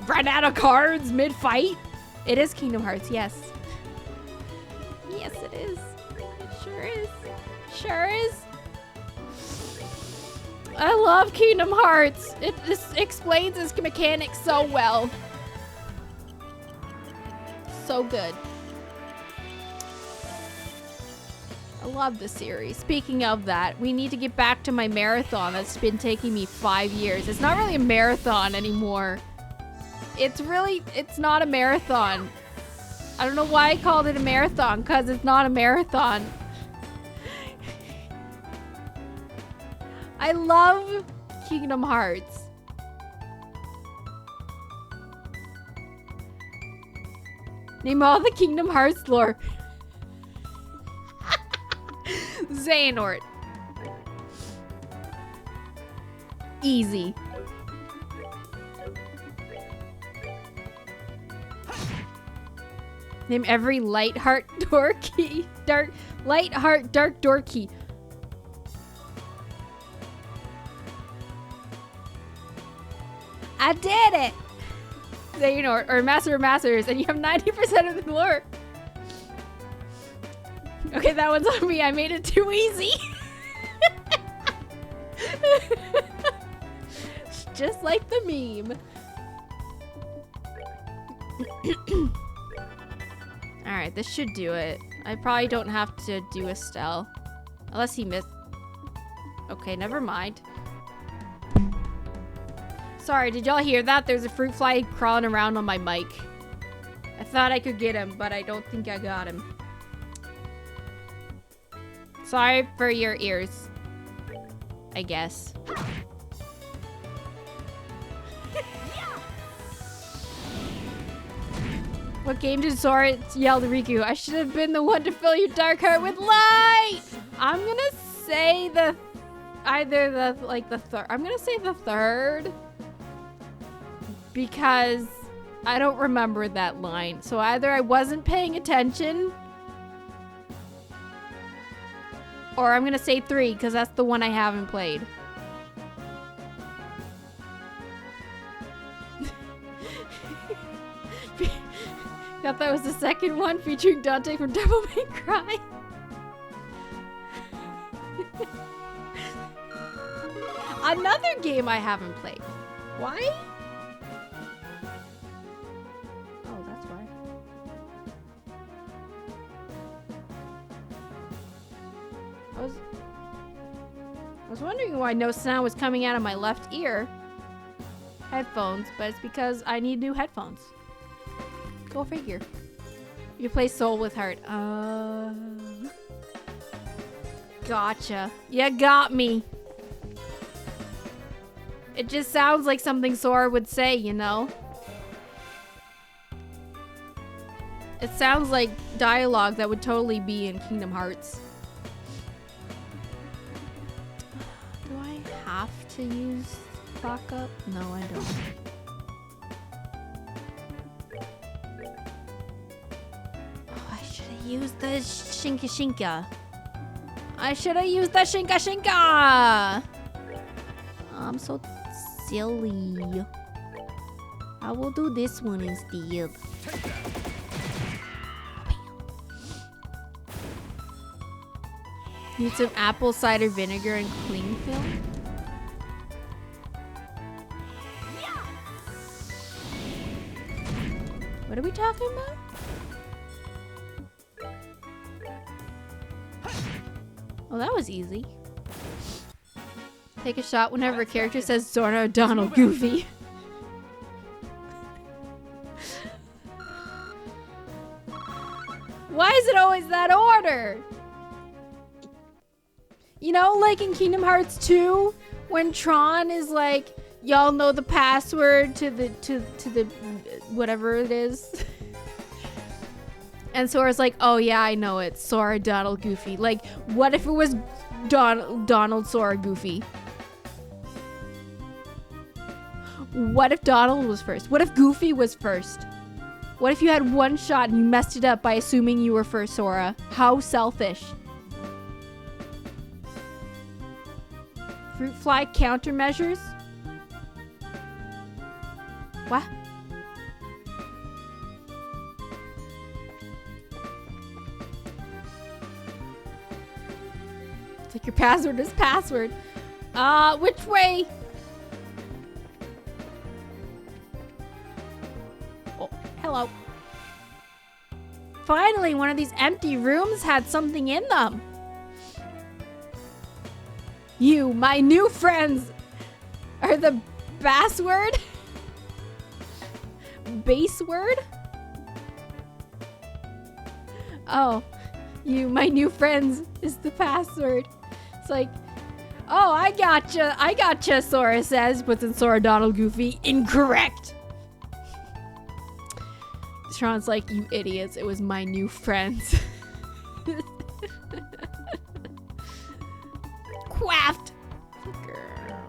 Speaker 2: run out of cards mid-fight. It is Kingdom Hearts, yes. Yes, it is. It sure is. Sure is. I love Kingdom Hearts. It just explains its mechanics so well. So good. I love the series. Speaking of that, we need to get back to my marathon that's been taking me 5 years. It's not really a marathon anymore. It's not a marathon. I don't know why I called it a marathon, because it's not a marathon. I love Kingdom Hearts. Name all the Kingdom Hearts lore. Xehanort. Easy. Name every Lightheart door key. Lightheart dark door key. I did it! Xehanort, or Master of Masters, and you have 90% of the lore. Okay, that one's on me. I made it too easy. Just like the meme. Alright, this should do it. I probably don't have to do Estelle. Unless he missed. Okay, never mind. Sorry, did y'all hear that? There's a fruit fly crawling around on my mic. I thought I could get him, but I don't think I got him. Sorry for your ears. I guess. What game did Sora yell to Riku? I should have been the one to fill your dark heart with light! I'm gonna say the third. I'm gonna say the third. Because I don't remember that line. So either I wasn't paying attention, or I'm gonna say 3 because that's the one I haven't played. Thought that was the second one featuring Dante from Devil May Cry. Another game I haven't played. Why? Oh, that's why. I was wondering why no sound was coming out of my left ear. Headphones, but it's because I need new headphones. Go figure. You play Soul with Heart. Gotcha. You got me. It just sounds like something Sora would say, you know? It sounds like dialogue that would totally be in Kingdom Hearts. Do I have to use Clock Up? No, I don't. Use the Shinka. I should have used the Shinka. I'm so silly. I will do this one instead. Need some apple cider vinegar and cling film. What are we talking about? Well, that was easy. Take a shot whenever a character says Zora O'Donnell Goofy. Why is it always that order?
Speaker 1: You know, like in Kingdom Hearts 2, when Tron is like, y'all know the password to the whatever it is. And Sora's like, oh yeah, I know it. Sora, Donald, Goofy. Like, what if it was Donald, Sora, Goofy? What if Donald was first? What if Goofy was first? What if you had one shot and you messed it up by assuming you were first, Sora? How selfish. Fruit fly countermeasures? What? It's like your password is password. Which way? Oh, hello. Finally, one of these empty rooms had something in them. You, my new friends, are the password? Base word? Oh, you, my new friends, is the password. It's like, oh, I gotcha, Sora says, but then Sora, Donald, Goofy, incorrect. Tron's like, you idiots, it was my new friends. Quaffed.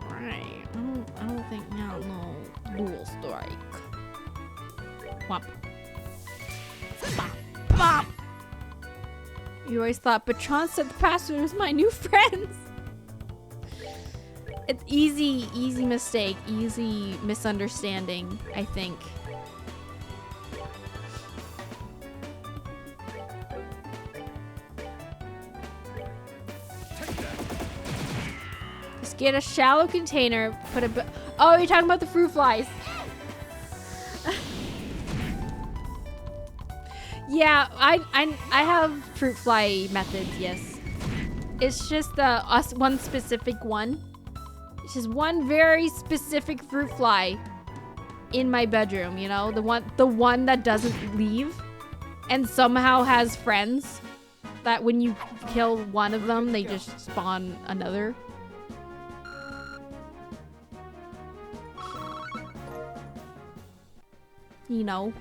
Speaker 1: Right. I don't think now, no. Dual strike. Whomp. Bop. Bop. You always thought, but Tron said the password was my new friends. It's easy mistake, easy misunderstanding, I think. Just get a shallow container, put a oh, you're talking about the fruit flies. Yeah, I have fruit fly methods, yes. It's just one specific one. It's just one very specific fruit fly in my bedroom, you know? The one that doesn't leave and somehow has friends that when you kill one of them, they just spawn another. You know?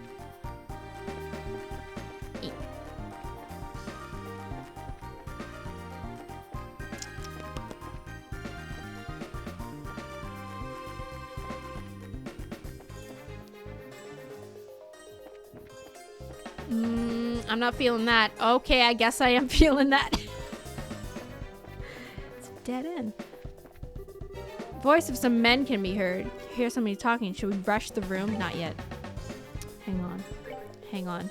Speaker 1: I'm not feeling that. Okay, I guess I am feeling that. It's a dead end. Voice of some men can be heard. Hear somebody talking. Should we rush the room? Not yet. Hang on. Hang on.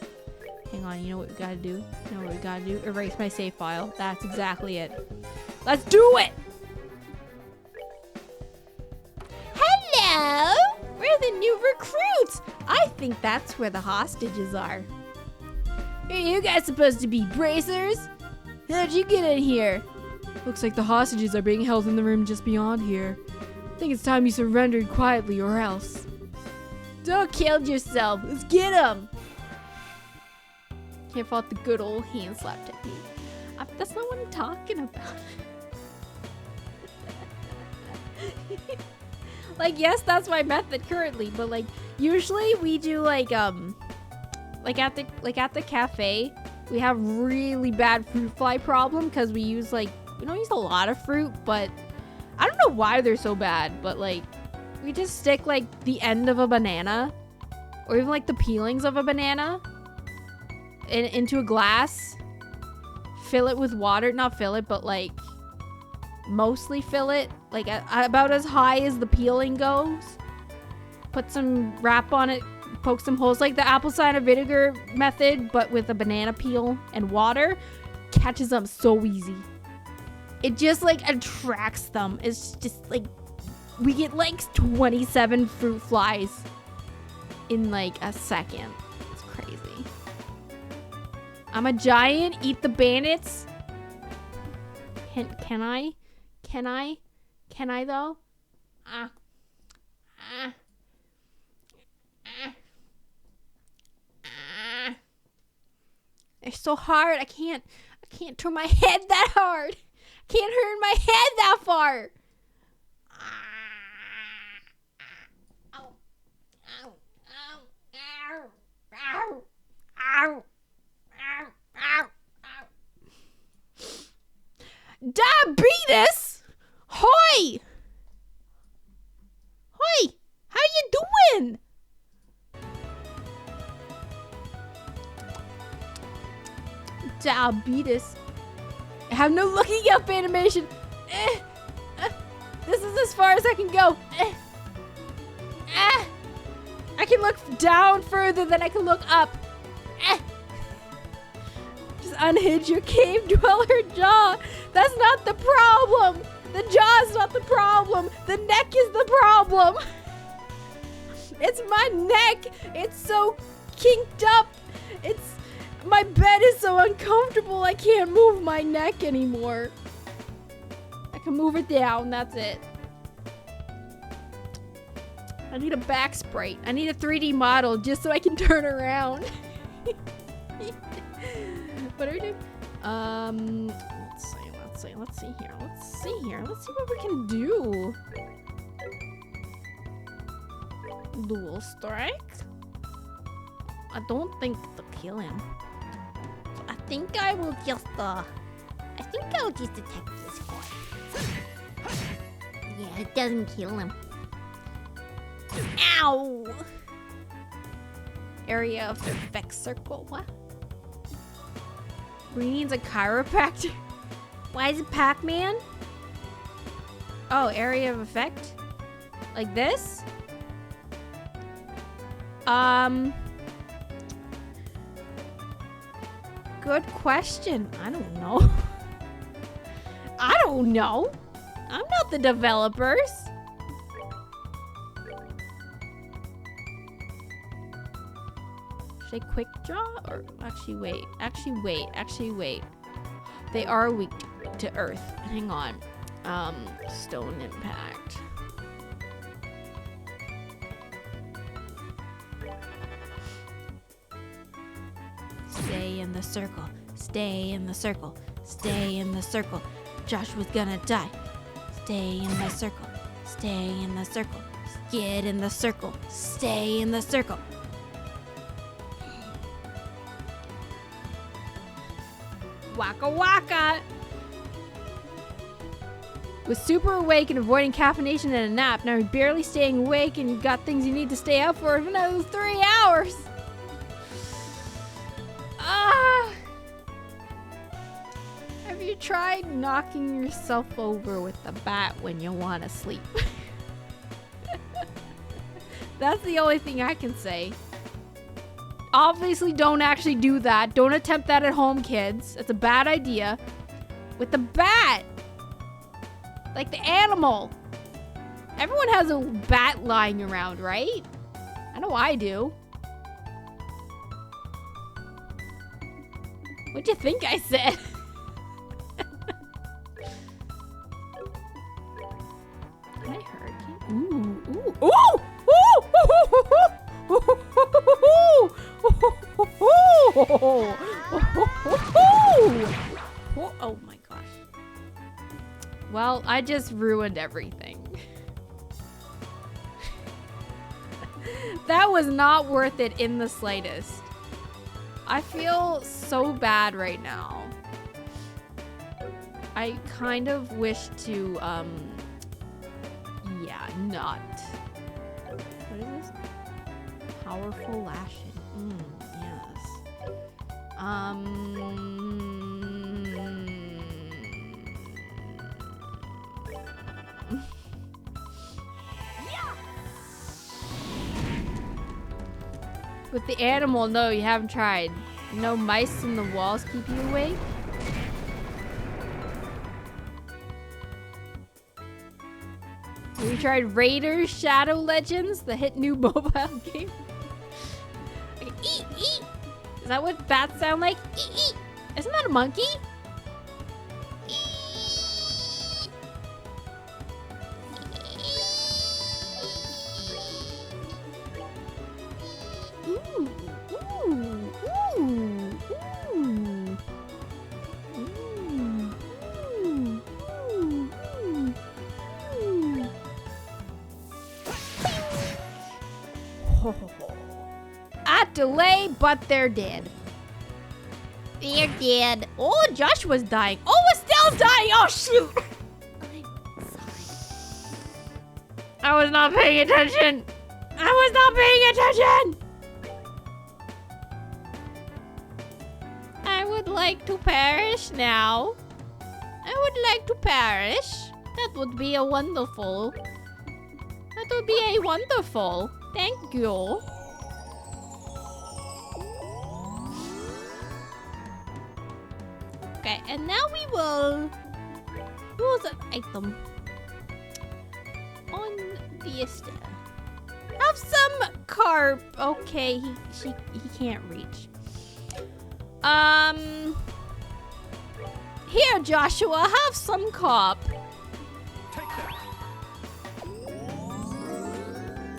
Speaker 1: Hang on. You know what we gotta do? You know what we gotta do? Erase my save file. That's exactly it. Let's do it! Hello! We're the new recruits! I think that's where the hostages are. Are you guys supposed to be bracers? How'd you get in here?
Speaker 2: Looks like the hostages are being held in the room just beyond here. I think it's time you surrendered quietly or else.
Speaker 1: Don't kill yourself. Let's get him. Can't fault the good old hand slap technique. That's not what I'm talking about. Like, yes, that's my method currently, but like usually we do like at the cafe, we have really bad fruit fly problem because we don't use a lot of fruit, but I don't know why they're so bad, but like we just stick like the end of a banana or even like the peelings of a banana into a glass, fill it with water, not fill it, but like mostly fill it, like about as high as the peeling goes, put some wrap on it, poke some holes like the apple cider vinegar method, but with a banana peel and water. Catches them so easy. It just like attracts them. It's just like we get like 27 fruit flies in like a second. It's crazy. I'm a giant. Eat the bandits. Can I? Can I though? They're so hard. I can't turn my head that hard. Can't turn my head that far. Diabetes? Hoi! Hoi! How you doing? Diabetes. I have no looking up animation. This is as far as I can go. I can look down further than I can look up. Just unhinge your cave dweller jaw. That's not the problem. The jaw is not the problem. The neck is the problem. It's my neck. It's so kinked up. My bed is so uncomfortable. I can't move my neck anymore. I can move it down. That's it. I need a back sprite. I need a 3D model just so I can turn around. What are we doing? Let's see here. Let's see what we can do. Dual strike? I don't think to kill him. So I think I will just I think I'll just attack this guy. Yeah, it doesn't kill him. Ow! Area of effect circle. What? We needs a chiropractor. Why is it Pac-Man? Oh, area of effect? Like this? Good question. I don't know. I don't know. I'm not the developers. Should I quick draw? Or actually wait. They are weak to earth. Hang on. Stone impact. Stay in the circle. Stay in the circle. Stay in the circle. Joshua's gonna die. Stay in the circle. Stay in the circle. Get in the circle. Stay in the circle. Waka waka! Was super awake and avoiding caffeination and a nap. Now you're barely staying awake and you've got things you need to stay up for another 3 hours. Have you tried knocking yourself over with the bat when you want to sleep? That's the only thing I can say. Obviously, don't actually do that. Don't attempt that at home, kids. It's a bad idea. With the bat. Like the animal. Everyone has a bat lying around, right? I know I do. What'd you think I said? Can I hurricane? Ooh, ooh, ooh! Oh my gosh. Well, I just ruined everything. That was not worth it in the slightest. I feel so bad right now. I kind of wish to, yeah, not. What is this? Powerful lashing. Yes. With the animal, no, you haven't tried. No mice in the walls keep you awake? Have you tried Raiders Shadow Legends, the hit new mobile game? Okay, eat, eat. Is that what bats sound like? Eat, eat. Isn't that a monkey? Ooh, ooh, ooh, ooh. Ooh, ooh, delay, but they're dead. They're dead. Oh, Joshua's dying. Oh, Estelle's dying. Oh, shoot.
Speaker 5: I'm sorry.
Speaker 1: I was not paying attention. I was not paying attention. I would like to perish now. I would like to perish. That would be a wonderful. That would be a wonderful. Thank you. Okay, and now we will use an item on the Estelle. Have some carb. Okay, he can't reach. Here, Joshua, have some carb.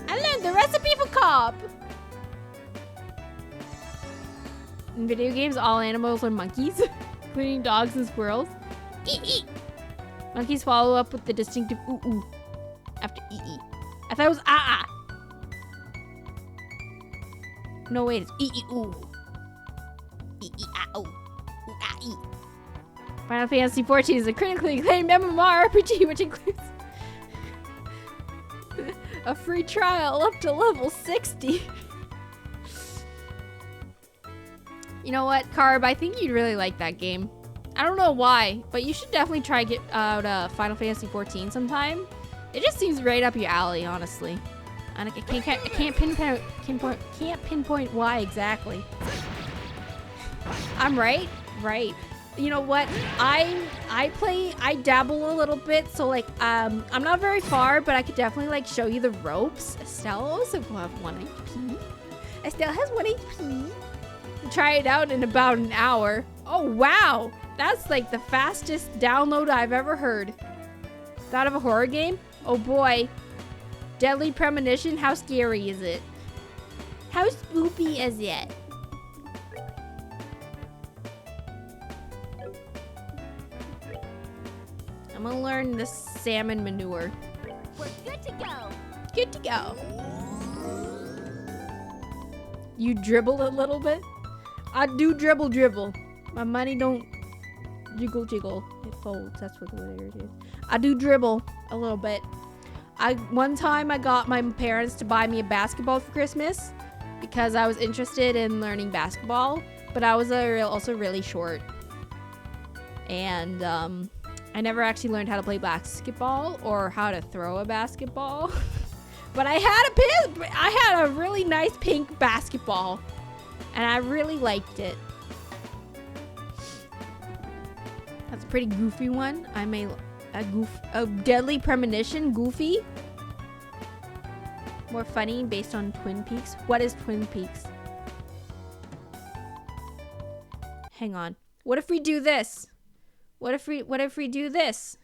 Speaker 1: I learned the recipe for carb. In video games, all animals are monkeys, including dogs and squirrels. Ee. Monkeys follow up with the distinctive ooh after ee. I thought it was ah. No, wait, it's ee ooh. Ee ah ooh. Ooh ah ee. Final Fantasy XIV is a critically acclaimed MMORPG, which includes a free trial up to level 60. You know what, Carb? I think you'd really like that game. I don't know why, but you should definitely try get out Final Fantasy XIV sometime. It just seems right up your alley, honestly. And I can't pinpoint why exactly. I'm right? Right. You know what? I dabble a little bit, so like I'm not very far, but I could definitely like show you the ropes. Estelle also will have 1 HP. Estelle has 1 HP. Try it out in about an hour. Oh wow! That's like the fastest download I've ever heard. Thought of a horror game? Oh boy. Deadly Premonition? How scary is it? How spoopy is it? I'm gonna learn the salmon manure.
Speaker 5: We're good to go.
Speaker 1: Good to go. You dribble a little bit? I do dribble. My money don't jiggle. It folds. That's what the word is. I do dribble a little bit. One time I got my parents to buy me a basketball for Christmas because I was interested in learning basketball, but I was also really short. And I never actually learned how to play basketball or how to throw a basketball. But I had a really nice pink basketball. And I really liked it. That's a pretty goofy one. I'm a Deadly Premonition, goofy. More funny based on Twin Peaks. What is Twin Peaks? Hang on. What if we do this? What if we do this?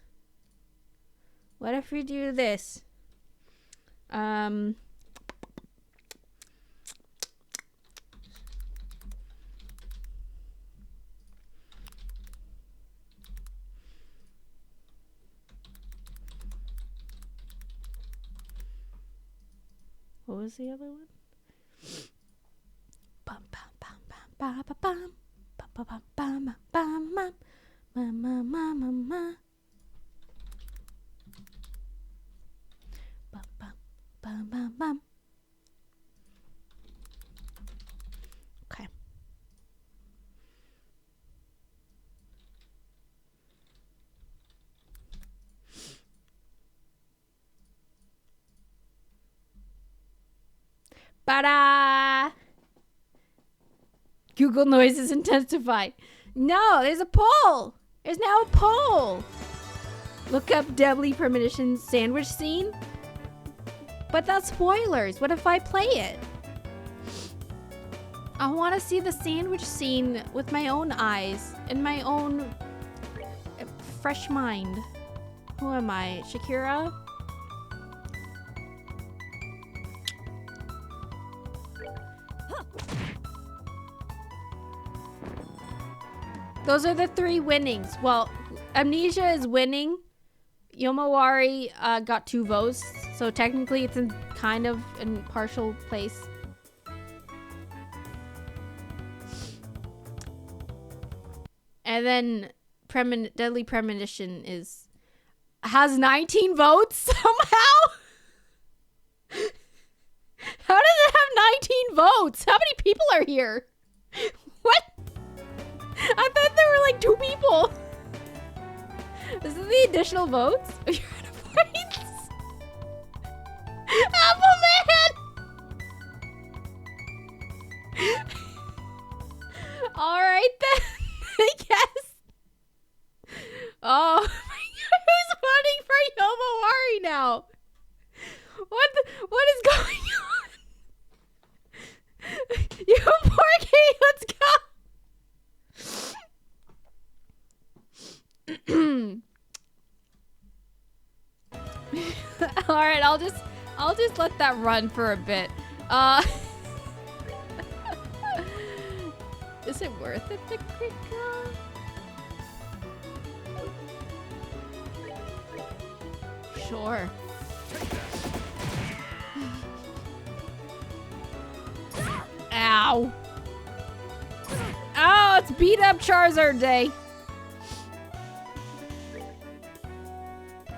Speaker 1: What if we do this? What was the other one? Bum bum bum bum bum bum bum bum bum bum bum ma ma ma ma. Bum bum bum bum bum. Okay. Ba-da! Google noises intensify. No, there's a poll. There's now a poll. Look up Deadly Premonition sandwich scene. But that's spoilers. What if I play it? I want to see the sandwich scene with my own eyes and my own fresh mind. Who am I? Shakira? Those are the 3 winnings. Well, Amnesia is winning. Yomawari got 2 votes, so technically it's in kind of in partial place. And then Deadly Premonition has 19 votes somehow. How does it have 19 votes? How many people are here? What? I thought there were like 2 people. Is this the additional votes? You're out of points. Appleman! Alright then. I guess. Oh my god, who's voting for Yomawari now? What is going on? You Porky, let's go. Alright, I'll just let that run for a bit. Is it worth it to quick draw? Sure. Ow. Oh, it's beat up Charizard day.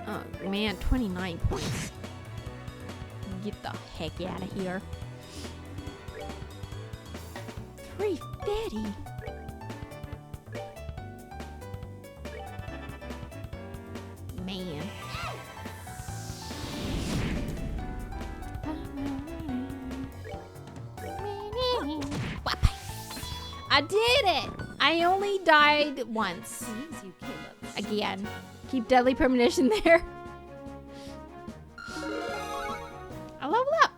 Speaker 1: Oh man, 29 points. Get the heck out of here. 350. Man. I did it! I only died once. Again. Keep Deadly Premonition there. I level up.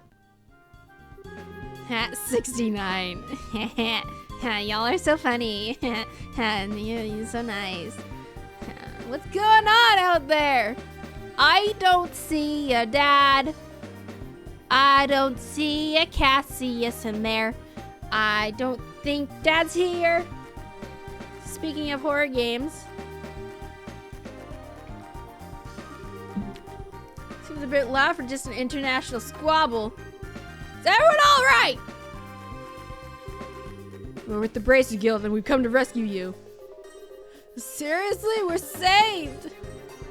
Speaker 1: 69. Y'all are so funny. You're so nice. What's going on out there? I don't see a dad. I don't see a Cassius in there. I don't think Dad's here. Speaking of horror games. Seems a bit loud for just an international squabble. Is everyone alright? We're with the Bracer Guild and we've come to rescue you. Seriously? We're saved!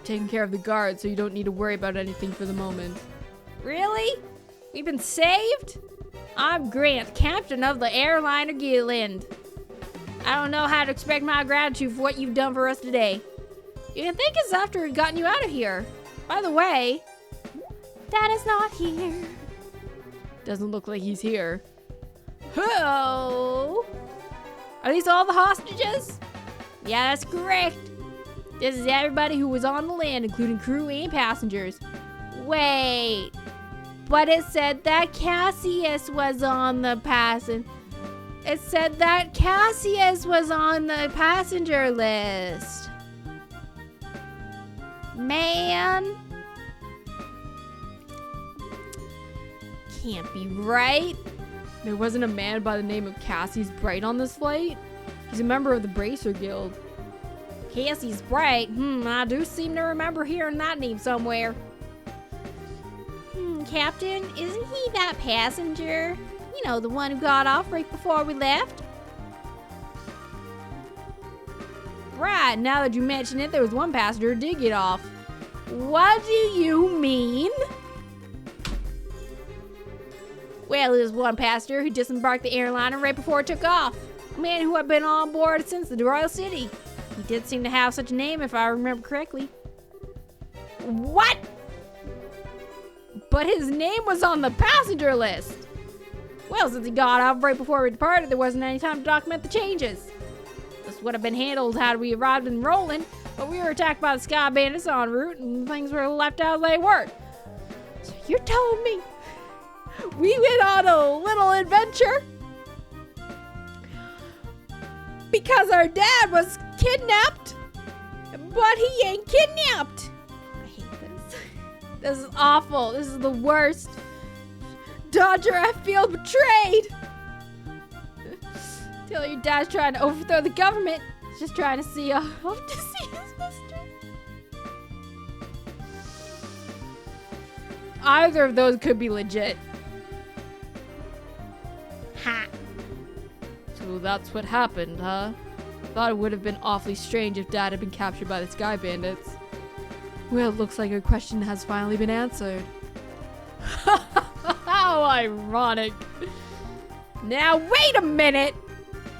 Speaker 1: Taking care of the guards so you don't need to worry about anything for the moment. Really? We've been saved? I'm Grant, captain of the airliner Guild. I don't know how to expect my gratitude for what you've done for us today. You can thank us after we've gotten you out of here. By the way, Dad is not here. Doesn't look like he's here. Oh! Are these all the hostages? Yeah, that's correct. This is everybody who was on the land, including crew and passengers. Wait. But it said that Cassius was on the It said that Cassius was on the passenger list. Man. Can't be right. There wasn't a man by the name of Cassius Bright on this flight? He's a member of the Bracer Guild. Cassius Bright? I do seem to remember hearing that name somewhere. Captain, isn't he that passenger? You know, the one who got off right before we left? Right, now that you mention it, there was one passenger who did get off. What do you mean? Well, there's one passenger who disembarked the airliner right before it took off. A man who had been on board since the Royal City. He did seem to have such a name, if I remember correctly. What? But his name was on the passenger list. Well, since he got off right before we departed, there wasn't any time to document the changes. This would have been handled had we arrived in Roland, but we were attacked by the Sky Bandits en route, and things were left as they were. So you're telling me we went on a little adventure because our dad was kidnapped, but he ain't kidnapped. I hate this. This is awful. This is the worst. Dodger, I feel betrayed. Tell your dad's trying to overthrow the government. He's just trying to see his mistress. Either of those could be legit. Ha. So that's what happened, huh?
Speaker 2: thought it would have been awfully strange if Dad had been captured by the Sky Bandits. Well, it looks like your question has finally been answered. How ironic. Now, wait a minute!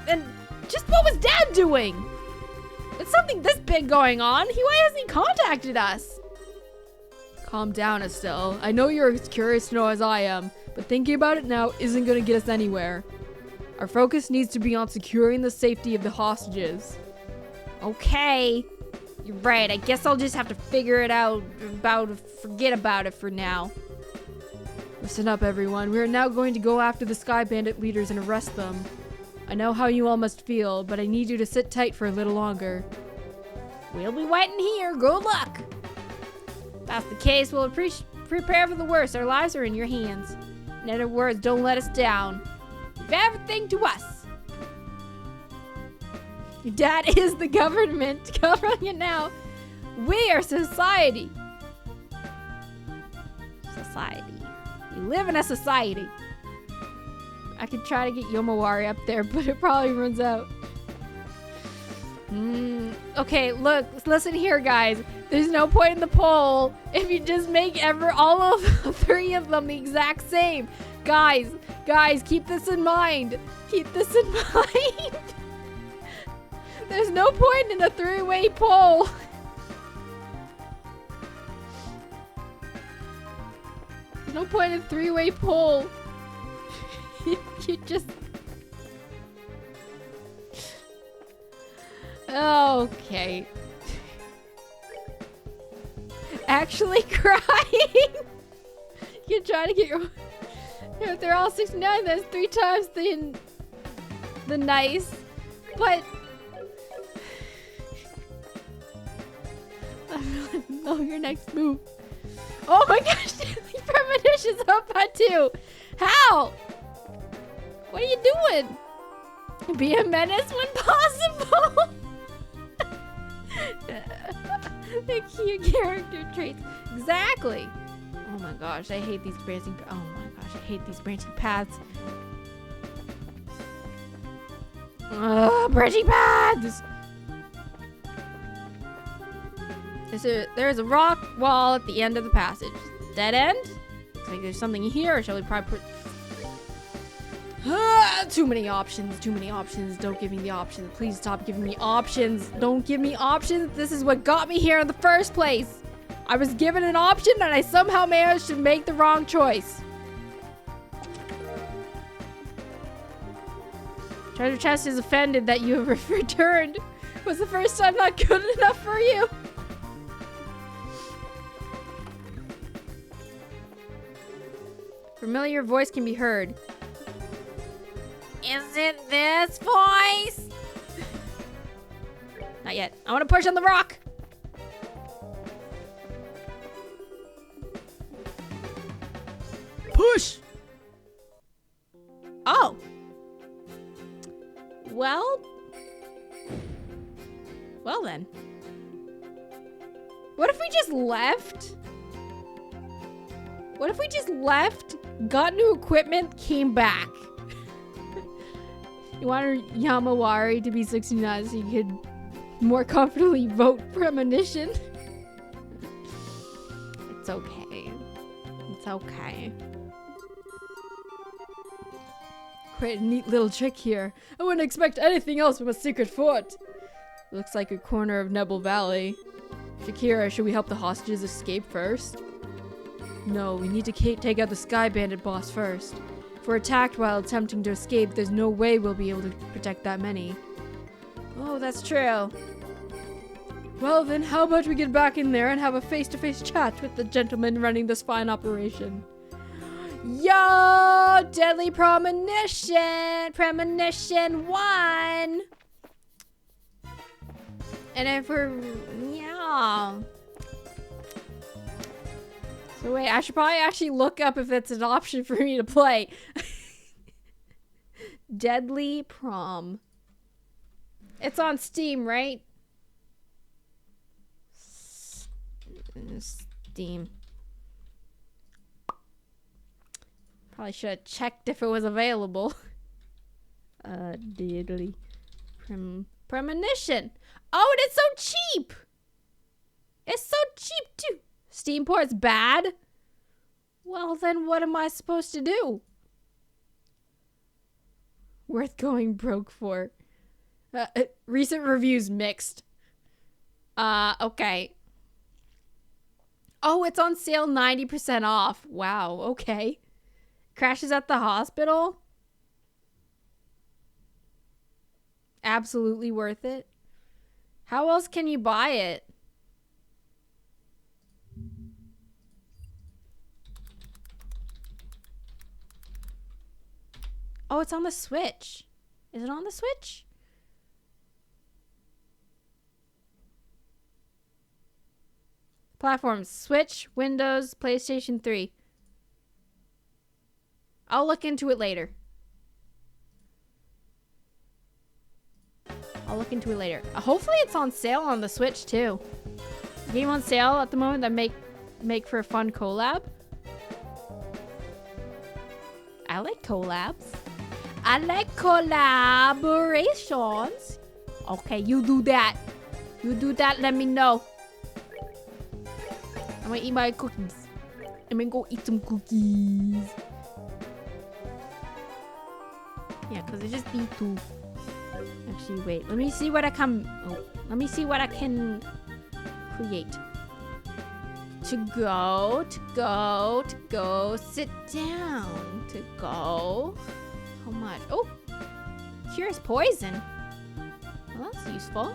Speaker 2: And just what was Dad doing? There's something this big going on. Why hasn't he contacted us? Calm down, Estelle. I know you're as curious to know as I am, but thinking about it now isn't going to get us anywhere. Our focus needs to be on securing the safety of the hostages.
Speaker 1: Okay. You're right. I guess I'll just have to figure it out forget about it for now.
Speaker 2: Listen up, everyone. We are now going to go after the Sky Bandit leaders and arrest them. I know how you all must feel, but I need you to sit tight for a little longer.
Speaker 1: We'll be waiting here. Good luck. If that's the case, we'll prepare for the worst. Our lives are in your hands. In other words, don't let us down. Leave everything to us. Your dad is the government covering it now. We are society. Society. You live in a society. I could try to get Yomawari up there, but it probably runs out. Okay, look, listen here, guys. There's no point in the poll if you just make all of the 3 of them the exact same. Guys, keep this in mind. Keep this in mind. There's no point in a 3-way poll. There's no point in a 3-way poll. You just... Okay. Actually crying. You try to get your... If they're all 69, that's 3 times the nice. But... I don't know your next move. Oh my gosh, the premonition's up by 2. How? What are you doing? Be a menace when possible. The cute character traits. Exactly. Oh my gosh, I hate these branching. Oh my gosh, I hate these branching paths. Branching paths. There's a rock wall at the end of the passage. Dead end? Looks like there's something here, or shall we probably put... Too many options. Don't give me the options. Please stop giving me options. Don't give me options. This is what got me here in the first place. I was given an option and I somehow managed to make the wrong choice. Treasure chest is offended that you have returned. Was the first time not good enough for you? Familiar voice can be heard.
Speaker 3: Is it this voice?
Speaker 1: Not yet. I want to push on the rock. Push. Oh. Well then. What if we just left? What if we just left, got new equipment, came back? You want Yamawari to be 69 so you could more comfortably vote premonition? It's okay. It's okay.
Speaker 2: Quite a neat little trick here. I wouldn't expect anything else from a secret fort. Looks like a corner of Nebel Valley. Shakira, should we help the hostages escape first? No, we need to take out the Sky Bandit boss first. If we're attacked while attempting to escape, there's no way we'll be able to protect that many.
Speaker 1: Oh, that's true.
Speaker 2: Well then, how about we get back in there and have a face-to-face chat with the gentleman running this fine operation?
Speaker 1: Yo! Deadly Premonition! Premonition 1! And if we're... Yeah. So wait, I should probably actually look up if it's an option for me to play. Deadly Prom. It's on Steam, right? Steam. Probably should have checked if it was available. Deadly Premonition. Oh, and it's so cheap. It's so cheap too. Steamport's bad. Well, then what am I supposed to do? Worth going broke for. Recent reviews mixed. Okay. Oh, it's on sale 90% off. Wow, okay. Crashes at the hospital. Absolutely worth it. How else can you buy it? Oh, it's on the Switch. Is it on the Switch? Platforms: Switch, Windows, PlayStation 3. I'll look into it later. Hopefully it's on sale on the Switch too. Game on sale at the moment that make for a fun collab. I like collabs. I like collaborations. Okay, you do that. Let me know. I'm gonna eat my cookies. I'm gonna go eat some cookies. Yeah, because I just need to. Actually, wait. Let me see what I can. Let me see what I can create. To go. Sit down. To go. How much? Oh, cures poison. Well, that's useful.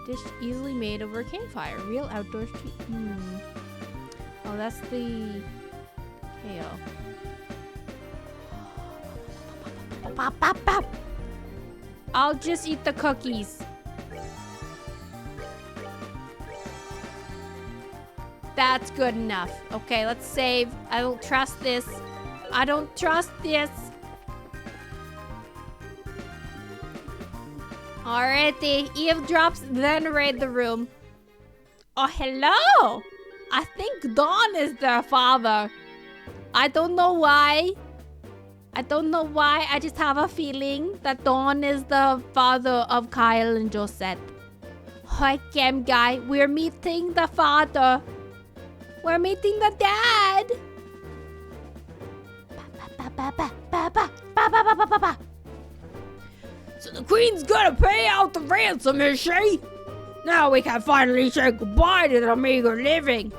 Speaker 1: Dish easily made over a campfire. Real outdoor treat. Oh, that's the KO. I'll just eat the cookies. That's good enough. Okay, let's save. I don't trust this. Alrighty, eavesdrops, then raid the room. Oh, hello! I think Dawn is their father. I don't know why. I just have a feeling that Dawn is the father of Kyle and Josette. Hi, Cam guy. We're meeting the father. We're meeting the dad.
Speaker 2: So the queen's gonna pay out the ransom, is she? Now we can finally say goodbye to the meager living.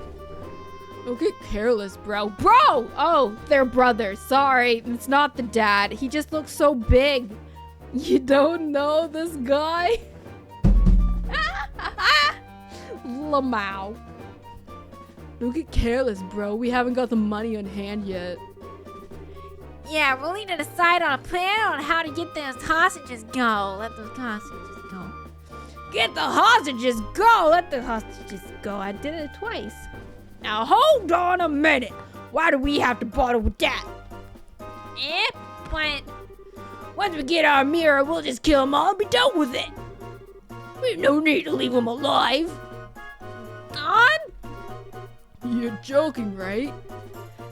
Speaker 2: Don't get careless, bro. Oh, they're brothers. Sorry, it's not the dad. He just looks so big. You don't know this guy? Lamau. Don't get careless, bro. We haven't got the money on hand yet.
Speaker 3: Yeah, we'll need to decide on a plan on how to get those hostages go. Let those hostages go.
Speaker 2: Get the hostages go! Let the hostages go. I did it twice. Now hold on a minute. Why do we have to bother with that?
Speaker 3: But
Speaker 2: Once we get our mirror, we'll just kill them all and be done with it. We've no need to leave them alive.
Speaker 3: Dawn?
Speaker 2: You're joking, right?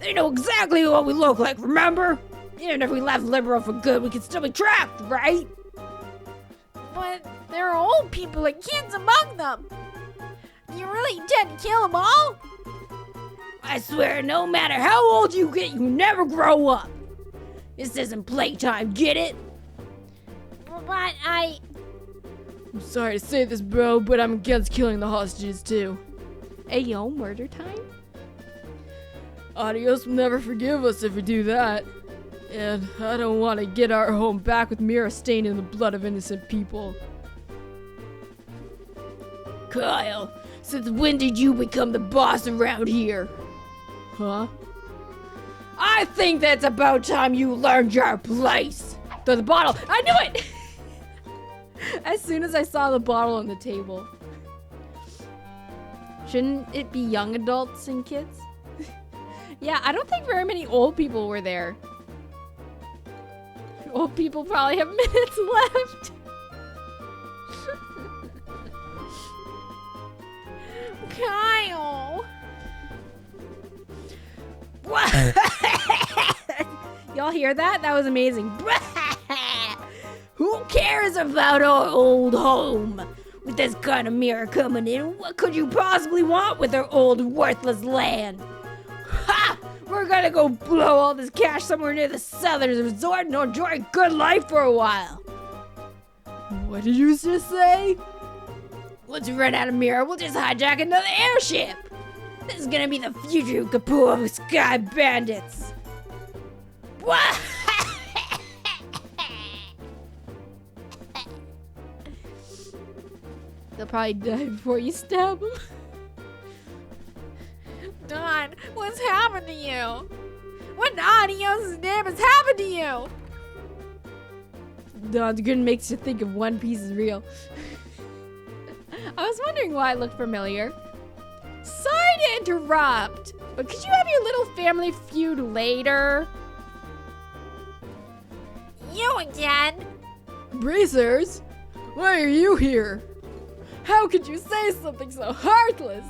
Speaker 2: They know exactly what we look like, remember? Even if we left Liberal for good, we can still be trapped, right?
Speaker 3: But there are old people and kids among them. Do you really intend to kill them all?
Speaker 2: I swear, no matter how old you get, you never grow up. This isn't playtime, get it?
Speaker 3: But
Speaker 2: I'm sorry to say this, bro, but I'm against killing the hostages, too.
Speaker 1: Ayo, murder time?
Speaker 2: Adios will never forgive us if we do that. And I don't want to get our home back with Mira stained in the blood of innocent people. Kyle, since when did you become the boss around here? Huh? I think that's about time you learned your place. Throw the bottle. I knew it!
Speaker 1: As soon as I saw the bottle on the table. Shouldn't it be young adults and kids? Yeah, I don't think very many old people were there. Old people probably have minutes left. Kyle! Y'all hear that? That was amazing.
Speaker 6: cares about our old home? With this kind of mirror coming in, what could you possibly want with our old worthless land? Ha! We're gonna go blow all this cash somewhere near the Southern Resort and enjoy a good life for a while.
Speaker 2: What did you just say?
Speaker 6: Once we run out of mirror, we'll just hijack another airship. This is gonna be the future of Kapua Sky Bandits. What?
Speaker 1: They'll probably die before you stab them.
Speaker 3: Don, what's happened to you? What in Adios' name has happened to you?
Speaker 1: Don's grin makes you think of One Piece is real. I was wondering why it looked familiar. Sorry to interrupt, but could you have your little family feud later?
Speaker 3: You again?
Speaker 2: Bracers? Why are you here? How could you say something so heartless?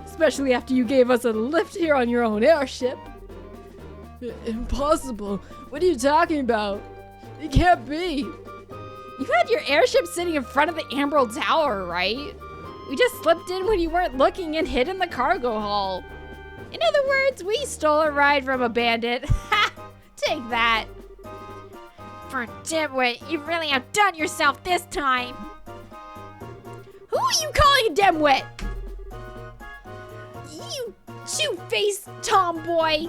Speaker 2: Especially after you gave us a lift here on your own airship. Impossible. What are you talking about? It can't be.
Speaker 1: You had your airship sitting in front of the Emerald Tower, right? We just slipped in when you weren't looking and hid in the cargo hull. In other words, we stole a ride from a bandit. Ha! Take that.
Speaker 3: For dimwit, you really outdone yourself this time.
Speaker 1: Who are you calling a dimwit? You two-faced tomboy.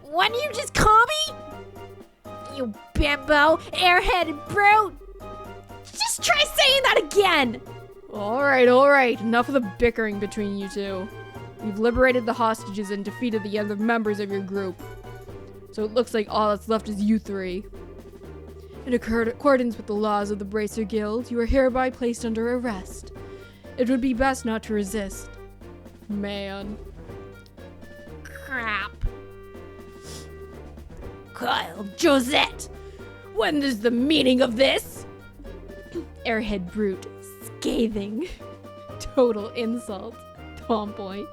Speaker 3: What did you just call me? You bimbo, airheaded brute.
Speaker 1: Just try saying that again.
Speaker 2: All right. Enough of the bickering between you two. You've liberated the hostages and defeated the other members of your group. So it looks like all that's left is you three. In accordance with the laws of the Bracer Guild, you are hereby placed under arrest. It would be best not to resist. Man.
Speaker 3: Crap.
Speaker 6: Kyle, Josette, when is the meaning of this?
Speaker 1: Airhead brute. Scathing. Total insult. Tomboy.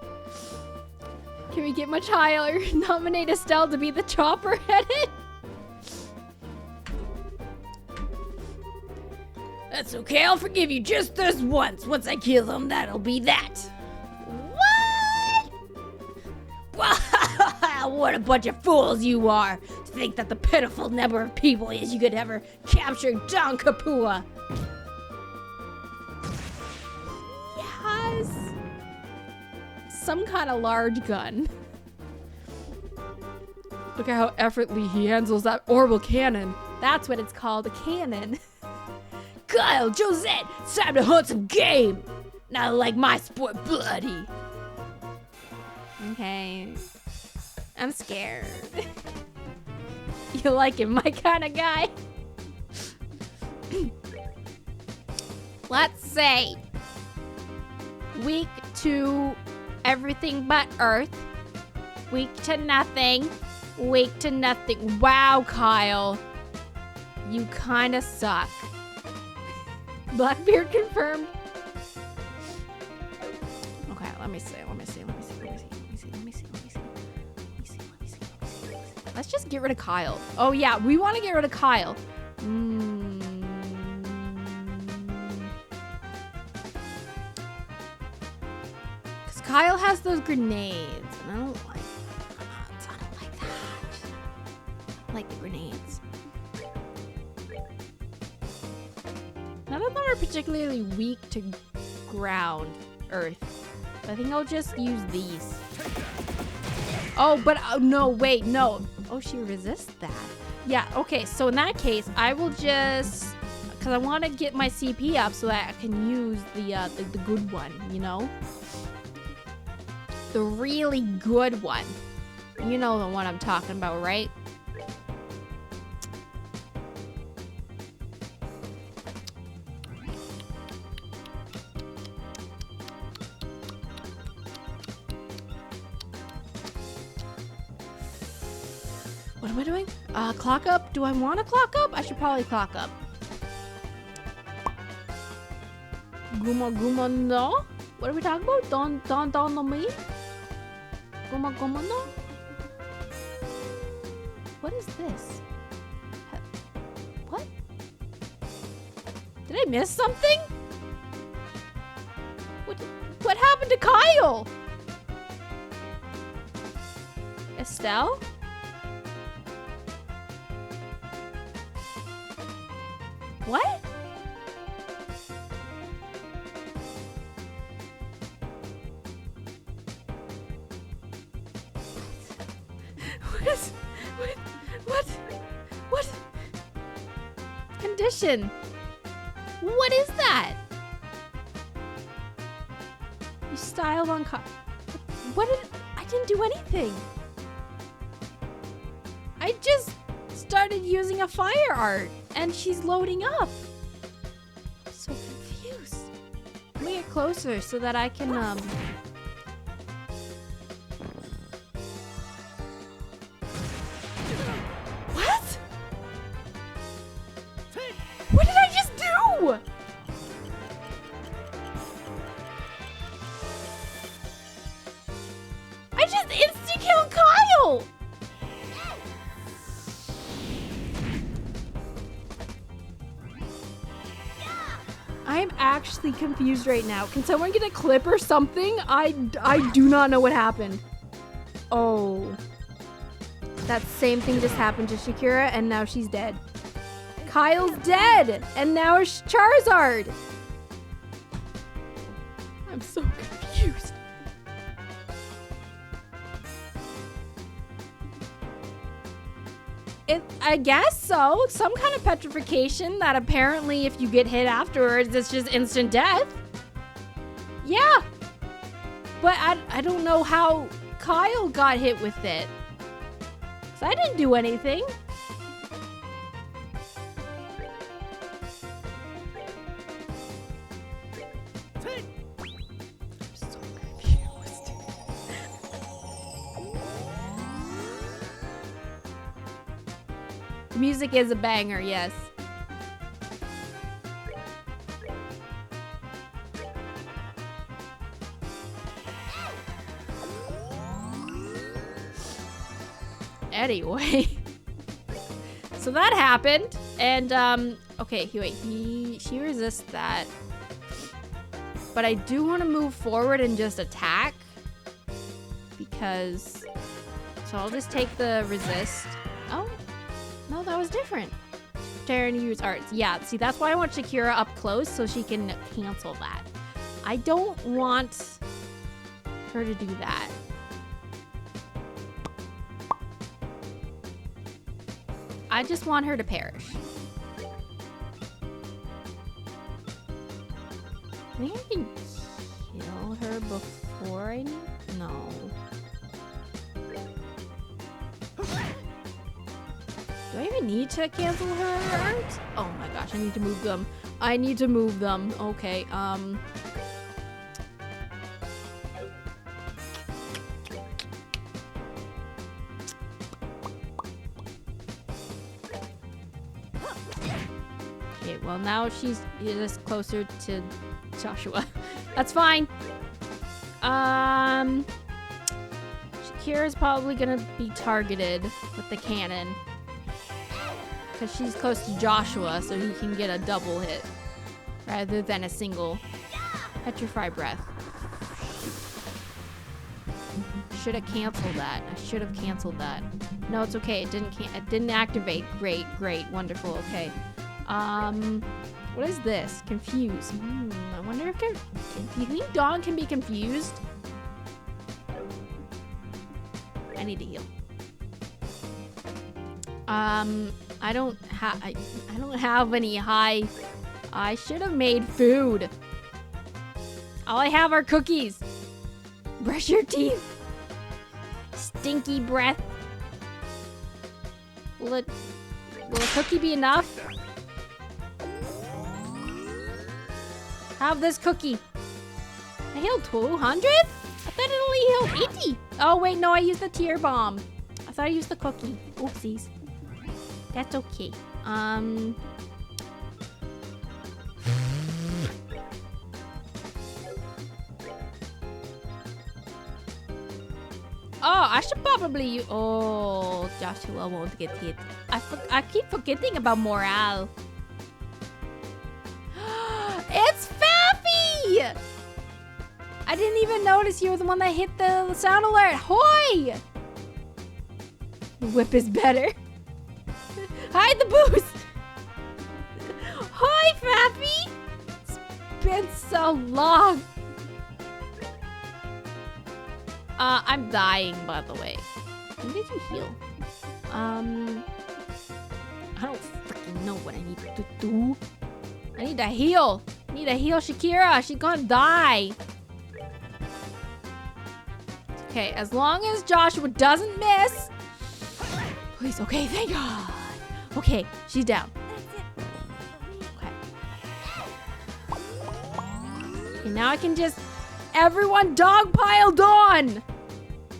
Speaker 1: Can we get much higher? Nominate Estelle to be the chopper headed?
Speaker 6: That's okay, I'll forgive you just this once. Once I kill him, that'll be that. What? What a bunch of fools you are to think that the pitiful number of people is you could ever capture Don Kapua.
Speaker 1: Yes. Some kind of large gun.
Speaker 2: Look at how effortlessly he handles that orbital cannon.
Speaker 1: That's what it's called, a cannon.
Speaker 6: Kyle, Josette, it's time to hunt some game. Not like my sport, bloody.
Speaker 1: Okay. I'm scared. You like him, my kind of guy. Let's say weak to everything but Earth. Weak to nothing. Weak to nothing. Wow, Kyle. You kind of suck. Blackbeard confirmed. Okay, let me see. Let's just get rid of Kyle. Oh yeah, we want to get rid of Kyle. Because Kyle has those grenades, and I don't like that. I like the grenades. None of them are particularly weak to ground, earth. I think I'll just use these. Oh, but no, wait, no. Oh, she resists that. Yeah, okay, so in that case, I will just, because I want to get my CP up so that I can use the good one, you know? The really good one. You know the one I'm talking about, right? What am I doing? Clock up? Do I want to clock up? I should probably clock up. Guma no? What are we talking about? Don no me? Guma no? What is this? What? Did I miss something? What happened to Kyle? Estelle? What? What? Condition. What is that? You styled on I didn't do anything. I just started using a fire art and she's loading up. I'm so confused. Let me get closer so that I can What? What did I just do? I just insta-killed Kyle! I'm actually confused right now. Can someone get a clip or something? I do not know what happened. Oh. That same thing just happened to Shakira and now she's dead. Kyle's dead! And now it's Charizard! I'm so confused. I guess so. Some kind of petrification that apparently if you get hit afterwards, it's just instant death. Yeah. But I don't know how Kyle got hit with it. 'Cause I didn't do anything. I'm so confused. The music is a banger, yes. Anyway, so that happened, and okay, wait, she resists that, but I do want to move forward and just attack because. So I'll just take the resist. Oh, no, that was different. Terran use arts. Yeah, see, that's why I want Shakira up close so she can cancel that. I don't want her to do that. I just want her to perish. I think I can kill her before I... No. Do I even need to cancel her arts? Oh my gosh, I need to move them. I need to move them. Okay, Okay, well now she's just closer to Joshua. That's fine. Shakira's probably gonna be targeted with the cannon. Because she's close to Joshua, so he can get a double hit. Rather than a single. Petrify breath. Should have canceled that. I should have canceled that. No, it's okay. It didn't activate. Great, wonderful, okay. What is this? Confused. I wonder if do you think Dawn can be confused? I need to heal. I don't have any high. I should have made food. All I have are cookies. Brush your teeth. Stinky breath. Will a cookie be enough? Have this cookie. I healed 200? I thought it only healed 80. Oh wait, no, I used the tear bomb. I thought I used the cookie. Oopsies. That's okay. Oh, I should probably. Oh, Joshua won't get hit. I keep forgetting about morale. I didn't even notice you were the one that hit the sound alert. Hoy! The whip is better. Hide the boost! Hi, Fappy! It's been so long. I'm dying, by the way. When did you heal? I don't freaking know what I need to do. I need to heal. I need to heal Shakira. She's gonna die. Okay, as long as Joshua doesn't miss. Please, okay, thank God. Okay, she's down. Okay. Okay, now I can just... Everyone dogpile Dawn!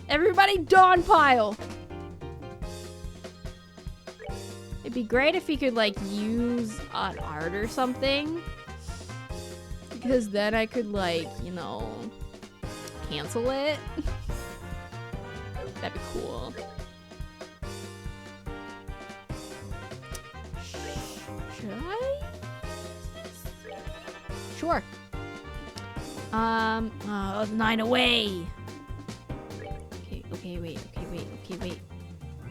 Speaker 1: Everybody Dawn pile! It'd be great if he could, like, use an art or something. Because then I could, like, you know, cancel it. That'd be cool. Should I? Sure. 9 away. Okay, wait.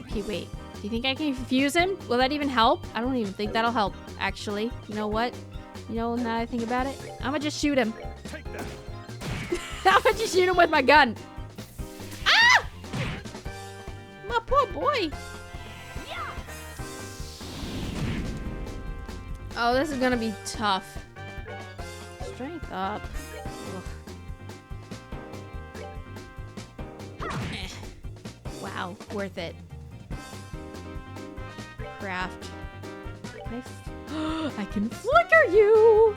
Speaker 1: Do you think I can confuse him? Will that even help? I don't even think that'll help, actually. You know what? You know, now that I think about it, I'm gonna just shoot him. I'm gonna just shoot him with my gun. Ah! My poor boy. Oh, this is gonna be tough. Strength up. Wow, worth it. Craft. I can flicker you!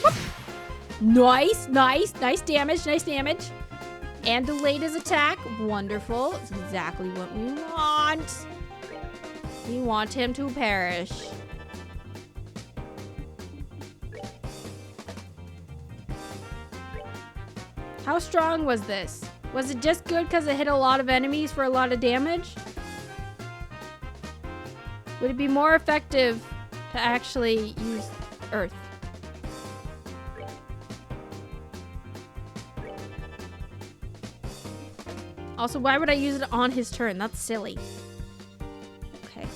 Speaker 1: Whoop. Nice damage. And delayed his attack. Wonderful. It's exactly what we want. We want him to perish. How strong was this? Was it just good because it hit a lot of enemies for a lot of damage? Would it be more effective to actually use Earth? Also, why would I use it on his turn? That's silly. Okay.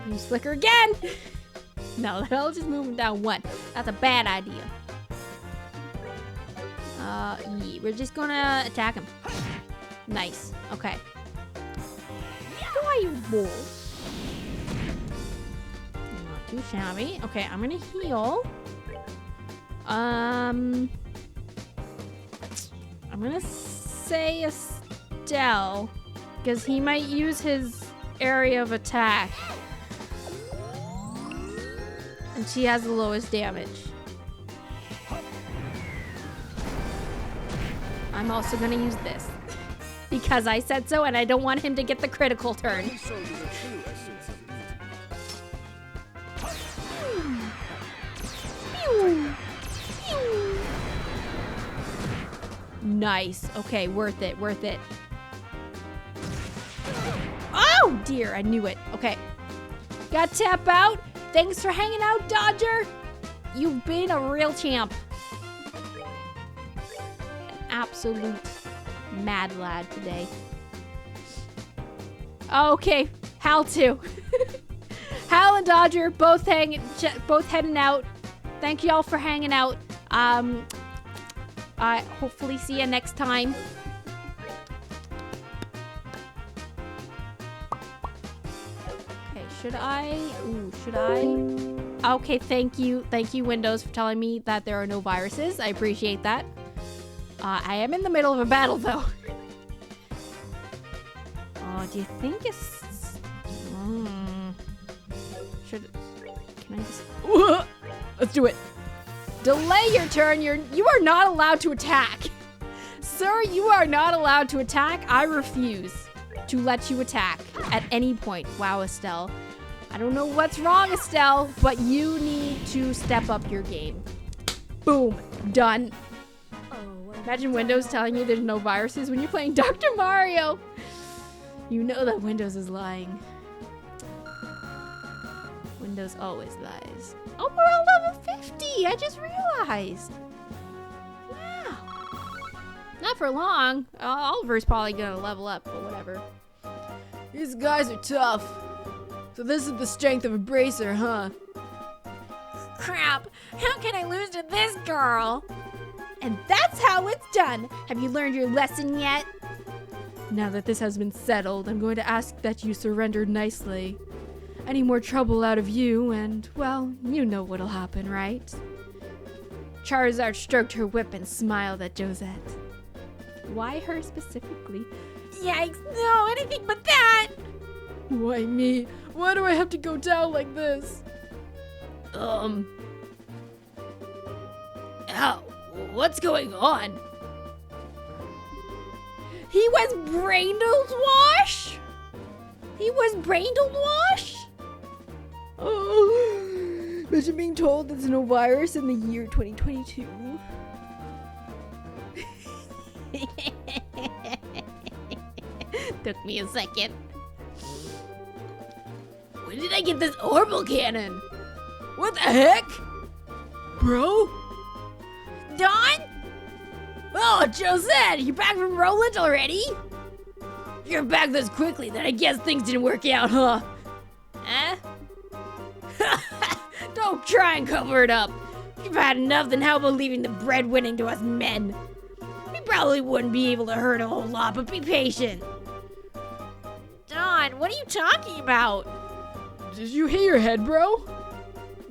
Speaker 1: Use Flicker again! No, that'll just move him down 1. That's a bad idea. Yeah, we're just gonna attack him. Nice. Okay. Why you bull? Not too shabby. Okay, I'm gonna heal. I'm gonna say Estelle, because he might use his area of attack. And she has the lowest damage. I'm also gonna use this. Because I said so, and I don't want him to get the critical turn.
Speaker 4: Let me show you the true essence of beauty.
Speaker 1: Nice. Okay, worth it. Oh, dear. I knew it. Okay. Got tap out. Thanks for hanging out, Dodger. You've been a real champ. An absolute mad lad today. Okay, Hal too. Hal and Dodger both heading out. Thank y'all for hanging out. I hopefully see you next time. Okay, should I? Okay, thank you, Windows, for telling me that there are no viruses. I appreciate that. I am in the middle of a battle, though. Oh, do you think it's... Can I just... Let's do it. Delay your turn. You are not allowed to attack. Sir, you are not allowed to attack. I refuse to let you attack at any point. Wow, Estelle. I don't know what's wrong, Estelle, but you need to step up your game. Boom. Done. Imagine Windows telling you there's no viruses when you're playing Dr. Mario. You know that Windows is lying. Windows always lies. Oh, we're all level 50. I just realized. Wow. Not for long. Oliver's probably gonna level up, but whatever.
Speaker 2: These guys are tough. So this is the strength of a bracer, huh?
Speaker 3: Crap, how can I lose to this girl?
Speaker 1: And that's how it's done. Have you learned your lesson yet?
Speaker 2: Now that this has been settled, I'm going to ask that you surrender nicely. Any more trouble out of you, and, well, you know what'll happen, right? Charizard stroked her whip and smiled at Josette.
Speaker 1: Why her specifically?
Speaker 3: Yikes, no, anything but that!
Speaker 2: Why me? Why do I have to go down like this?
Speaker 6: Ow, what's going on?
Speaker 1: He was braindled wash? He was braindled wash?
Speaker 2: Oh, imagine being told there's no virus in the year 2022.
Speaker 1: Took me a second.
Speaker 6: When did I get this orbital cannon?
Speaker 2: What the heck? Bro?
Speaker 6: Dawn? Oh, Josette, you're back from Roland already? You're back this quickly, then I guess things didn't work out, huh?
Speaker 1: Eh?
Speaker 6: Don't try and cover it up. You've had enough, then how about leaving the breadwinning to us men? We probably wouldn't be able to hurt a whole lot, but be patient.
Speaker 3: Dawn, what are you talking about?
Speaker 2: Did you hit your head, bro?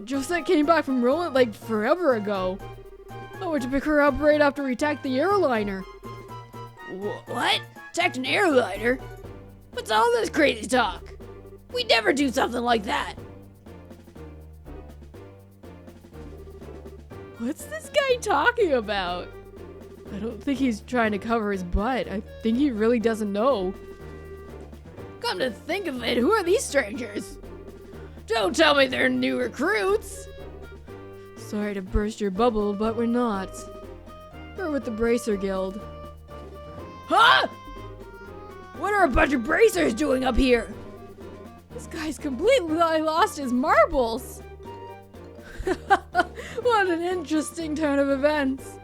Speaker 2: Josette came back from Roland like forever ago. I went to pick her up right after we attacked the airliner.
Speaker 6: What? Attacked an airliner? What's all this crazy talk? We'd never do something like that.
Speaker 2: What's this guy talking about? I don't think he's trying to cover his butt. I think he really doesn't know.
Speaker 6: Come to think of it, who are these strangers? Don't tell me they're new recruits.
Speaker 2: Sorry to burst your bubble, but we're not. We're with the Bracer Guild.
Speaker 6: Huh? What are a bunch of bracers doing up here?
Speaker 2: This guy's completely lost his marbles. What an interesting turn of events.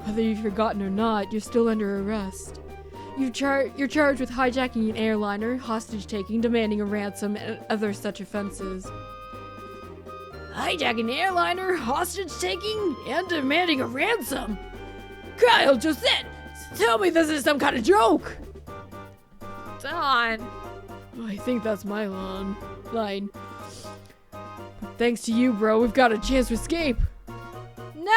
Speaker 2: Whether you've forgotten or not, you're still under arrest. You're charged with hijacking an airliner, hostage taking, demanding a ransom, and other such offenses.
Speaker 6: Hijacking an airliner, hostage taking, and demanding a ransom. Kyle, Josette, tell me this is some kind of joke.
Speaker 3: Dawn.
Speaker 2: I think that's my line. Thanks to you, bro, we've got a chance to escape.
Speaker 1: No!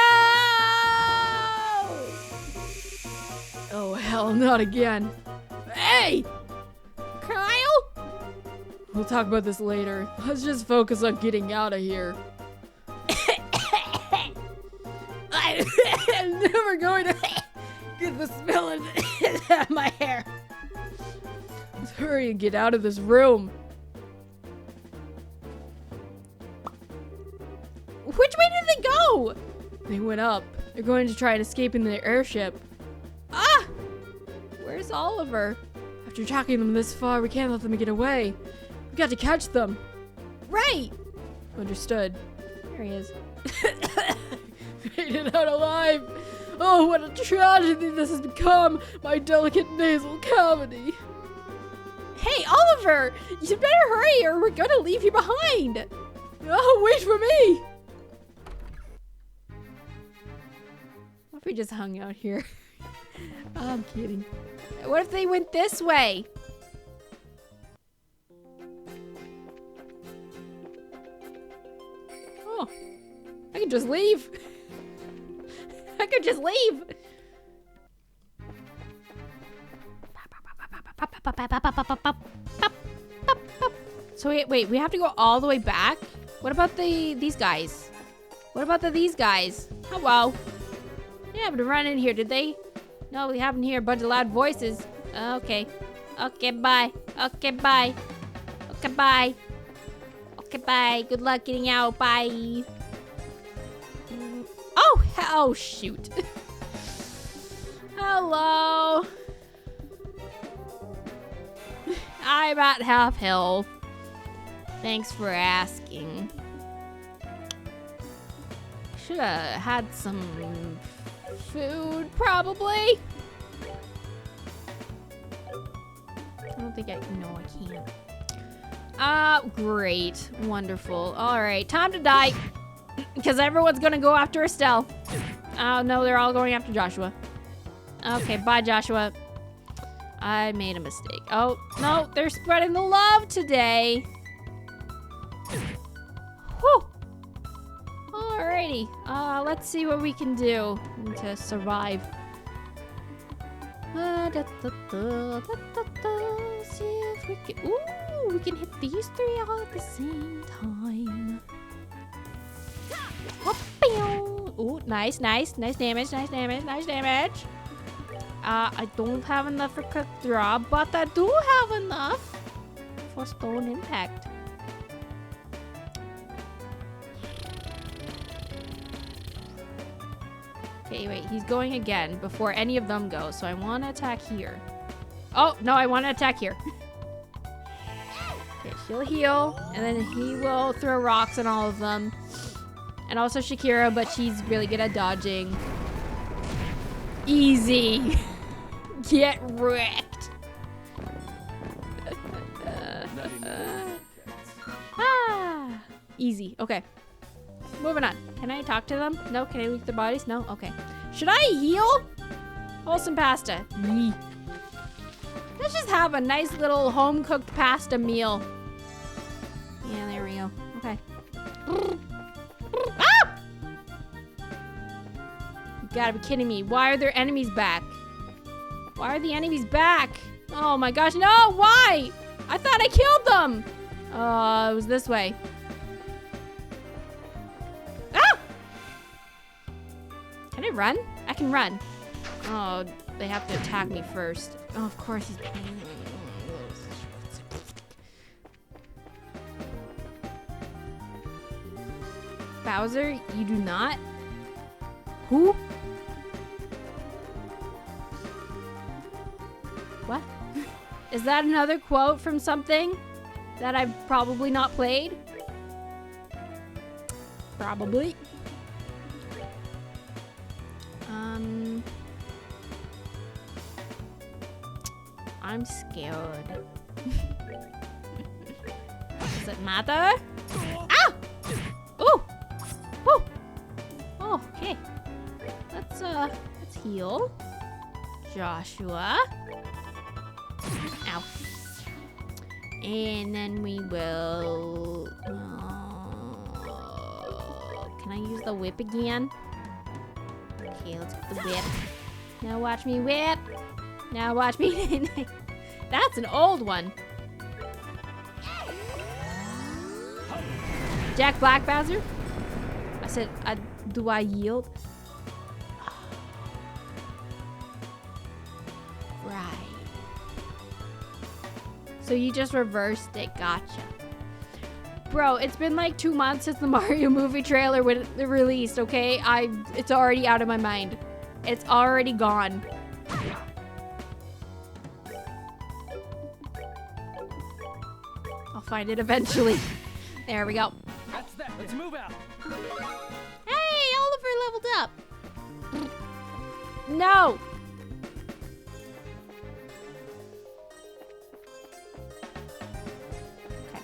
Speaker 2: Oh, hell, not again.
Speaker 6: Hey!
Speaker 1: Kyle?
Speaker 2: We'll talk about this later. Let's just focus on getting out of here.
Speaker 6: I'm never going to get the smell of it out of my hair.
Speaker 2: Let's hurry and get out of this room.
Speaker 1: Which way did they go?
Speaker 2: They went up. They're going to try and escape in their airship.
Speaker 1: Ah! Where's Oliver?
Speaker 2: After tracking them this far, we can't let them get away. We got to catch them.
Speaker 1: Right.
Speaker 2: Understood.
Speaker 1: There he is.
Speaker 2: Made it out alive. Oh, what a tragedy this has become. My delicate nasal cavity.
Speaker 1: Hey, Oliver! You better hurry or we're gonna leave you behind!
Speaker 2: Oh, wait for me.
Speaker 1: What if we just hung out here? I'm kidding. What if they went this way? Oh, I could just leave. I could just leave. So wait, we have to go all the way back? What about these guys? What about these guys? Hello. They happened to run in here, did they? No, we haven't heard a bunch of loud voices. Okay. Okay, bye. Okay, bye. Okay, bye. Okay, bye. Good luck getting out. Bye. Oh, shoot. Hello. I'm at half health. Thanks for asking.
Speaker 2: should have had some food, probably. I don't think no, I can't. Great. Wonderful. All right, time to die. Because everyone's gonna go after Estelle. Oh, no, they're all going after Joshua. Okay, bye, Joshua. I made a mistake. Oh, no, they're spreading the love today. Whew. Alrighty. Let's see what we can do to survive. See if we can. Ooh, we can hit these three all at the same time. Ooh, nice damage, nice damage. I don't have enough for quick draw, but I do have enough for stone impact. Okay, wait, he's going again before any of them go, so I want to attack here. Oh, no, I want to attack here. Okay, she'll heal, and then he will throw rocks on all of them. And also Shakira, but she's really good at dodging. Easy. Get wrecked. Easy. Okay. Moving on. Can I talk to them? No. Can I leak their bodies? No. Okay. Should I heal? Wholesome pasta. Yee. Let's just have a nice little home-cooked pasta meal. Yeah, there we go. Okay. Ah! You gotta be kidding me. Why are there enemies back? Why are the enemies back? Oh my gosh, no! Why? I thought I killed them! It was this way. Ah! Can I run? I can run. Oh, they have to attack me first. Oh, of course he's... Bowser, you do not? Who? What? Is that another quote from something that I've probably not played? Probably. I'm scared. Does it matter? Ah! Ooh! Woo! Oh, okay. Let's heal. Joshua. Ow. And then we will... can I use the whip again? Okay, let's get the whip. Now watch me whip. Now watch me. That's an old one. Jack Black Bowser? I said, do I yield? Right. So you just reversed it. Gotcha. Bro, it's been like 2 months since the Mario movie trailer was released, okay? It's already out of my mind. It's already gone. I'll find it eventually. There we go.
Speaker 4: That's that. Let's move out.
Speaker 1: Hey, Oliver leveled up.
Speaker 2: No! Okay.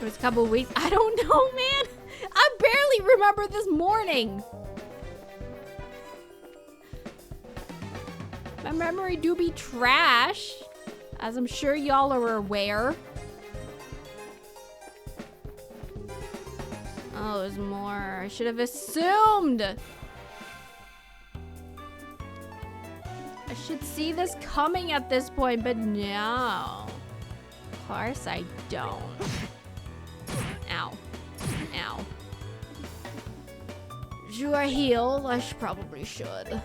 Speaker 2: It was a couple of weeks. I don't know, man. I barely remember this morning. My memory do be trash, as I'm sure y'all are aware. Oh, there's more. I should have assumed. I should see this coming at this point, but no. Of course I don't. Ow. Ow. Should I heal? I probably should.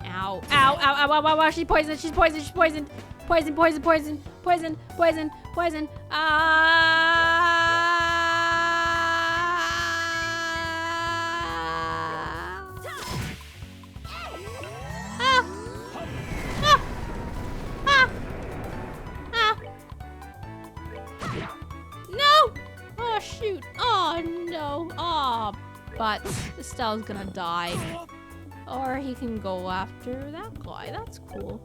Speaker 2: Ow. Ow, ow, ow, ow, ow, ow. She's poisoned. She's poisoned. She's poisoned. Poison, poison, poison, poison, poison, poison.
Speaker 1: Oh no. Oh, but Estelle's gonna die. Or he can go after that guy. That's cool.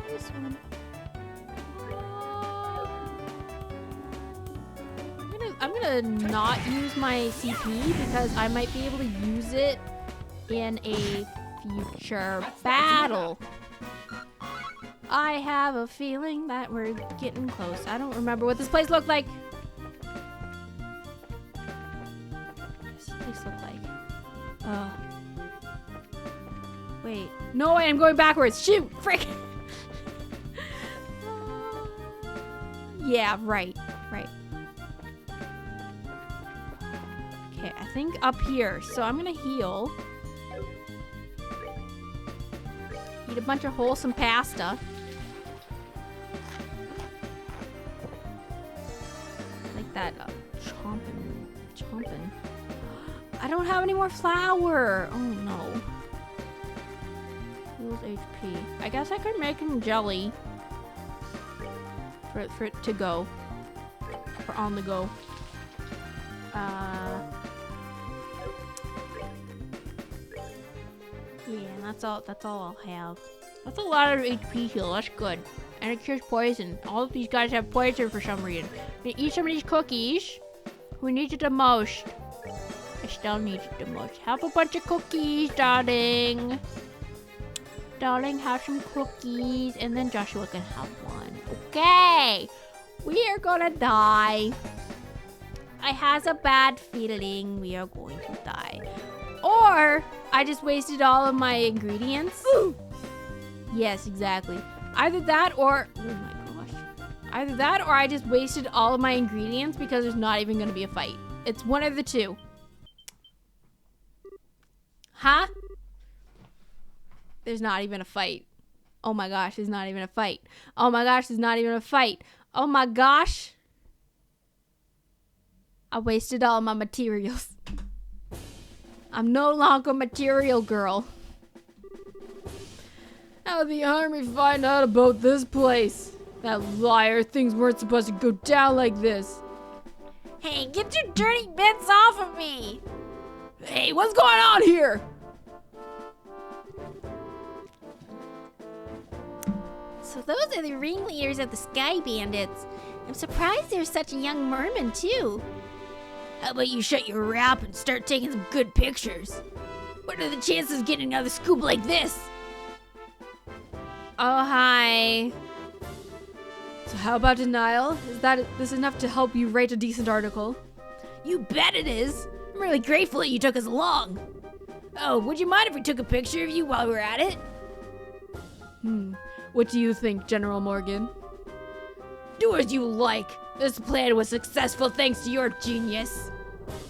Speaker 1: This one. I'm gonna not use my CP because I might be able to use it in a future battle. I have a feeling that we're getting close. I don't remember what this place looked like. What does this place look like? Oh. Wait. No way, I'm going backwards. Shoot! Frick! Yeah, right. Right. Okay, I think up here. So I'm gonna heal. Eat a bunch of wholesome pasta. Like that. Chomping. I don't have any more flour. Oh no. Heals HP. I guess I could make him jelly. For it to go. For on the go. Yeah, that's all I'll have. That's a lot of HP heal, that's good. And it cures poison. All of these guys have poison for some reason. We eat some of these cookies. Who needs it the most? Estelle needs it the most. Have a bunch of cookies, darling. Darling, have some cookies. And then Joshua can have one. Okay. We are gonna die. I has a bad feeling we are going to die. Or I just wasted all of my ingredients. Ooh. Yes, exactly. Either that or, oh my gosh. Either that or I just wasted all of my ingredients because there's not even gonna be a fight. It's one of the two. Huh? There's not even a fight. Oh my gosh, there's not even a fight. Oh my gosh, there's not even a fight. Oh my gosh. I wasted all my materials. I'm no longer a material girl.
Speaker 2: How'd the army find out about this place? That liar, things weren't supposed to go down like this.
Speaker 3: Hey, get your dirty bits off of me!
Speaker 2: Hey, what's going on here?
Speaker 3: So those are the ringleaders of the Sky Bandits. I'm surprised there's such a young merman, too.
Speaker 6: How about you shut your rap and start taking some good pictures? What are the chances of getting another scoop like this?
Speaker 1: Oh, hi.
Speaker 2: So how about denial? Is this enough to help you write a decent article?
Speaker 6: You bet it is. I'm really grateful that you took us along. Oh, would you mind if we took a picture of you while we're at it?
Speaker 2: What do you think, General Morgan?
Speaker 6: Do as you like. This plan was successful thanks to your genius.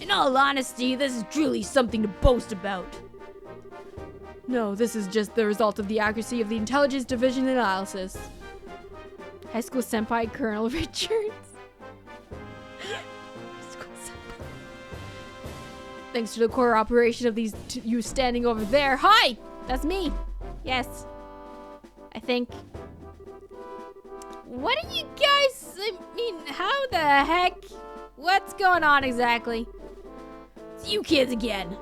Speaker 6: In all honesty, this is truly something to boast about.
Speaker 2: No, this is just the result of the accuracy of the Intelligence Division analysis.
Speaker 1: High school senpai Colonel Richards.
Speaker 2: Thanks to the cooperation of these you standing over there.
Speaker 1: Hi! That's me. Yes. I think. What are you guys? I mean, how the heck? What's going on exactly?
Speaker 6: It's you kids again.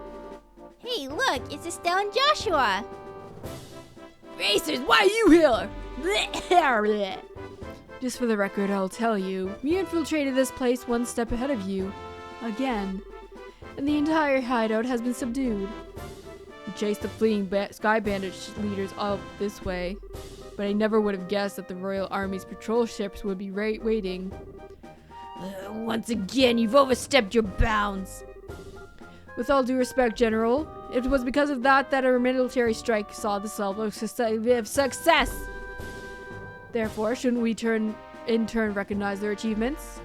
Speaker 3: Hey, look, it's Estelle and Joshua.
Speaker 6: Racers, why are you here?
Speaker 2: Just for the record, I'll tell you, we infiltrated this place one step ahead of you. Again. And the entire hideout has been subdued. We chased the fleeing Sky Bandit leaders all this way. But I never would have guessed that the Royal Army's patrol ships would be waiting.
Speaker 6: Once again, you've overstepped your bounds.
Speaker 2: With all due respect, General, it was because of that our military strike saw the salvo of success. Therefore, shouldn't we in turn recognize their achievements?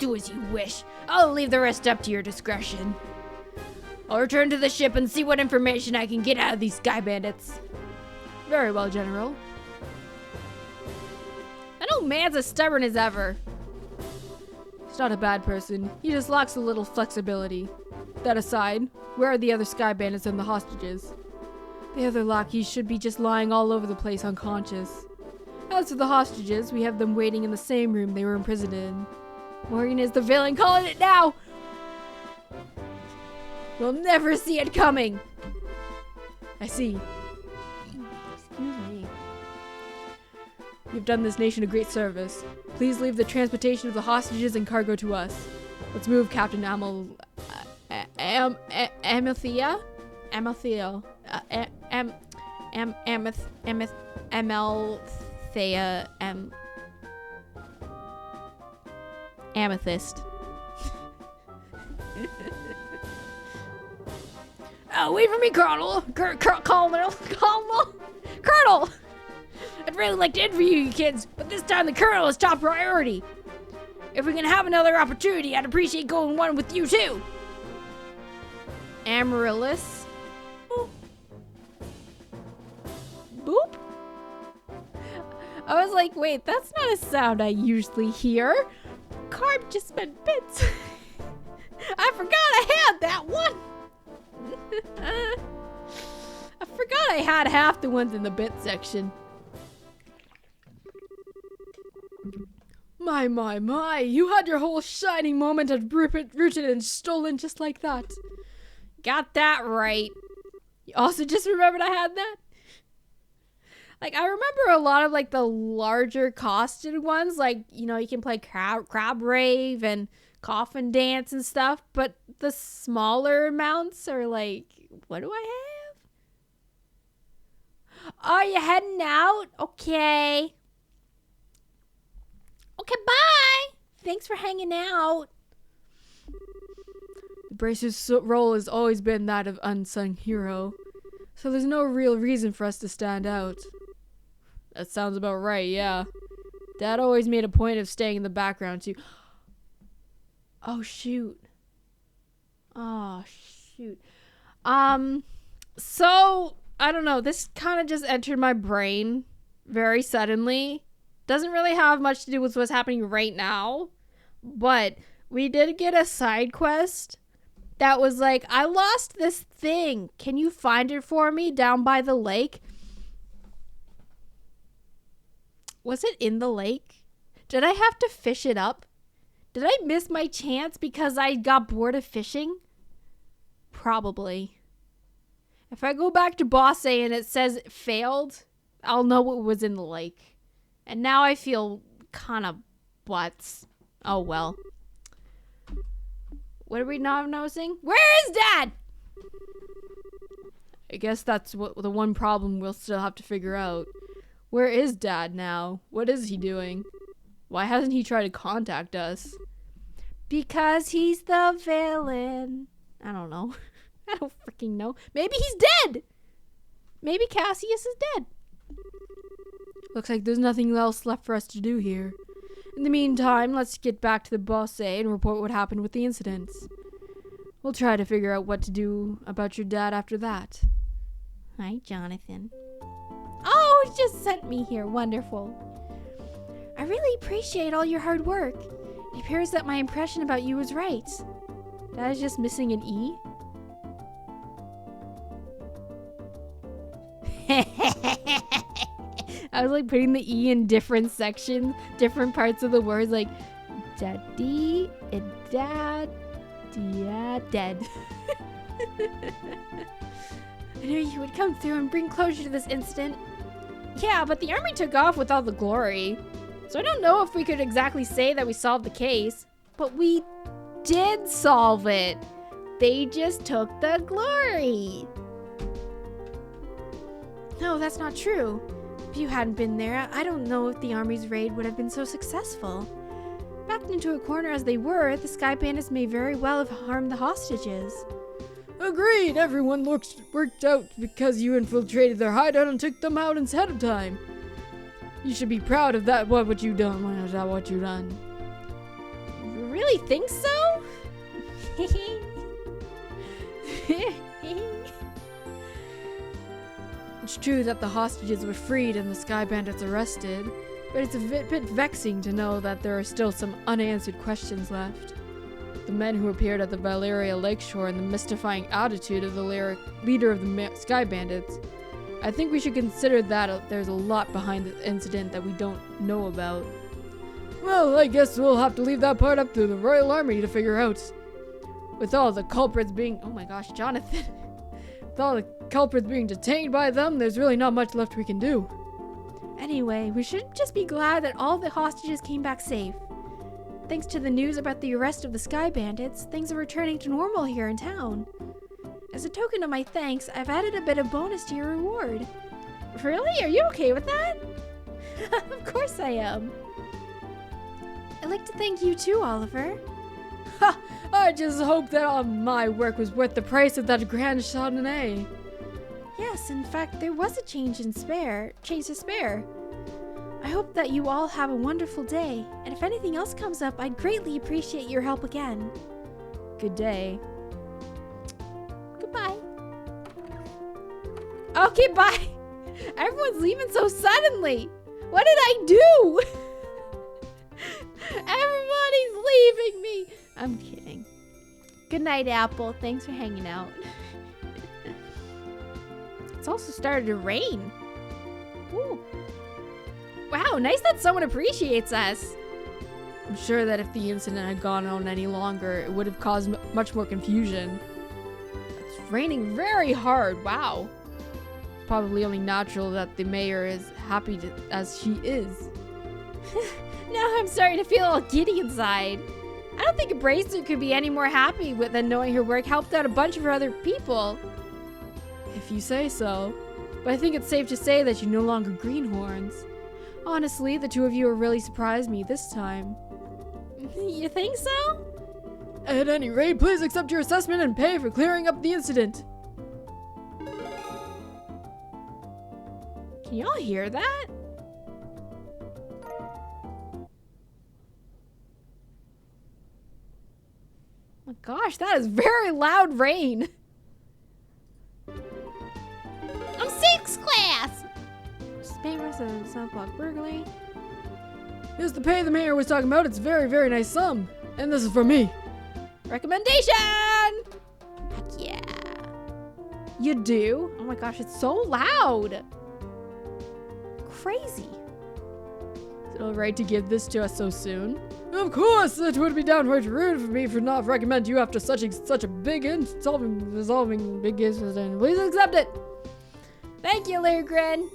Speaker 6: Do as you wish. I'll leave the rest up to your discretion. I'll return to the ship and see what information I can get out of these Sky Bandits.
Speaker 2: Very well, General.
Speaker 1: That old man's as stubborn as ever.
Speaker 2: He's not a bad person. He just lacks a little flexibility. That aside, where are the other Sky Bandits and the hostages? The other lackeys should be just lying all over the place unconscious. As for the hostages, we have them waiting in the same room they were imprisoned in. Morgan is the villain, calling it now! We'll never see it coming! I see. Excuse me. You've done this nation a great service. Please leave the transportation of the hostages and cargo to us. Let's move, Captain Amathea? Amathea. Amethyst.
Speaker 6: Wait for me, Colonel. Colonel. Colonel! I'd really like to interview you kids, but this time the Colonel is top priority. If we can have another opportunity, I'd appreciate going one with you too.
Speaker 2: Amaryllis. Boop. I was like, wait, that's not a sound I usually hear. Carp just meant bits. I forgot I had that one. I forgot I had half the ones in the bit section. My, you had your whole shining moment of rooted and stolen just like that. Got that right. You also just remembered I had that? Like, I remember a lot of, like, the larger costed ones, like, you know, you can play Crab Rave and Coffin Dance and stuff, but the smaller amounts are like, what do I have? Oh, you heading out? Okay. Okay, bye! Thanks for hanging out. The Bracer's role has always been that of unsung hero, so there's no real reason for us to stand out. That sounds about right, yeah. Dad always made a point of staying in the background, too. Oh, shoot. Oh, shoot. So, I don't know. This kind of just entered my brain very suddenly. Doesn't really have much to do with what's happening right now. But we did get a side quest that was like, I lost this thing. Can you find it for me down by the lake? Was it in the lake? Did I have to fish it up? Did I miss my chance because I got bored of fishing? Probably. If I go back to Boss A and it says it failed, I'll know what was in the lake. And now I feel kind of butts. Oh well. What are we not noticing? Where is Dad? I guess that's the one problem we'll still have to figure out. Where is Dad now? What is he doing? Why hasn't he tried to contact us? Because he's the villain. I don't know. I don't freaking know. Maybe he's dead. Maybe Cassius is dead. Looks like there's nothing else left for us to do here. In the meantime, let's get back to the Boss A and report what happened with the incidents. We'll try to figure out what to do about your dad after that. Hi, Jonathan. Oh, he just sent me here. Wonderful. I really appreciate all your hard work. It appears that my impression about you was right. Dad is just missing an E. I was like putting the E in different sections, different parts of the words, like daddy and dad, dead. I knew you would come through and bring closure to this incident. Yeah, but the army took off with all the glory. So I don't know if we could exactly say that we solved the case. But we did solve it. They just took the glory. No, that's not true. If you hadn't been there, I don't know if the army's raid would have been so successful. Backed into a corner as they were, the Sky Bandits may very well have harmed the hostages. Agreed, everyone worked out because you infiltrated their hideout and took them out ahead of time. You should be proud of that, what you done. You really think so? It's true that the hostages were freed and the Sky Bandits arrested, but it's a bit vexing to know that there are still some unanswered questions left. The men who appeared at the Valeria Lakeshore and the mystifying attitude of the leader of the Sky Bandits. I think we should consider that there's a lot behind the incident that we don't know about. Well, I guess we'll have to leave that part up to the Royal Army to figure out. With all the culprits being... Oh my gosh, Jonathan. With all the culprits being detained by them, there's really not much left we can do.
Speaker 1: Anyway, we should just be glad that all the hostages came back safe. Thanks to the news about the arrest of the Sky Bandits, things are returning to normal here in town. As a token of my thanks, I've added a bit of bonus to your reward. Really? Are you okay with that? Of course I am. I'd like to thank you too, Oliver.
Speaker 2: Ha! I just hope that all my work was worth the price of that grand Chardonnay.
Speaker 1: Yes, in fact, there was a change to spare. I hope that you all have a wonderful day, and if anything else comes up, I'd greatly appreciate your help again.
Speaker 2: Good day.
Speaker 1: Goodbye. Okay, bye. Everyone's leaving so suddenly. What did I do? Everybody's leaving me. I'm kidding. Good night, Apple. Thanks for hanging out. It's also started to rain. Ooh. Wow, nice that someone appreciates us.
Speaker 2: I'm sure that if the incident had gone on any longer, it would have caused much more confusion. It's raining very hard. Wow. It's probably only natural that the mayor is happy as she is.
Speaker 1: Now I'm starting to feel all giddy inside. I don't think a bracer could be any more happy than knowing her work helped out a bunch of her other people.
Speaker 2: If you say so. But I think it's safe to say that you're no longer greenhorns. Honestly, the two of you have really surprised me this time.
Speaker 1: You think so?
Speaker 2: At any rate, please accept your assessment and pay for clearing up the incident.
Speaker 1: Can y'all hear that? Oh my gosh, that is very loud rain.
Speaker 3: I'm 6th class.
Speaker 1: Papers and sunblock burglary.
Speaker 2: Here's the pay the mayor was talking about. It's a very, very nice sum. And this is from me.
Speaker 1: Recommendation! Heck yeah. You do? Oh my gosh, it's so loud. Crazy.
Speaker 2: Is it alright to give this to us so soon? Of course, it would be downright rude for me for not recommend you after such a big resolving big incident. Please accept it.
Speaker 1: Thank you, Lurgren.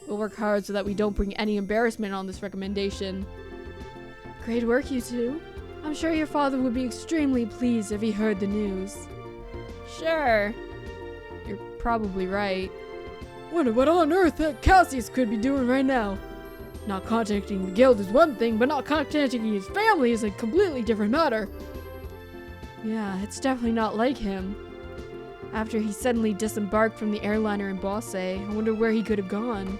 Speaker 2: We'll work hard so that we don't bring any embarrassment on this recommendation. Great work, you two. I'm sure your father would be extremely pleased if he heard the news.
Speaker 1: Sure.
Speaker 2: You're probably right. Wonder what on earth that Cassius could be doing right now. Not contacting the guild is one thing, but not contacting his family is a completely different matter. Yeah, it's definitely not like him. After he suddenly disembarked from the airliner in Bosse, I wonder where he could have gone.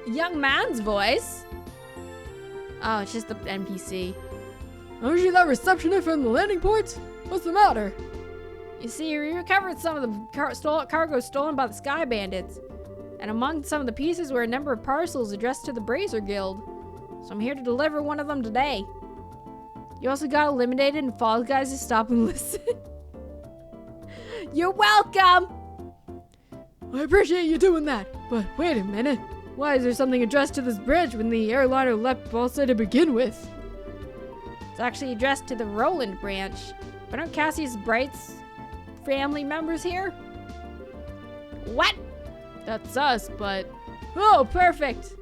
Speaker 1: Young man's voice? Oh, it's just the NPC.
Speaker 2: Aren't you that receptionist from the landing port? What's the matter?
Speaker 1: You see, we recovered some of the cargo stolen by the Sky Bandits. And among some of the pieces were a number of parcels addressed to the Bracer Guild. So I'm here to deliver one of them today. You also got eliminated and Fall Guys to stop and listen. You're welcome!
Speaker 2: I appreciate you doing that, but wait a minute. Why is there something addressed to this bridge when the airliner left Bosse to begin with?
Speaker 1: It's actually addressed to the Roland branch. But aren't Cassius Bright's family members here? What?
Speaker 2: That's us, but...
Speaker 1: Oh, perfect!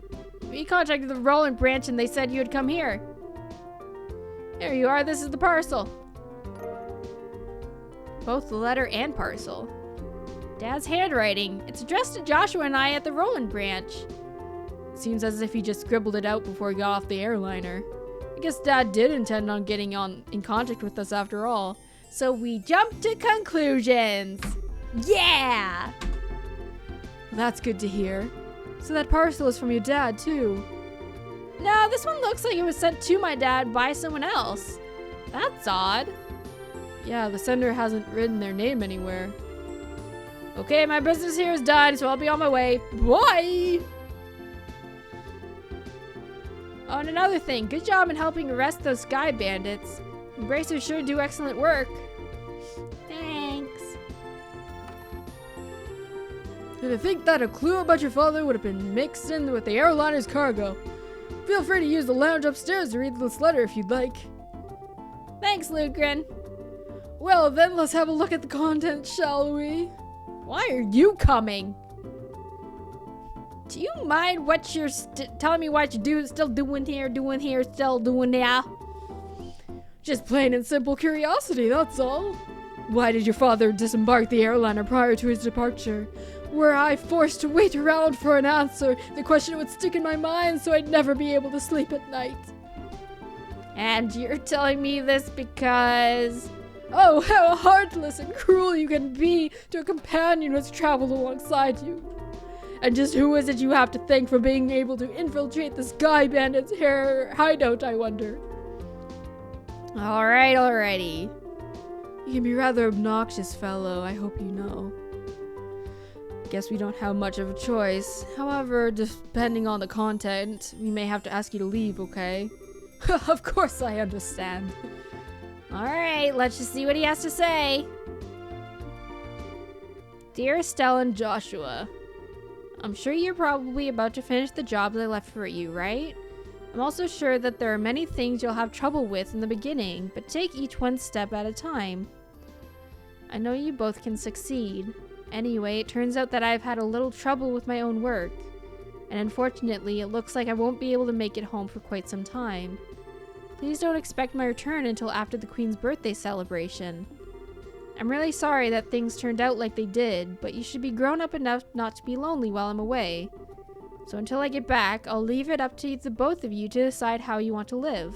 Speaker 1: We contacted the Roland branch and they said you'd come here. Here you are, this is the parcel. Both the letter and parcel. Dad's handwriting. It's addressed to Joshua and I at the Roland branch.
Speaker 2: Seems as if he just scribbled it out before he got off the airliner. I guess Dad did intend on getting in contact with us after all.
Speaker 1: So we jump to conclusions. Yeah!
Speaker 2: That's good to hear. So that parcel is from your dad, too.
Speaker 1: No, this one looks like it was sent to my dad by someone else. That's odd.
Speaker 2: Yeah, the sender hasn't written their name anywhere.
Speaker 1: Okay, my business here is done, so I'll be on my way. Bye! Oh, and another thing. Good job in helping arrest those Sky Bandits. Embracers sure do excellent work. Thanks.
Speaker 2: And I think that a clue about your father would have been mixed in with the airliner's cargo. Feel free to use the lounge upstairs to read this letter if you'd like.
Speaker 1: Thanks, Lugren.
Speaker 2: Well, then let's have a look at the content, shall we?
Speaker 1: Why are you coming? Do you mind what you're telling me what you're still doing here, still doing now?
Speaker 2: Just plain and simple curiosity, that's all. Why did your father disembark the airliner prior to his departure? Were I forced to wait around for an answer, the question would stick in my mind so I'd never be able to sleep at night.
Speaker 1: And you're telling me this because...
Speaker 2: Oh, how heartless and cruel you can be to a companion who has traveled alongside you. And just who is it you have to thank for being able to infiltrate the Sky Bandit's hideout, I wonder?
Speaker 1: Alright, alrighty.
Speaker 2: You can be rather obnoxious, fellow, I hope you know. Guess we don't have much of a choice. However, depending on the content, we may have to ask you to leave, okay? Of course I understand.
Speaker 1: Alright, let's just see what he has to say. Dear Estelle and Joshua, I'm sure you're probably about to finish the jobs I left for you, right? I'm also sure that there are many things you'll have trouble with in the beginning, but take each one step at a time. I know you both can succeed. Anyway, it turns out that I've had a little trouble with my own work, and unfortunately, it looks like I won't be able to make it home for quite some time. Please don't expect my return until after the Queen's birthday celebration. I'm really sorry that things turned out like they did, but you should be grown up enough not to be lonely while I'm away. So until I get back, I'll leave it up to the both of you to decide how you want to live.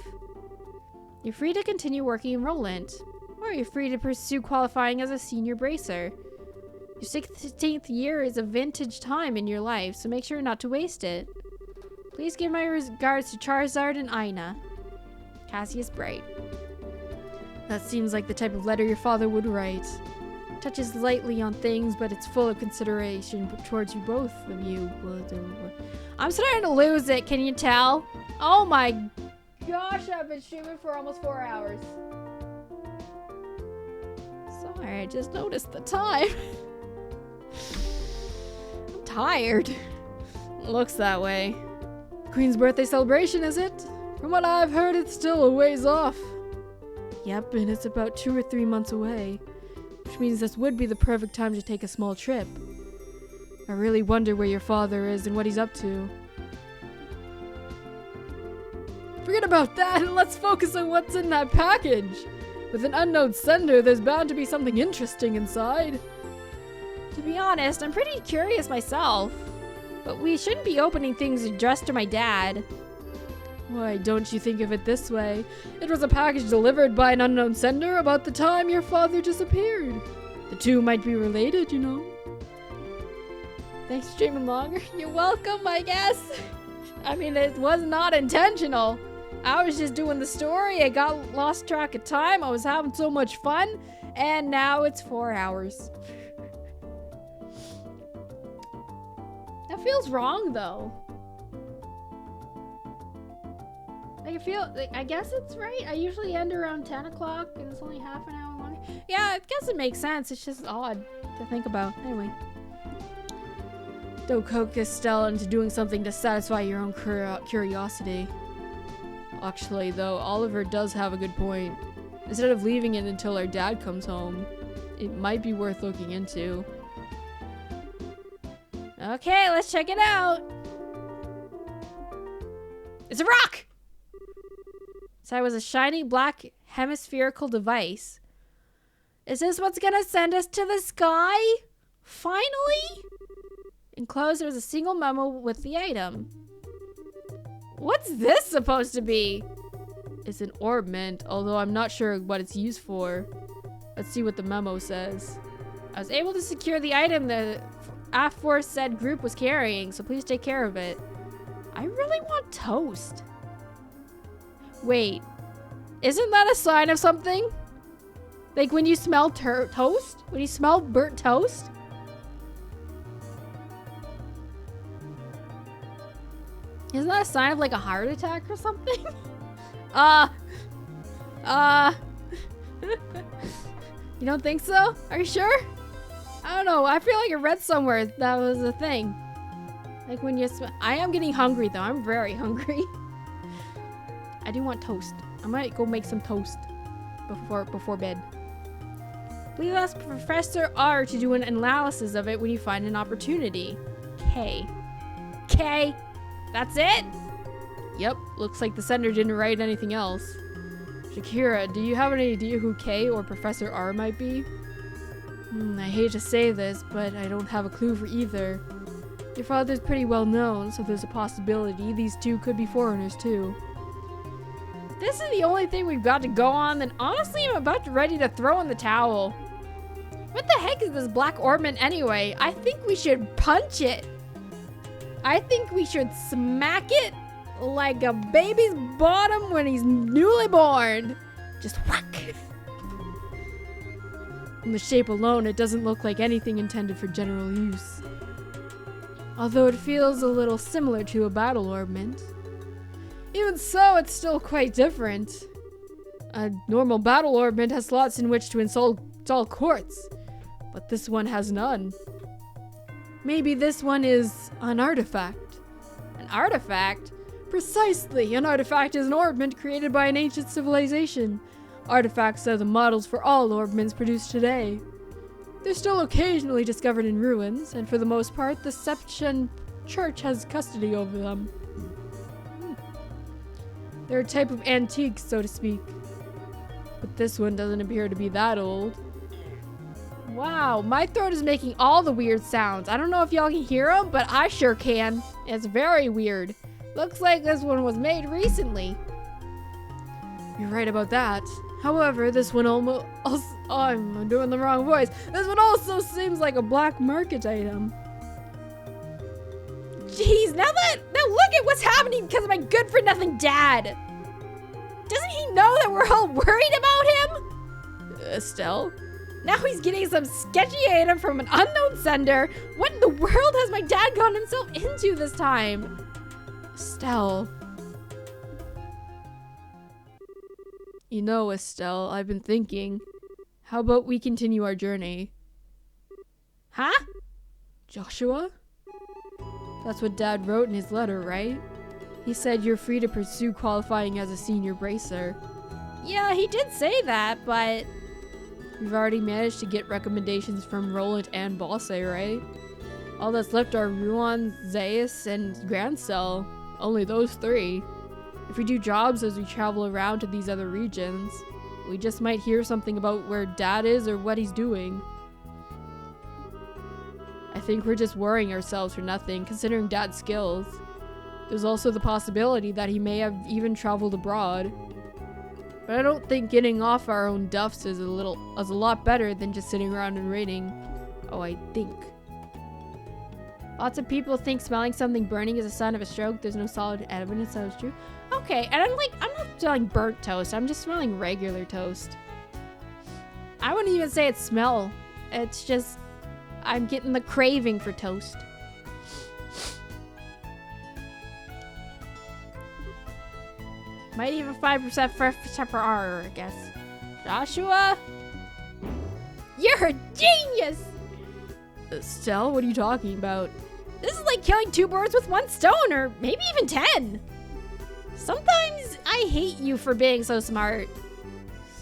Speaker 1: You're free to continue working in Roland, or you're free to pursue qualifying as a senior bracer. Your 16th year is a vintage time in your life, so make sure not to waste it. Please give my regards to Charizard and Aina. Cassius Bright.
Speaker 2: That seems like the type of letter your father would write. Touches lightly on things, but it's full of consideration towards you both of you.
Speaker 1: I'm starting to lose it, can you tell? Oh my gosh, I've been streaming for almost 4 hours. Sorry, I just noticed the time. I'm tired. Looks that way.
Speaker 2: Queen's birthday celebration, is it? From what I've heard, it's still a ways off. Yep, and it's about 2 or 3 months away. Which means this would be the perfect time to take a small trip. I really wonder where your father is and what he's up to. Forget about that and let's focus on what's in that package. With an unknown sender, there's bound to be something interesting inside.
Speaker 1: To be honest, I'm pretty curious myself. But we shouldn't be opening things addressed to my dad.
Speaker 2: Why, don't you think of it this way? It was a package delivered by an unknown sender about the time your father disappeared. The two might be related, you know.
Speaker 1: Thanks for streaming longer. You're welcome, I guess. I mean, it was not intentional. I was just doing the story. I got lost track of time. I was having so much fun. And now it's 4 hours. That feels wrong, though. I guess it's right. I usually end around 10 o'clock and it's only half an hour long. Yeah, I guess it makes sense. It's just odd to think about. Anyway.
Speaker 2: Don't coax Estelle into doing something to satisfy your own curiosity. Actually, though, Oliver does have a good point. Instead of leaving it until our dad comes home, it might be worth looking into.
Speaker 1: Okay, let's check it out. It's a rock! So it was a shiny black hemispherical device. Is this what's gonna send us to the sky? Finally? Enclosed, there was a single memo with the item. What's this supposed to be?
Speaker 2: It's an orbment, although I'm not sure what it's used for. Let's see what the memo says.
Speaker 1: I was able to secure the item the aforesaid group was carrying, so please take care of it. I really want toast. Wait, isn't that a sign of something? Like when you smell toast? When you smell burnt toast? Isn't that a sign of like a heart attack or something? You don't think so? Are you sure?
Speaker 2: I don't know. I feel like I read somewhere that was a thing. Like when you I am getting hungry though. I'm very hungry. I do want toast. I might go make some toast before bed. Please ask Professor R to do an analysis of it when you find an opportunity. K. That's it? Yep. Looks like the sender didn't write anything else. Shakira, do you have any idea who K or Professor R might be? I hate to say this, but I don't have a clue for either. Your father's pretty well known, so there's a possibility these two could be foreigners too. If this is the only thing we've got to go on, then honestly I'm about ready to throw in the towel. What the heck is this black ornament anyway? I think we should punch it. I think we should smack it like a baby's bottom when he's newly born. Just whack. From the shape alone, it doesn't look like anything intended for general use. Although it feels a little similar to a battle ornament. Even so, it's still quite different. A normal battle ornament has slots in which to install quartz, but this one has none. Maybe this one is an artifact. An artifact? Precisely! An artifact is an ornament created by an ancient civilization. Artifacts are the models for all ornaments produced today. They're still occasionally discovered in ruins, and for the most part, the Septian Church has custody over them. They're a type of antique, so to speak. But this one doesn't appear to be that old. Wow, my throat is making all the weird sounds. I don't know if y'all can hear them, but I sure can. It's very weird. Looks like this one was made recently. You're right about that. However, this one almost... I'm doing the wrong voice. This one also seems like a black market item. Jeez, now look at what's happening because of my good-for-nothing dad. Doesn't he know that we're all worried about him? Estelle? Now he's getting some sketchy item from an unknown sender. What in the world has my dad gotten himself into this time? Estelle. You know, Estelle, I've been thinking. How about we continue our journey? Huh? Joshua? That's what Dad wrote in his letter, right? He said you're free to pursue qualifying as a senior bracer. Yeah, he did say that, but... We've already managed to get recommendations from Roland and Bosse, right? All that's left are Ruan, Zaius, and Grancel. Only those three. If we do jobs as we travel around to these other regions, we just might hear something about where Dad is or what he's doing. I think we're just worrying ourselves for nothing, considering Dad's skills. There's also the possibility that he may have even traveled abroad. But I don't think getting off our own duffs is a lot better than just sitting around and waiting. Oh, I think. Lots of people think smelling something burning is a sign of a stroke. There's no solid evidence that was true. Okay, and I'm not smelling burnt toast. I'm just smelling regular toast. I wouldn't even say it's smell. It's just, I'm getting the craving for toast. Might even 5% for R, I guess. Joshua? You're a genius! Estelle, what are you talking about? This is like killing 2 birds with 1 stone, or maybe even 10. Sometimes I hate you for being so smart.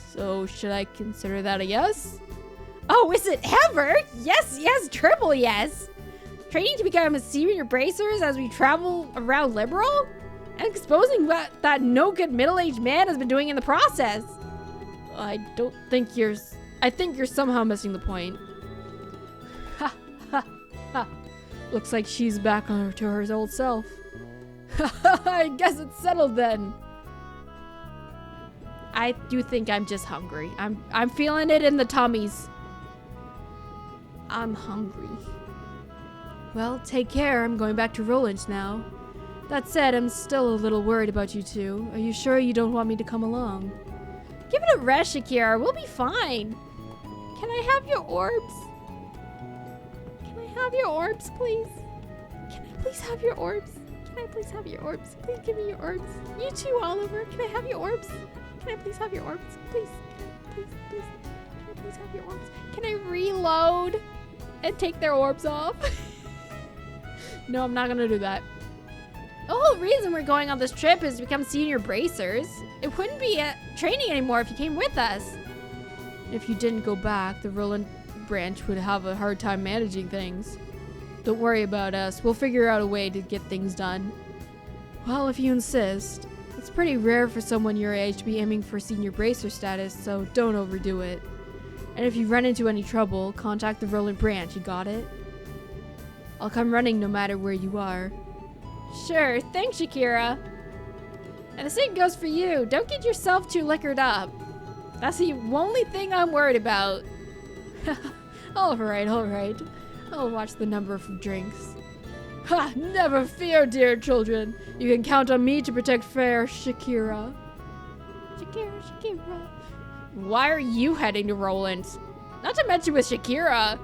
Speaker 2: So, should I consider that a yes? Oh, is it ever? Yes, triple yes. Training to become a senior bracers as we travel around Liberal? And exposing what that no-good middle-aged man has been doing in the process. I think you're somehow missing the point. Ha, ha, ha. Looks like she's back on to her old self. I guess it's settled then. I do think I'm just hungry. I'm feeling it in the tummies. I'm hungry. Well, take care. I'm going back to Roland now. That said, I'm still a little worried about you two. Are you sure you don't want me to come along? Give it a rest, Shakira. We'll be fine. Can I have your orbs? Can I have your orbs, please? Can I please have your orbs? Can I please have your orbs? Please give me your orbs. You too, Oliver. Can I have your orbs? Can I please have your orbs? Please. Please. Can I please have your orbs? Can I reload? and take their orbs off. No, I'm not gonna do that. The whole reason we're going on this trip is to become senior bracers. It wouldn't be training anymore if you came with us. If you didn't go back, the Roland branch would have a hard time managing things. Don't worry about us. We'll figure out a way to get things done. Well, if you insist. It's pretty rare for someone your age to be aiming for senior bracer status, so don't overdo it. And if you run into any trouble, contact the Roland branch, you got it? I'll come running no matter where you are. Sure, thanks, Shakira. And the same goes for you. Don't get yourself too liquored up. That's the only thing I'm worried about. Alright. I'll watch the number of drinks. Ha! Never fear, dear children. You can count on me to protect fair Shakira. Shakira. Why are you heading to Roland's? Not to mention with Shakira.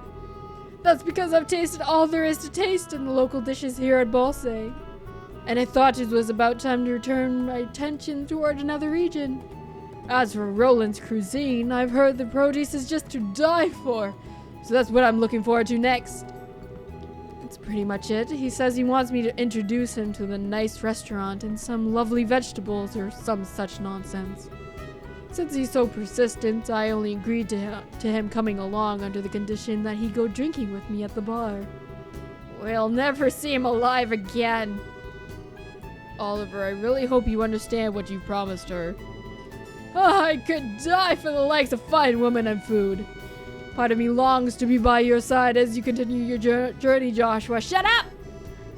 Speaker 2: That's because I've tasted all there is to taste in the local dishes here at Bolse. And I thought it was about time to turn my attention toward another region. As for Roland's cuisine, I've heard the produce is just to die for. So that's what I'm looking forward to next. That's pretty much it. He says he wants me to introduce him to the nice restaurant and some lovely vegetables or some such nonsense. Since he's so persistent, I only agreed to him coming along under the condition that he go drinking with me at the bar. We'll never see him alive again. Oliver, I really hope you understand what you promised her. Oh, I could die for the likes of fine women and food. Part of me longs to be by your side as you continue your journey, Joshua. Shut up!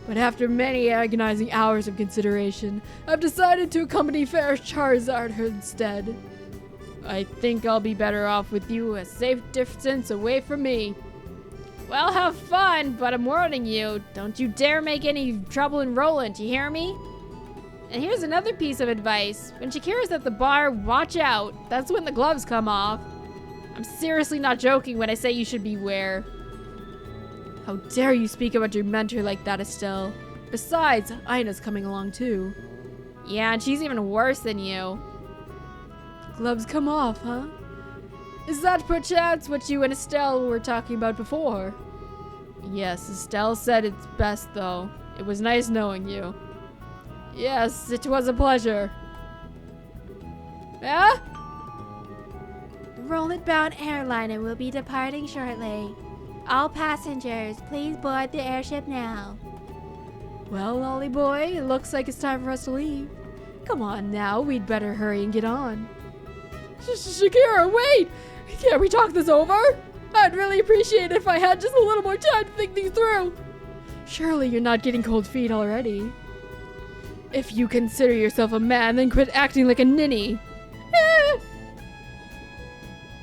Speaker 2: But after many agonizing hours of consideration, I've decided to accompany fair Charizard instead. I think I'll be better off with you, a safe distance away from me. Well, have fun, but I'm warning you, don't you dare make any trouble in Roland, you hear me? And here's another piece of advice. When Shakira's at the bar, watch out. That's when the gloves come off. I'm seriously not joking when I say you should beware. How dare you speak about your mentor like that, Estelle? Besides, Ina's coming along too. Yeah, and she's even worse than you. Gloves come off, huh? Is that perchance what you and Estelle were talking about before? Yes, Estelle said it's best though. It was nice knowing you. Yes, it was a pleasure. Yeah?
Speaker 3: The Roland-bound airliner will be departing shortly. All passengers, please board the airship now.
Speaker 2: Well, Ollie boy, it looks like it's time for us to leave. Come on now, we'd better hurry and get on. Shakira, wait! Can't we talk this over? I'd really appreciate it if I had just a little more time to think things through. Surely you're not getting cold feet already. If you consider yourself a man, then quit acting like a ninny.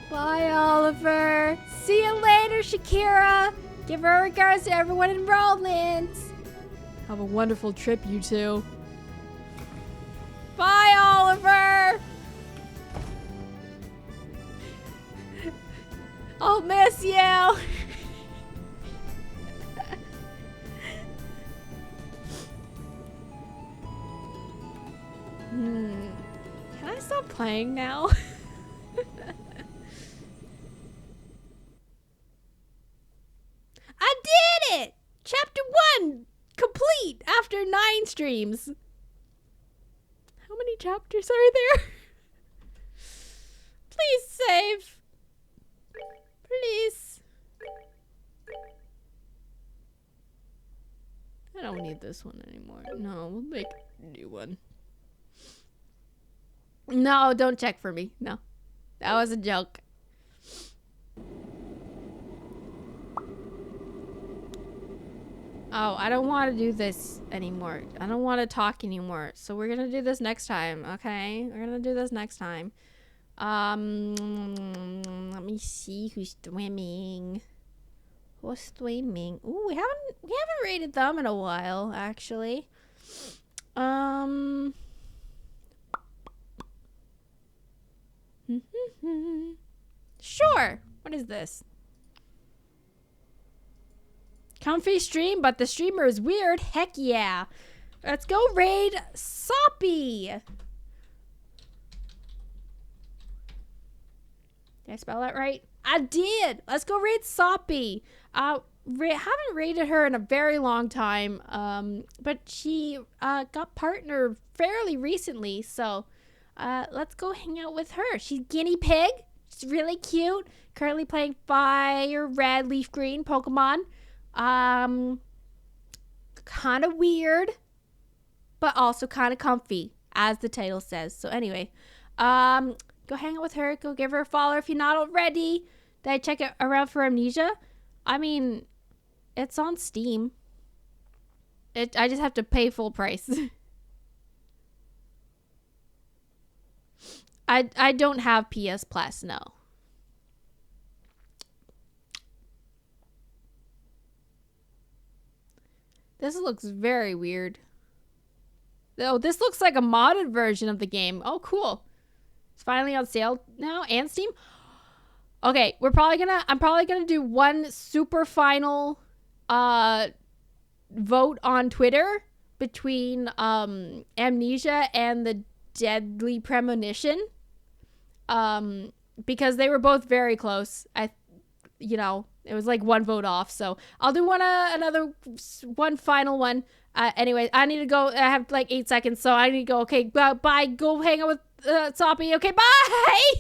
Speaker 3: Bye, Oliver. See you later, Shakira. Give our regards to everyone in Roland.
Speaker 2: Have a wonderful trip, you two.
Speaker 3: Bye, Oliver. I'll miss you.
Speaker 2: Can I stop playing now?
Speaker 1: I did it! Chapter 1 complete after 9 streams.
Speaker 2: How many chapters are there?
Speaker 1: Please save. Please.
Speaker 2: I don't need this one anymore. No, we'll make a new one. No, don't check for me. No. That was a joke. Oh, I don't want to do this anymore. I don't want to talk anymore. So we're going to do this next time, okay? We're going to do this next time. Let me see who's swimming. Who's swimming? Ooh, we haven't rated them in a while, actually. Sure. What is this? Comfy stream, but the streamer is weird. Heck yeah. Let's go raid Soppy. Did I spell that right?
Speaker 1: I did. Let's go raid Soppy. Haven't raided her in a very long time. But she got partnered fairly recently, so let's go hang out with her. She's guinea pig. She's really cute. Currently playing Fire Red Leaf Green Pokemon. Kind of weird, but also kind of comfy, as the title says. So anyway, go hang out with her. Go give her a follow if you're not already. Did I check it around for Amnesia? I mean, it's on Steam. I just have to pay full price. I don't have PS Plus, no. This looks very weird. Oh, this looks like a modded version of the game. Oh, cool. It's finally on sale now and Steam. Okay, I'm probably gonna do one super final vote on Twitter between Amnesia and the Deadly Premonition. Because they were both very close. It was like one vote off, so I'll do another final one. Anyway, I need to go. I have like 8 seconds, so I need to go. Okay, bye. Go hang out with Soppy. Okay, bye.